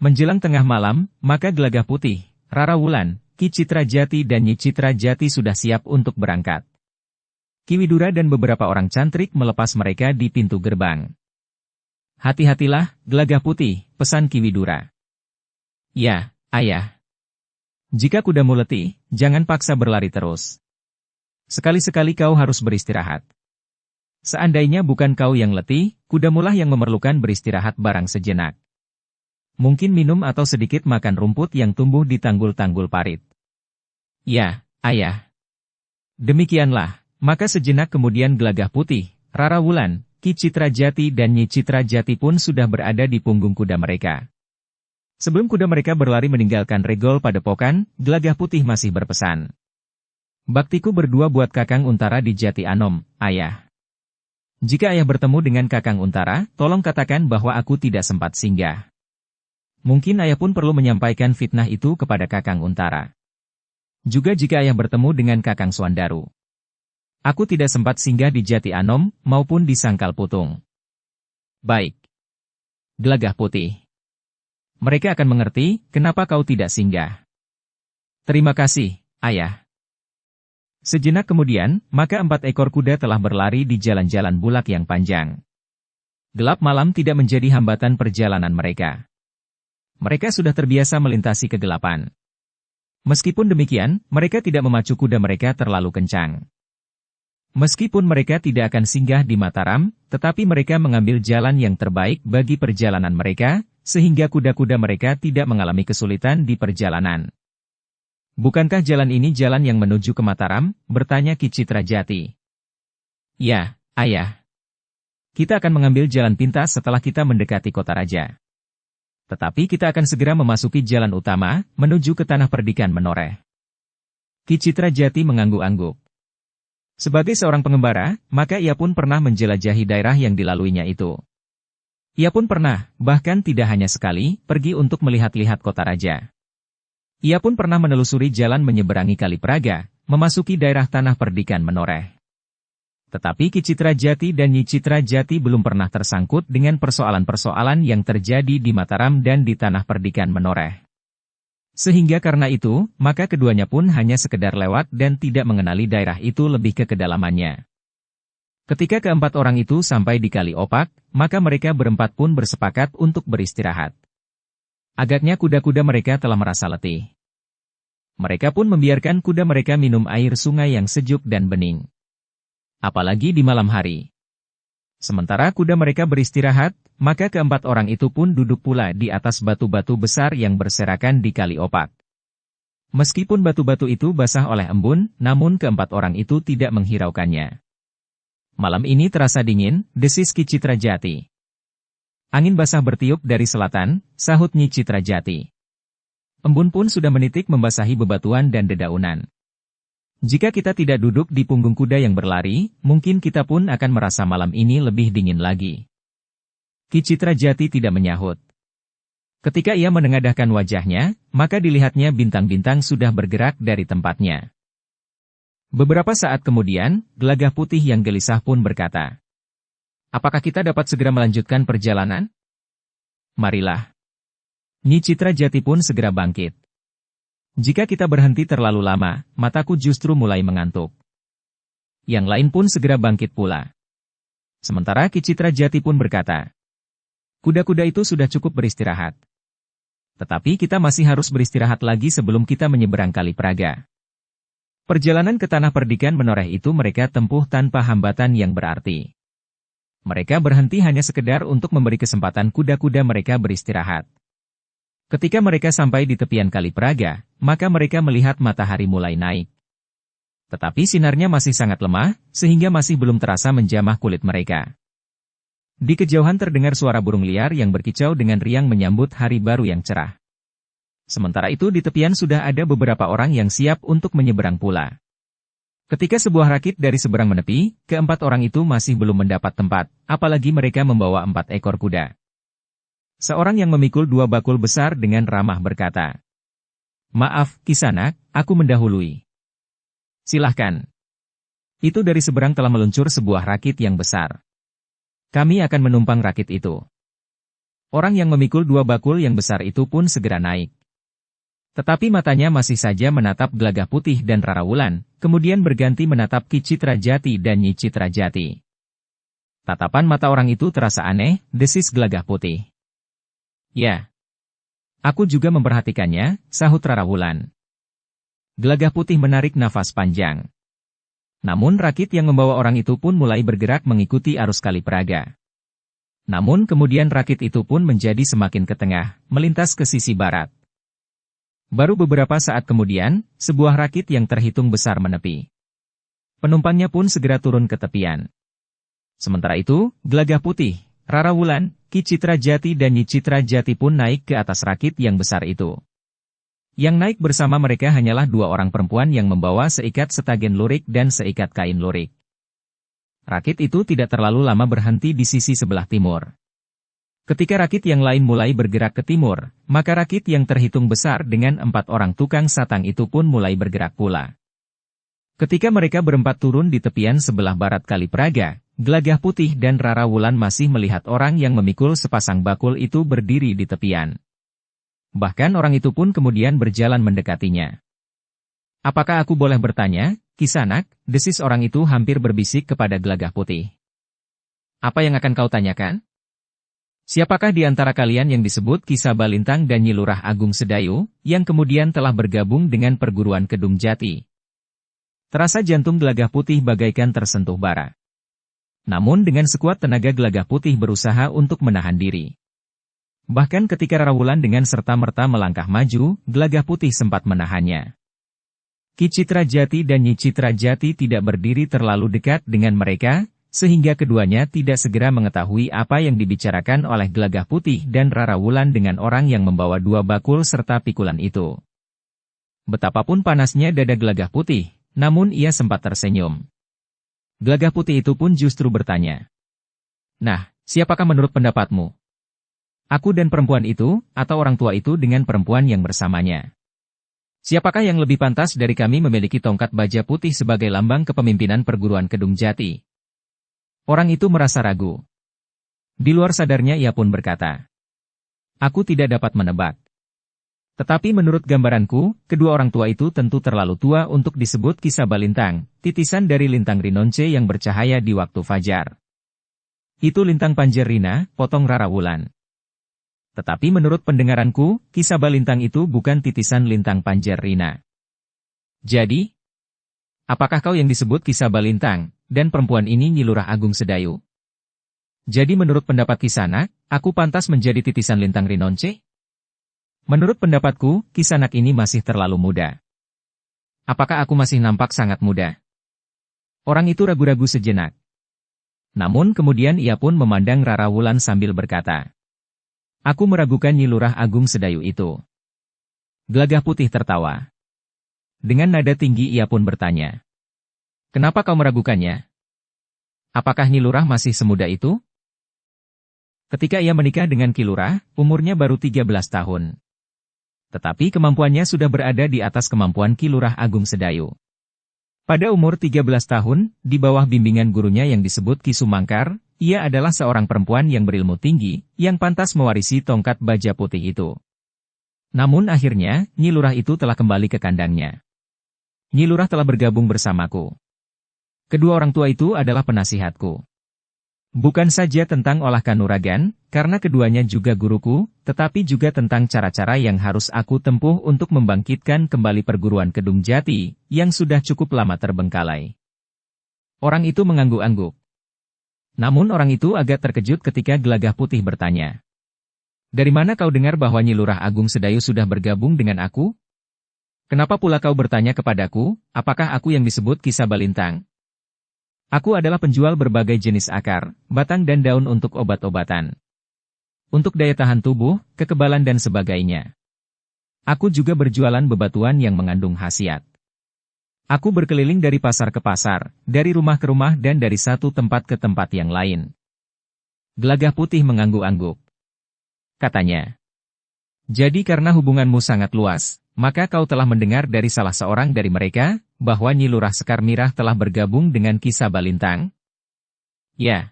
Menjelang tengah malam, maka Gelagah Putih, Rara Wulan, Ki Citra Jati dan Nyi Citra Jati sudah siap untuk berangkat. Ki Widura dan beberapa orang cantrik melepas mereka di pintu gerbang. Hati-hatilah, Gelagah Putih, pesan Ki Widura. Ya, ayah. Jika kudamu letih, jangan paksa berlari terus. Sekali-sekali kau harus beristirahat. Seandainya bukan kau yang letih, kudamulah yang memerlukan beristirahat barang sejenak. Mungkin minum atau sedikit makan rumput yang tumbuh di tanggul-tanggul parit. Ya, ayah. Demikianlah. Maka sejenak kemudian Gelagah Putih, Rara Wulan, Ki Citra Jati dan Nyi Citra Jati pun sudah berada di punggung kuda mereka. Sebelum kuda mereka berlari meninggalkan regol padepokan, Gelagah Putih masih berpesan. Baktiku berdua buat Kakang Untara di Jati Anom, ayah. Jika ayah bertemu dengan Kakang Untara, tolong katakan bahwa aku tidak sempat singgah. Mungkin ayah pun perlu menyampaikan fitnah itu kepada Kakang Untara. Juga jika ayah bertemu dengan Kakang Swandaru. Aku tidak sempat singgah di Jati Anom, maupun di Sangkal Putung. Baik. Gelagah Putih. Mereka akan mengerti, kenapa kau tidak singgah. Terima kasih, ayah. Sejenak kemudian, maka 4 ekor kuda telah berlari di jalan-jalan bulak yang panjang. Gelap malam tidak menjadi hambatan perjalanan mereka. Mereka sudah terbiasa melintasi kegelapan. Meskipun demikian, mereka tidak memacu kuda mereka terlalu kencang. Meskipun mereka tidak akan singgah di Mataram, tetapi mereka mengambil jalan yang terbaik bagi perjalanan mereka, sehingga kuda-kuda mereka tidak mengalami kesulitan di perjalanan. Bukankah jalan ini jalan yang menuju ke Mataram? Bertanya Ki Citrajati. Ya, ayah. Kita akan mengambil jalan pintas setelah kita mendekati kota raja. Tetapi kita akan segera memasuki jalan utama, menuju ke Tanah Perdikan Menoreh. Ki Citrajati mengangguk-angguk. Sebagai seorang pengembara, maka ia pun pernah menjelajahi daerah yang dilaluinya itu. Ia pun pernah, bahkan tidak hanya sekali, pergi untuk melihat-lihat kota raja. Ia pun pernah menelusuri jalan menyeberangi Kali Praga, memasuki daerah Tanah Perdikan Menoreh. Tetapi Ki Citrajati dan Nyi Citrajati belum pernah tersangkut dengan persoalan-persoalan yang terjadi di Mataram dan di Tanah Perdikan Menoreh. Sehingga karena itu, maka keduanya pun hanya sekedar lewat dan tidak mengenali daerah itu lebih ke kedalamannya. Ketika keempat orang itu sampai di Kali Opak, maka mereka berempat pun bersepakat untuk beristirahat. Agaknya kuda-kuda mereka telah merasa letih. Mereka pun membiarkan kuda mereka minum air sungai yang sejuk dan bening. Apalagi di malam hari. Sementara kuda mereka beristirahat, maka keempat orang itu pun duduk pula di atas batu-batu besar yang berserakan di Kali Opak. Meskipun batu-batu itu basah oleh embun, namun keempat orang itu tidak menghiraukannya. Malam ini terasa dingin, desis Ki Citrajati. Angin basah bertiup dari selatan, sahut Nyi Citrajati. Embun pun sudah menitik membasahi bebatuan dan dedaunan. Jika kita tidak duduk di punggung kuda yang berlari, mungkin kita pun akan merasa malam ini lebih dingin lagi. Ki Citrajati tidak menyahut. Ketika ia menengadahkan wajahnya, maka dilihatnya bintang-bintang sudah bergerak dari tempatnya. Beberapa saat kemudian, Gelagah Putih yang gelisah pun berkata, "Apakah kita dapat segera melanjutkan perjalanan?" "Marilah." Nyi Citrajati pun segera bangkit. "Jika kita berhenti terlalu lama, mataku justru mulai mengantuk." Yang lain pun segera bangkit pula. Sementara Ki Citrajati pun berkata, "Kuda-kuda itu sudah cukup beristirahat. Tetapi kita masih harus beristirahat lagi sebelum kita menyeberang Kali Praga." Perjalanan ke Tanah Perdikan Menoreh itu mereka tempuh tanpa hambatan yang berarti. Mereka berhenti hanya sekedar untuk memberi kesempatan kuda-kuda mereka beristirahat. Ketika mereka sampai di tepian Kali Praga, maka mereka melihat matahari mulai naik. Tetapi sinarnya masih sangat lemah, sehingga masih belum terasa menjamah kulit mereka. Di kejauhan terdengar suara burung liar yang berkicau dengan riang menyambut hari baru yang cerah. Sementara itu di tepian sudah ada beberapa orang yang siap untuk menyeberang pula. Ketika sebuah rakit dari seberang menepi, keempat orang itu masih belum mendapat tempat, apalagi mereka membawa 4 ekor kuda. Seorang yang memikul 2 bakul besar dengan ramah berkata, "Maaf, Kisanak, aku mendahului." "Silahkan." Itu dari seberang telah meluncur sebuah rakit yang besar. "Kami akan menumpang rakit itu." Orang yang memikul 2 bakul yang besar itu pun segera naik. Tetapi matanya masih saja menatap Gelagah Putih dan Rara Wulan, kemudian berganti menatap Ki Citrajati dan Nyi Citrajati. Tatapan mata orang itu terasa aneh, desis Gelagah Putih. "Ya. Aku juga memperhatikannya," sahut Rara Wulan. Gelagah Putih menarik nafas panjang. Namun rakit yang membawa orang itu pun mulai bergerak mengikuti arus Kali Praga. Namun kemudian rakit itu pun menjadi semakin ke tengah, melintas ke sisi barat. Baru beberapa saat kemudian, sebuah rakit yang terhitung besar menepi. Penumpangnya pun segera turun ke tepian. Sementara itu, Gelagah Putih, Rara Wulan, Ki Citrajati dan Nyi Citrajati pun naik ke atas rakit yang besar itu. Yang naik bersama mereka hanyalah 2 orang perempuan yang membawa seikat setagen lurik dan seikat kain lurik. Rakit itu tidak terlalu lama berhenti di sisi sebelah timur. Ketika rakit yang lain mulai bergerak ke timur, maka rakit yang terhitung besar dengan 4 orang tukang satang itu pun mulai bergerak pula. Ketika mereka berempat turun di tepian sebelah barat Kali Praga, Gelagah Putih dan Rara Wulan masih melihat orang yang memikul sepasang bakul itu berdiri di tepian. Bahkan orang itu pun kemudian berjalan mendekatinya. "Apakah aku boleh bertanya, Kisanak?" desis orang itu hampir berbisik kepada Gelagah Putih. "Apa yang akan kau tanyakan? Siapakah di antara kalian yang disebut Ki Sabalintang dan Nyi Lurah Agung Sedayu, yang kemudian telah bergabung dengan perguruan Kedung Jati?" Terasa jantung Gelagah Putih bagaikan tersentuh bara. Namun dengan sekuat tenaga Gelagah Putih berusaha untuk menahan diri. Bahkan ketika Rara Wulan dengan serta-merta melangkah maju, Gelagah Putih sempat menahannya. Ki Citra Jati dan Nyi Citra Jati tidak berdiri terlalu dekat dengan mereka, sehingga keduanya tidak segera mengetahui apa yang dibicarakan oleh Gelagah Putih dan Rara Wulan dengan orang yang membawa dua bakul serta pikulan itu. Betapapun panasnya dada Gelagah Putih, namun ia sempat tersenyum. Gelagah Putih itu pun justru bertanya. Nah, siapakah menurut pendapatmu? Aku dan perempuan itu, atau orang tua itu dengan perempuan yang bersamanya? Siapakah yang lebih pantas dari kami memiliki tongkat baja putih sebagai lambang kepemimpinan perguruan Kedung Jati? Orang itu merasa ragu. Di luar sadarnya ia pun berkata, aku tidak dapat menebak. Tetapi menurut gambaranku, kedua orang tua itu tentu terlalu tua untuk disebut Kisah Balintang, titisan dari lintang Rinonce yang bercahaya di waktu fajar. Itu lintang Panjer Rina, potong Rara Wulan. Tetapi menurut pendengaranku, Kisah Balintang itu bukan titisan lintang Panjer Rina. Jadi, apakah kau yang disebut Kisah Balintang, dan perempuan ini Nyi Lurah Agung Sedayu? Jadi menurut pendapat Kisanak, aku pantas menjadi titisan lintang Rinonce? Menurut pendapatku, Kisanak ini masih terlalu muda. Apakah aku masih nampak sangat muda? Orang itu ragu-ragu sejenak. Namun kemudian ia pun memandang Rara Wulan sambil berkata, aku meragukan Nyi Lurah Agung Sedayu itu. Gelagah Putih tertawa. Dengan nada tinggi ia pun bertanya. Kenapa kau meragukannya? Apakah Nyi Lurah masih semuda itu? Ketika ia menikah dengan Ki Lurah, umurnya baru 13 tahun. Tetapi kemampuannya sudah berada di atas kemampuan Ki Lurah Agung Sedayu. Pada umur 13 tahun, di bawah bimbingan gurunya yang disebut Ki Sumangkar, ia adalah seorang perempuan yang berilmu tinggi, yang pantas mewarisi tongkat baja putih itu. Namun akhirnya, Nyi Lurah itu telah kembali ke kandangnya. Nyi Lurah telah bergabung bersamaku. Kedua orang tua itu adalah penasihatku. Bukan saja tentang olah kanuragan, karena keduanya juga guruku, tetapi juga tentang cara-cara yang harus aku tempuh untuk membangkitkan kembali perguruan Kedung Jati, yang sudah cukup lama terbengkalai. Orang itu mengangguk-angguk. Namun orang itu agak terkejut ketika Gelagah Putih bertanya. Dari mana kau dengar bahwa Nyi Lurah Agung Sedayu sudah bergabung dengan aku? Kenapa pula kau bertanya kepadaku, apakah aku yang disebut Kisah Balintang? Aku adalah penjual berbagai jenis akar, batang dan daun untuk obat-obatan. Untuk daya tahan tubuh, kekebalan dan sebagainya. Aku juga berjualan bebatuan yang mengandung khasiat. Aku berkeliling dari pasar ke pasar, dari rumah ke rumah dan dari satu tempat ke tempat yang lain. Gelagah Putih mengangguk-angguk. Katanya, jadi karena hubunganmu sangat luas, maka kau telah mendengar dari salah seorang dari mereka, bahwa Nyi Lurah Sekar Mirah telah bergabung dengan Kisah Balintang? Ya.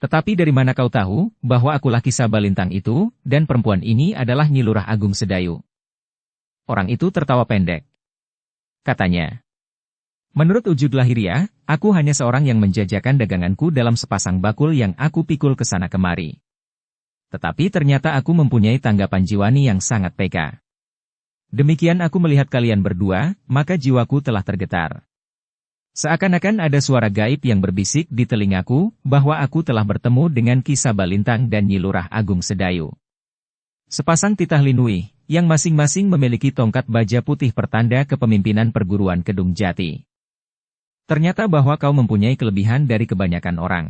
Tetapi dari mana kau tahu, bahwa akulah Kisah Balintang itu, dan perempuan ini adalah Nyi Lurah Agung Sedayu? Orang itu tertawa pendek. Katanya, menurut wujud lahiriah, aku hanya seorang yang menjajakan daganganku dalam sepasang bakul yang aku pikul ke sana kemari. Tetapi ternyata aku mempunyai tanggapan jiwani yang sangat peka. Demikian aku melihat kalian berdua, maka jiwaku telah tergetar. Seakan-akan ada suara gaib yang berbisik di telingaku, bahwa aku telah bertemu dengan Kisah Balintang dan Nyi Lurah Agung Sedayu. Sepasang titah linui, yang masing-masing memiliki tongkat baja putih pertanda kepemimpinan perguruan Kedung Jati. Ternyata bahwa kau mempunyai kelebihan dari kebanyakan orang.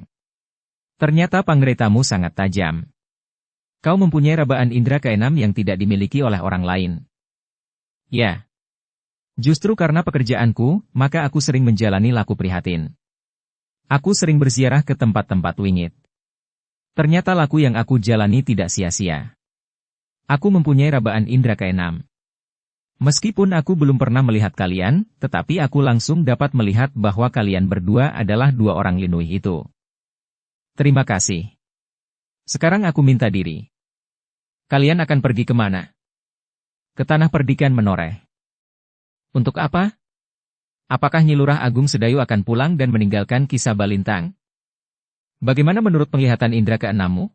Ternyata pangretamu sangat tajam. Kau mempunyai rabaan indera keenam yang tidak dimiliki oleh orang lain. Ya. Justru karena pekerjaanku, maka aku sering menjalani laku prihatin. Aku sering berziarah ke tempat-tempat wingit. Ternyata laku yang aku jalani tidak sia-sia. Aku mempunyai rabaan indera keenam. Meskipun aku belum pernah melihat kalian, tetapi aku langsung dapat melihat bahwa kalian berdua adalah dua orang linui itu. Terima kasih. Sekarang aku minta diri. Kalian akan pergi kemana? Ke Tanah Perdikan Menoreh. Untuk apa? Apakah Nyi Lurah Agung Sedayu akan pulang dan meninggalkan Kisah Balintang? Bagaimana menurut penglihatan indera keenammu?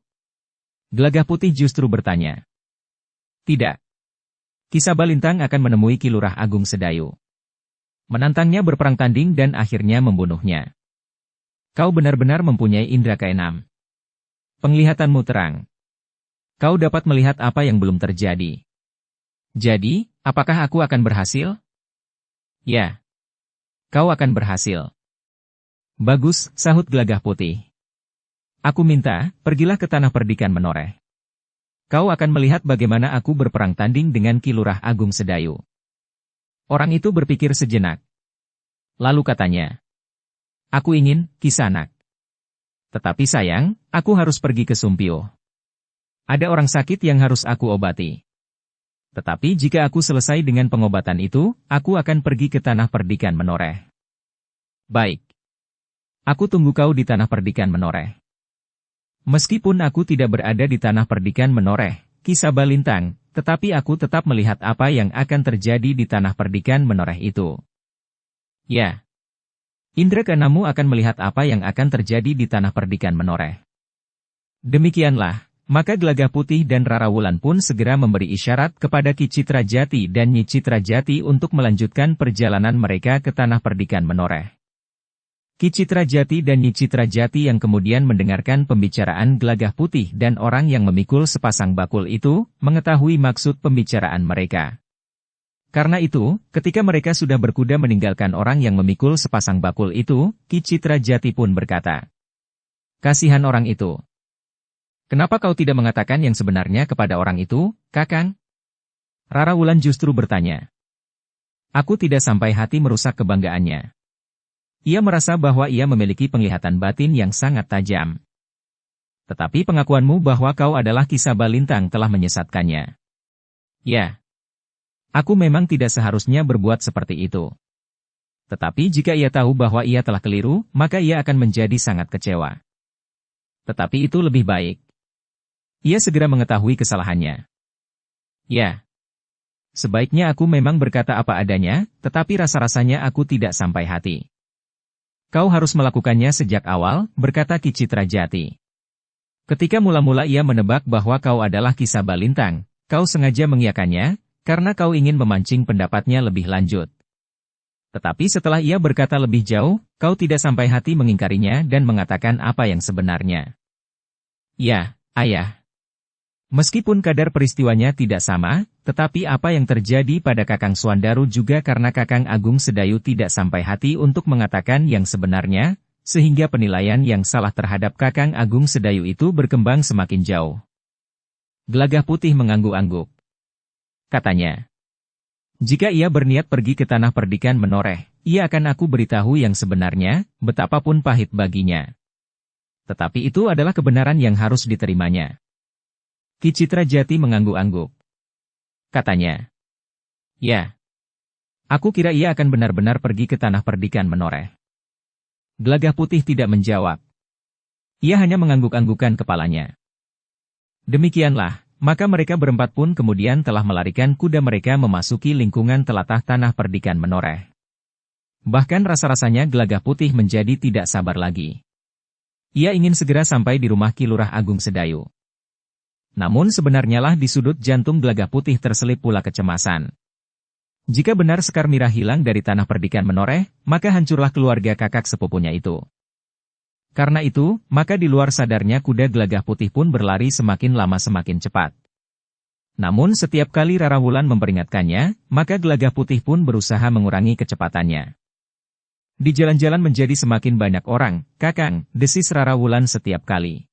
Gelagah Putih justru bertanya. Tidak. Kisah Balintang akan menemui Ki Lurah Agung Sedayu. Menantangnya berperang tanding dan akhirnya membunuhnya. Kau benar-benar mempunyai indera keenam. Penglihatanmu terang. Kau dapat melihat apa yang belum terjadi. Jadi, apakah aku akan berhasil? Ya, kau akan berhasil. Bagus, sahut Gelagah Putih. Aku minta, pergilah ke Tanah Perdikan Menoreh. Kau akan melihat bagaimana aku berperang tanding dengan Ki Lurah Agung Sedayu. Orang itu berpikir sejenak. Lalu katanya, aku ingin, Kisanak. Tetapi sayang, aku harus pergi ke Sumpio. Ada orang sakit yang harus aku obati. Tetapi jika aku selesai dengan pengobatan itu, aku akan pergi ke Tanah Perdikan Menoreh. Baik. Aku tunggu kau di Tanah Perdikan Menoreh. Meskipun aku tidak berada di Tanah Perdikan Menoreh, Ki Sabalintang, tetapi aku tetap melihat apa yang akan terjadi di Tanah Perdikan Menoreh itu. Ya. Indra keenammu akan melihat apa yang akan terjadi di Tanah Perdikan Menoreh. Demikianlah. Maka Gelagah Putih dan Rara Wulan pun segera memberi isyarat kepada Ki Citra Jati dan Nyi Citra Jati untuk melanjutkan perjalanan mereka ke Tanah Perdikan Menoreh. Ki Citra Jati dan Nyi Citra Jati yang kemudian mendengarkan pembicaraan Gelagah Putih dan orang yang memikul sepasang bakul itu, mengetahui maksud pembicaraan mereka. Karena itu, ketika mereka sudah berkuda meninggalkan orang yang memikul sepasang bakul itu, Ki Citra Jati pun berkata, "Kasihan orang itu. Kenapa kau tidak mengatakan yang sebenarnya kepada orang itu, Kakang?" Rara Wulan justru bertanya. Aku tidak sampai hati merusak kebanggaannya. Ia merasa bahwa ia memiliki penglihatan batin yang sangat tajam. Tetapi pengakuanmu bahwa kau adalah Ki Sabalintang telah menyesatkannya. Ya. Aku memang tidak seharusnya berbuat seperti itu. Tetapi jika ia tahu bahwa ia telah keliru, maka ia akan menjadi sangat kecewa. Tetapi itu lebih baik. Ia segera mengetahui kesalahannya. Ya. Sebaiknya aku memang berkata apa adanya, tetapi rasa-rasanya aku tidak sampai hati. Kau harus melakukannya sejak awal, berkata Ki Citra Jati. Ketika mula-mula ia menebak bahwa kau adalah Ki Sabalintang, kau sengaja mengiyakannya, karena kau ingin memancing pendapatnya lebih lanjut. Tetapi setelah ia berkata lebih jauh, kau tidak sampai hati mengingkarinya dan mengatakan apa yang sebenarnya. Ya, Ayah. Meskipun kadar peristiwanya tidak sama, tetapi apa yang terjadi pada Kakang Suandaru juga karena Kakang Agung Sedayu tidak sampai hati untuk mengatakan yang sebenarnya, sehingga penilaian yang salah terhadap Kakang Agung Sedayu itu berkembang semakin jauh. Gelagah Putih mengangguk-angguk. Katanya, jika ia berniat pergi ke Tanah Perdikan Menoreh, ia akan aku beritahu yang sebenarnya, betapapun pahit baginya. Tetapi itu adalah kebenaran yang harus diterimanya. Ki Citra Jati mengangguk-angguk. Katanya, ya. Aku kira ia akan benar-benar pergi ke Tanah Perdikan Menoreh. Gelagah Putih tidak menjawab. Ia hanya mengangguk-anggukkan kepalanya. Demikianlah, maka mereka berempat pun kemudian telah melarikan kuda mereka memasuki lingkungan telatah Tanah Perdikan Menoreh. Bahkan rasa-rasanya Gelagah Putih menjadi tidak sabar lagi. Ia ingin segera sampai di rumah Ki Lurah Agung Sedayu. Namun sebenarnya lah di sudut jantung Gelagah Putih terselip pula kecemasan. Jika benar Sekar Mirah hilang dari Tanah Perdikan Menoreh, maka hancurlah keluarga kakak sepupunya itu. Karena itu, maka di luar sadarnya kuda Gelagah Putih pun berlari semakin lama semakin cepat. Namun setiap kali Rara Wulan memperingatkannya, maka Gelagah Putih pun berusaha mengurangi kecepatannya. Di jalan-jalan menjadi semakin banyak orang, Kakang, desis Rara Wulan setiap kali.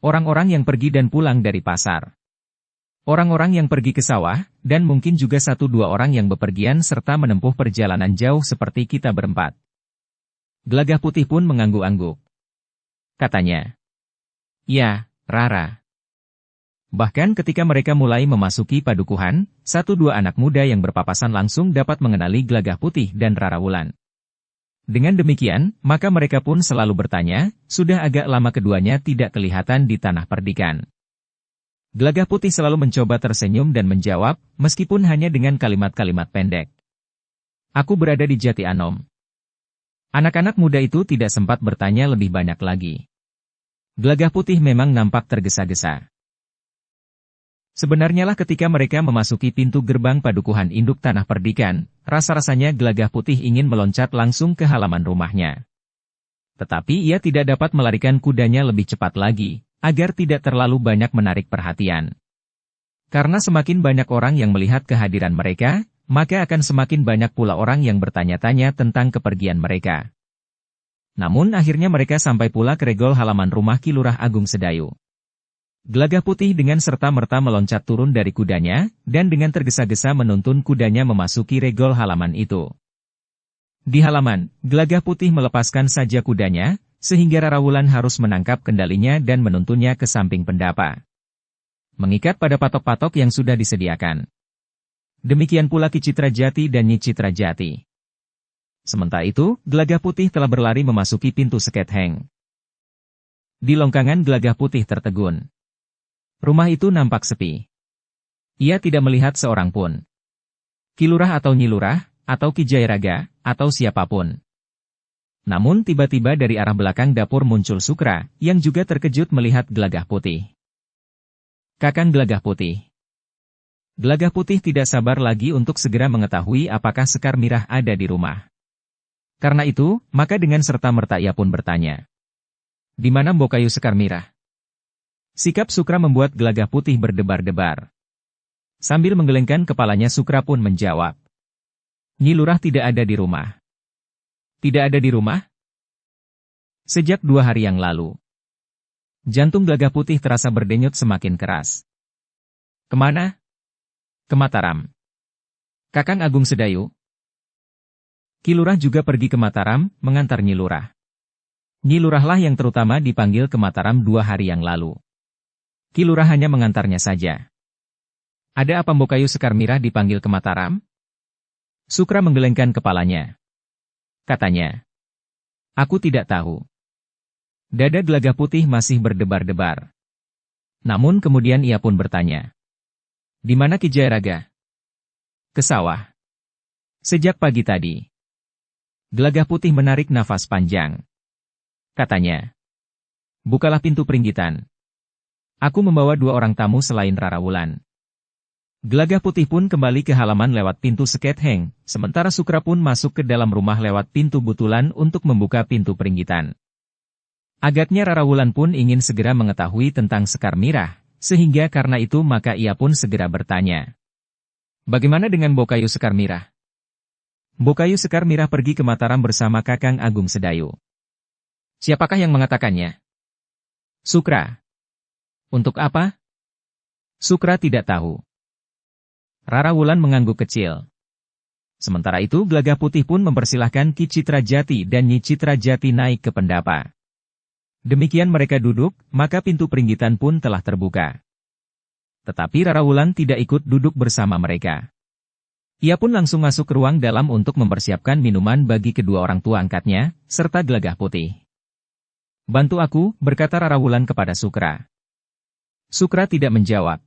Orang-orang yang pergi dan pulang dari pasar. Orang-orang yang pergi ke sawah, dan mungkin juga 1-2 orang yang bepergian serta menempuh perjalanan jauh seperti kita berempat. Gelagah Putih pun mengangguk-angguk. Katanya, ya, Rara. Bahkan ketika mereka mulai memasuki padukuhan, 1-2 anak muda yang berpapasan langsung dapat mengenali Gelagah Putih dan Rara Wulan. Dengan demikian, maka mereka pun selalu bertanya, sudah agak lama keduanya tidak kelihatan di Tanah Perdikan. Gelagah Putih selalu mencoba tersenyum dan menjawab, meskipun hanya dengan kalimat-kalimat pendek. Aku berada di Jati Anom. Anak-anak muda itu tidak sempat bertanya lebih banyak lagi. Gelagah Putih memang nampak tergesa-gesa. Sebenarnya lah ketika mereka memasuki pintu gerbang padukuhan induk Tanah Perdikan, rasa-rasanya Gelagah Putih ingin meloncat langsung ke halaman rumahnya. Tetapi ia tidak dapat melarikan kudanya lebih cepat lagi, agar tidak terlalu banyak menarik perhatian. Karena semakin banyak orang yang melihat kehadiran mereka, maka akan semakin banyak pula orang yang bertanya-tanya tentang kepergian mereka. Namun akhirnya mereka sampai pula ke regol halaman rumah Ki Lurah Agung Sedayu. Gelagah Putih dengan serta-merta meloncat turun dari kudanya, dan dengan tergesa-gesa menuntun kudanya memasuki regol halaman itu. Di halaman, Gelagah Putih melepaskan saja kudanya, sehingga Rara Wulan harus menangkap kendalinya dan menuntunnya ke samping pendapa. Mengikat pada patok-patok yang sudah disediakan. Demikian pula Ki Citrajati dan Nyi Citrajati. Sementara itu, Gelagah Putih telah berlari memasuki pintu Sket Heng. Di longkangan Gelagah Putih tertegun. Rumah itu nampak sepi. Ia tidak melihat seorang pun. Ki Lurah atau Nyi Lurah, atau Ki Jayaraga, atau siapapun. Namun tiba-tiba dari arah belakang dapur muncul Sukra, yang juga terkejut melihat Gelagah Putih. Kakang Gelagah Putih. Gelagah Putih tidak sabar lagi untuk segera mengetahui apakah Sekar Mirah ada di rumah. Karena itu, maka dengan serta-merta ia pun bertanya. Di mana Mbokayu Sekar Mirah? Sikap Sukra membuat Gelagah Putih berdebar-debar. Sambil menggelengkan kepalanya Sukra pun menjawab. Nyi Lurah tidak ada di rumah. Tidak ada di rumah? Sejak 2 hari yang lalu. Jantung Gelagah Putih terasa berdenyut semakin keras. Kemana? Ke Mataram. Kakang Agung Sedayu. Ki Lurah juga pergi ke Mataram, mengantar Nyi Lurah. Nyi Lurahlah yang terutama dipanggil ke Mataram 2 hari yang lalu. Ki Lurah hanya mengantarnya saja. Ada apa Mbokayu Sekar Mirah dipanggil ke Mataram? Sukra menggelengkan kepalanya. Katanya. Aku tidak tahu. Dada Gelagah Putih masih berdebar-debar. Namun kemudian ia pun bertanya. Di mana Ki Jayaraga? Ke sawah. Sejak pagi tadi. Gelagah Putih menarik nafas panjang. Katanya. Bukalah pintu peringgitan. Aku membawa 2 orang tamu selain Rara Wulan. Gelagah Putih pun kembali ke halaman lewat pintu Sket Heng, sementara Sukra pun masuk ke dalam rumah lewat pintu butulan untuk membuka pintu peringgitan. Agaknya Rara Wulan pun ingin segera mengetahui tentang Sekar Mirah, sehingga karena itu maka ia pun segera bertanya. Bagaimana dengan Mbokayu Sekar Mirah? Mbokayu Sekar Mirah pergi ke Mataram bersama Kakang Agung Sedayu. Siapakah yang mengatakannya? Sukra. Untuk apa? Sukra tidak tahu. Rara Wulan mengangguk kecil. Sementara itu Gelagah Putih pun mempersilahkan Ki Citrajati dan Nyi Citrajati naik ke pendapa. Demikian mereka duduk, maka pintu peringgitan pun telah terbuka. Tetapi Rara Wulan tidak ikut duduk bersama mereka. Ia pun langsung masuk ke ruang dalam untuk mempersiapkan minuman bagi kedua orang tua angkatnya, serta Gelagah Putih. Bantu aku, berkata Rara Wulan kepada Sukra. Sukra tidak menjawab.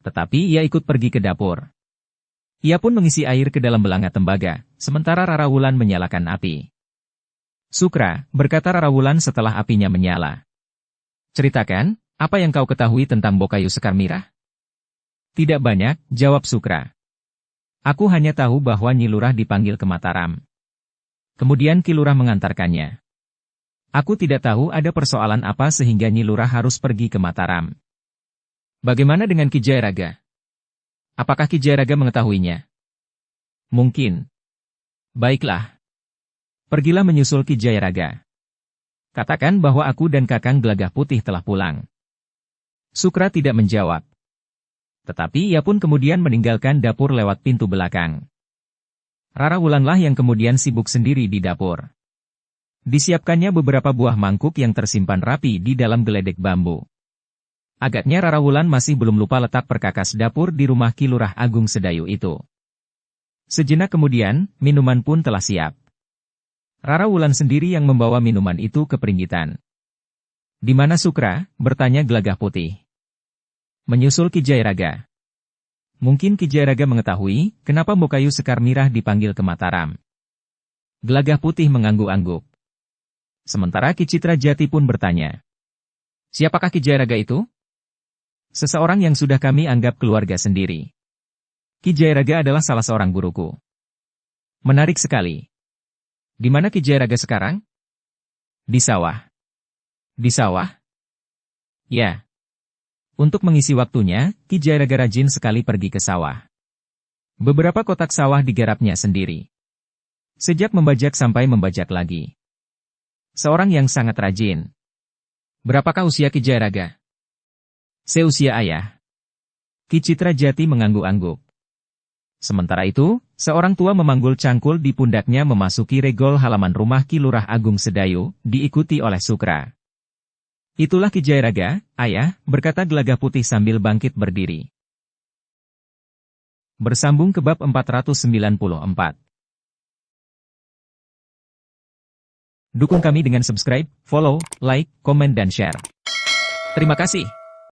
Tetapi ia ikut pergi ke dapur. Ia pun mengisi air ke dalam belanga tembaga, sementara Rara Wulan menyalakan api. Sukra, berkata Rara Wulan setelah apinya menyala. Ceritakan, apa yang kau ketahui tentang Mbokayu Sekar Mirah? Tidak banyak, jawab Sukra. Aku hanya tahu bahwa Nyi Lurah dipanggil ke Mataram. Kemudian Ki Lurah mengantarkannya. Aku tidak tahu ada persoalan apa sehingga Nyi Lurah harus pergi ke Mataram. Bagaimana dengan Ki Jayaraga? Apakah Ki Jayaraga mengetahuinya? Mungkin. Baiklah. Pergilah menyusul Ki Jayaraga. Katakan bahwa aku dan Kakang Gelagah Putih telah pulang. Sukra tidak menjawab. Tetapi ia pun kemudian meninggalkan dapur lewat pintu belakang. Rara Wulanlah yang kemudian sibuk sendiri di dapur. Disiapkannya beberapa buah mangkuk yang tersimpan rapi di dalam geledek bambu. Agaknya Rara Wulan masih belum lupa letak perkakas dapur di rumah Ki Lurah Agung Sedayu itu. Sejenak kemudian, minuman pun telah siap. Rara Wulan sendiri yang membawa minuman itu ke peringgitan. Di mana Sukra? Bertanya Gelagah Putih. Menyusul Ki Jayaraga. Mungkin Ki Jayaraga mengetahui kenapa Mbokayu Sekar Mirah dipanggil ke Mataram. Gelagah Putih mengangguk-angguk. Sementara Ki Citrajati pun bertanya. Siapakah Ki Jayaraga itu? Seseorang yang sudah kami anggap keluarga sendiri. Ki Jayaraga adalah salah seorang guruku. Menarik sekali. Di mana Ki Jayaraga sekarang? Di sawah. Di sawah? Ya. Untuk mengisi waktunya, Ki Jayaraga rajin sekali pergi ke sawah. Beberapa kotak sawah digarapnya sendiri. Sejak membajak sampai membajak lagi. Seorang yang sangat rajin. Berapakah usia Ki Jayaraga? Seusia ayah. Ki Citra Jati mengangguk-angguk. Sementara itu, seorang tua memanggul cangkul di pundaknya memasuki regol halaman rumah Ki Lurah Agung Sedayu, diikuti oleh Sukra. Itulah Ki Jayaraga, ayah, berkata Gelagah Putih sambil bangkit berdiri. Bersambung ke bab 494. Dukung kami dengan subscribe, follow, like, komen dan share. Terima kasih.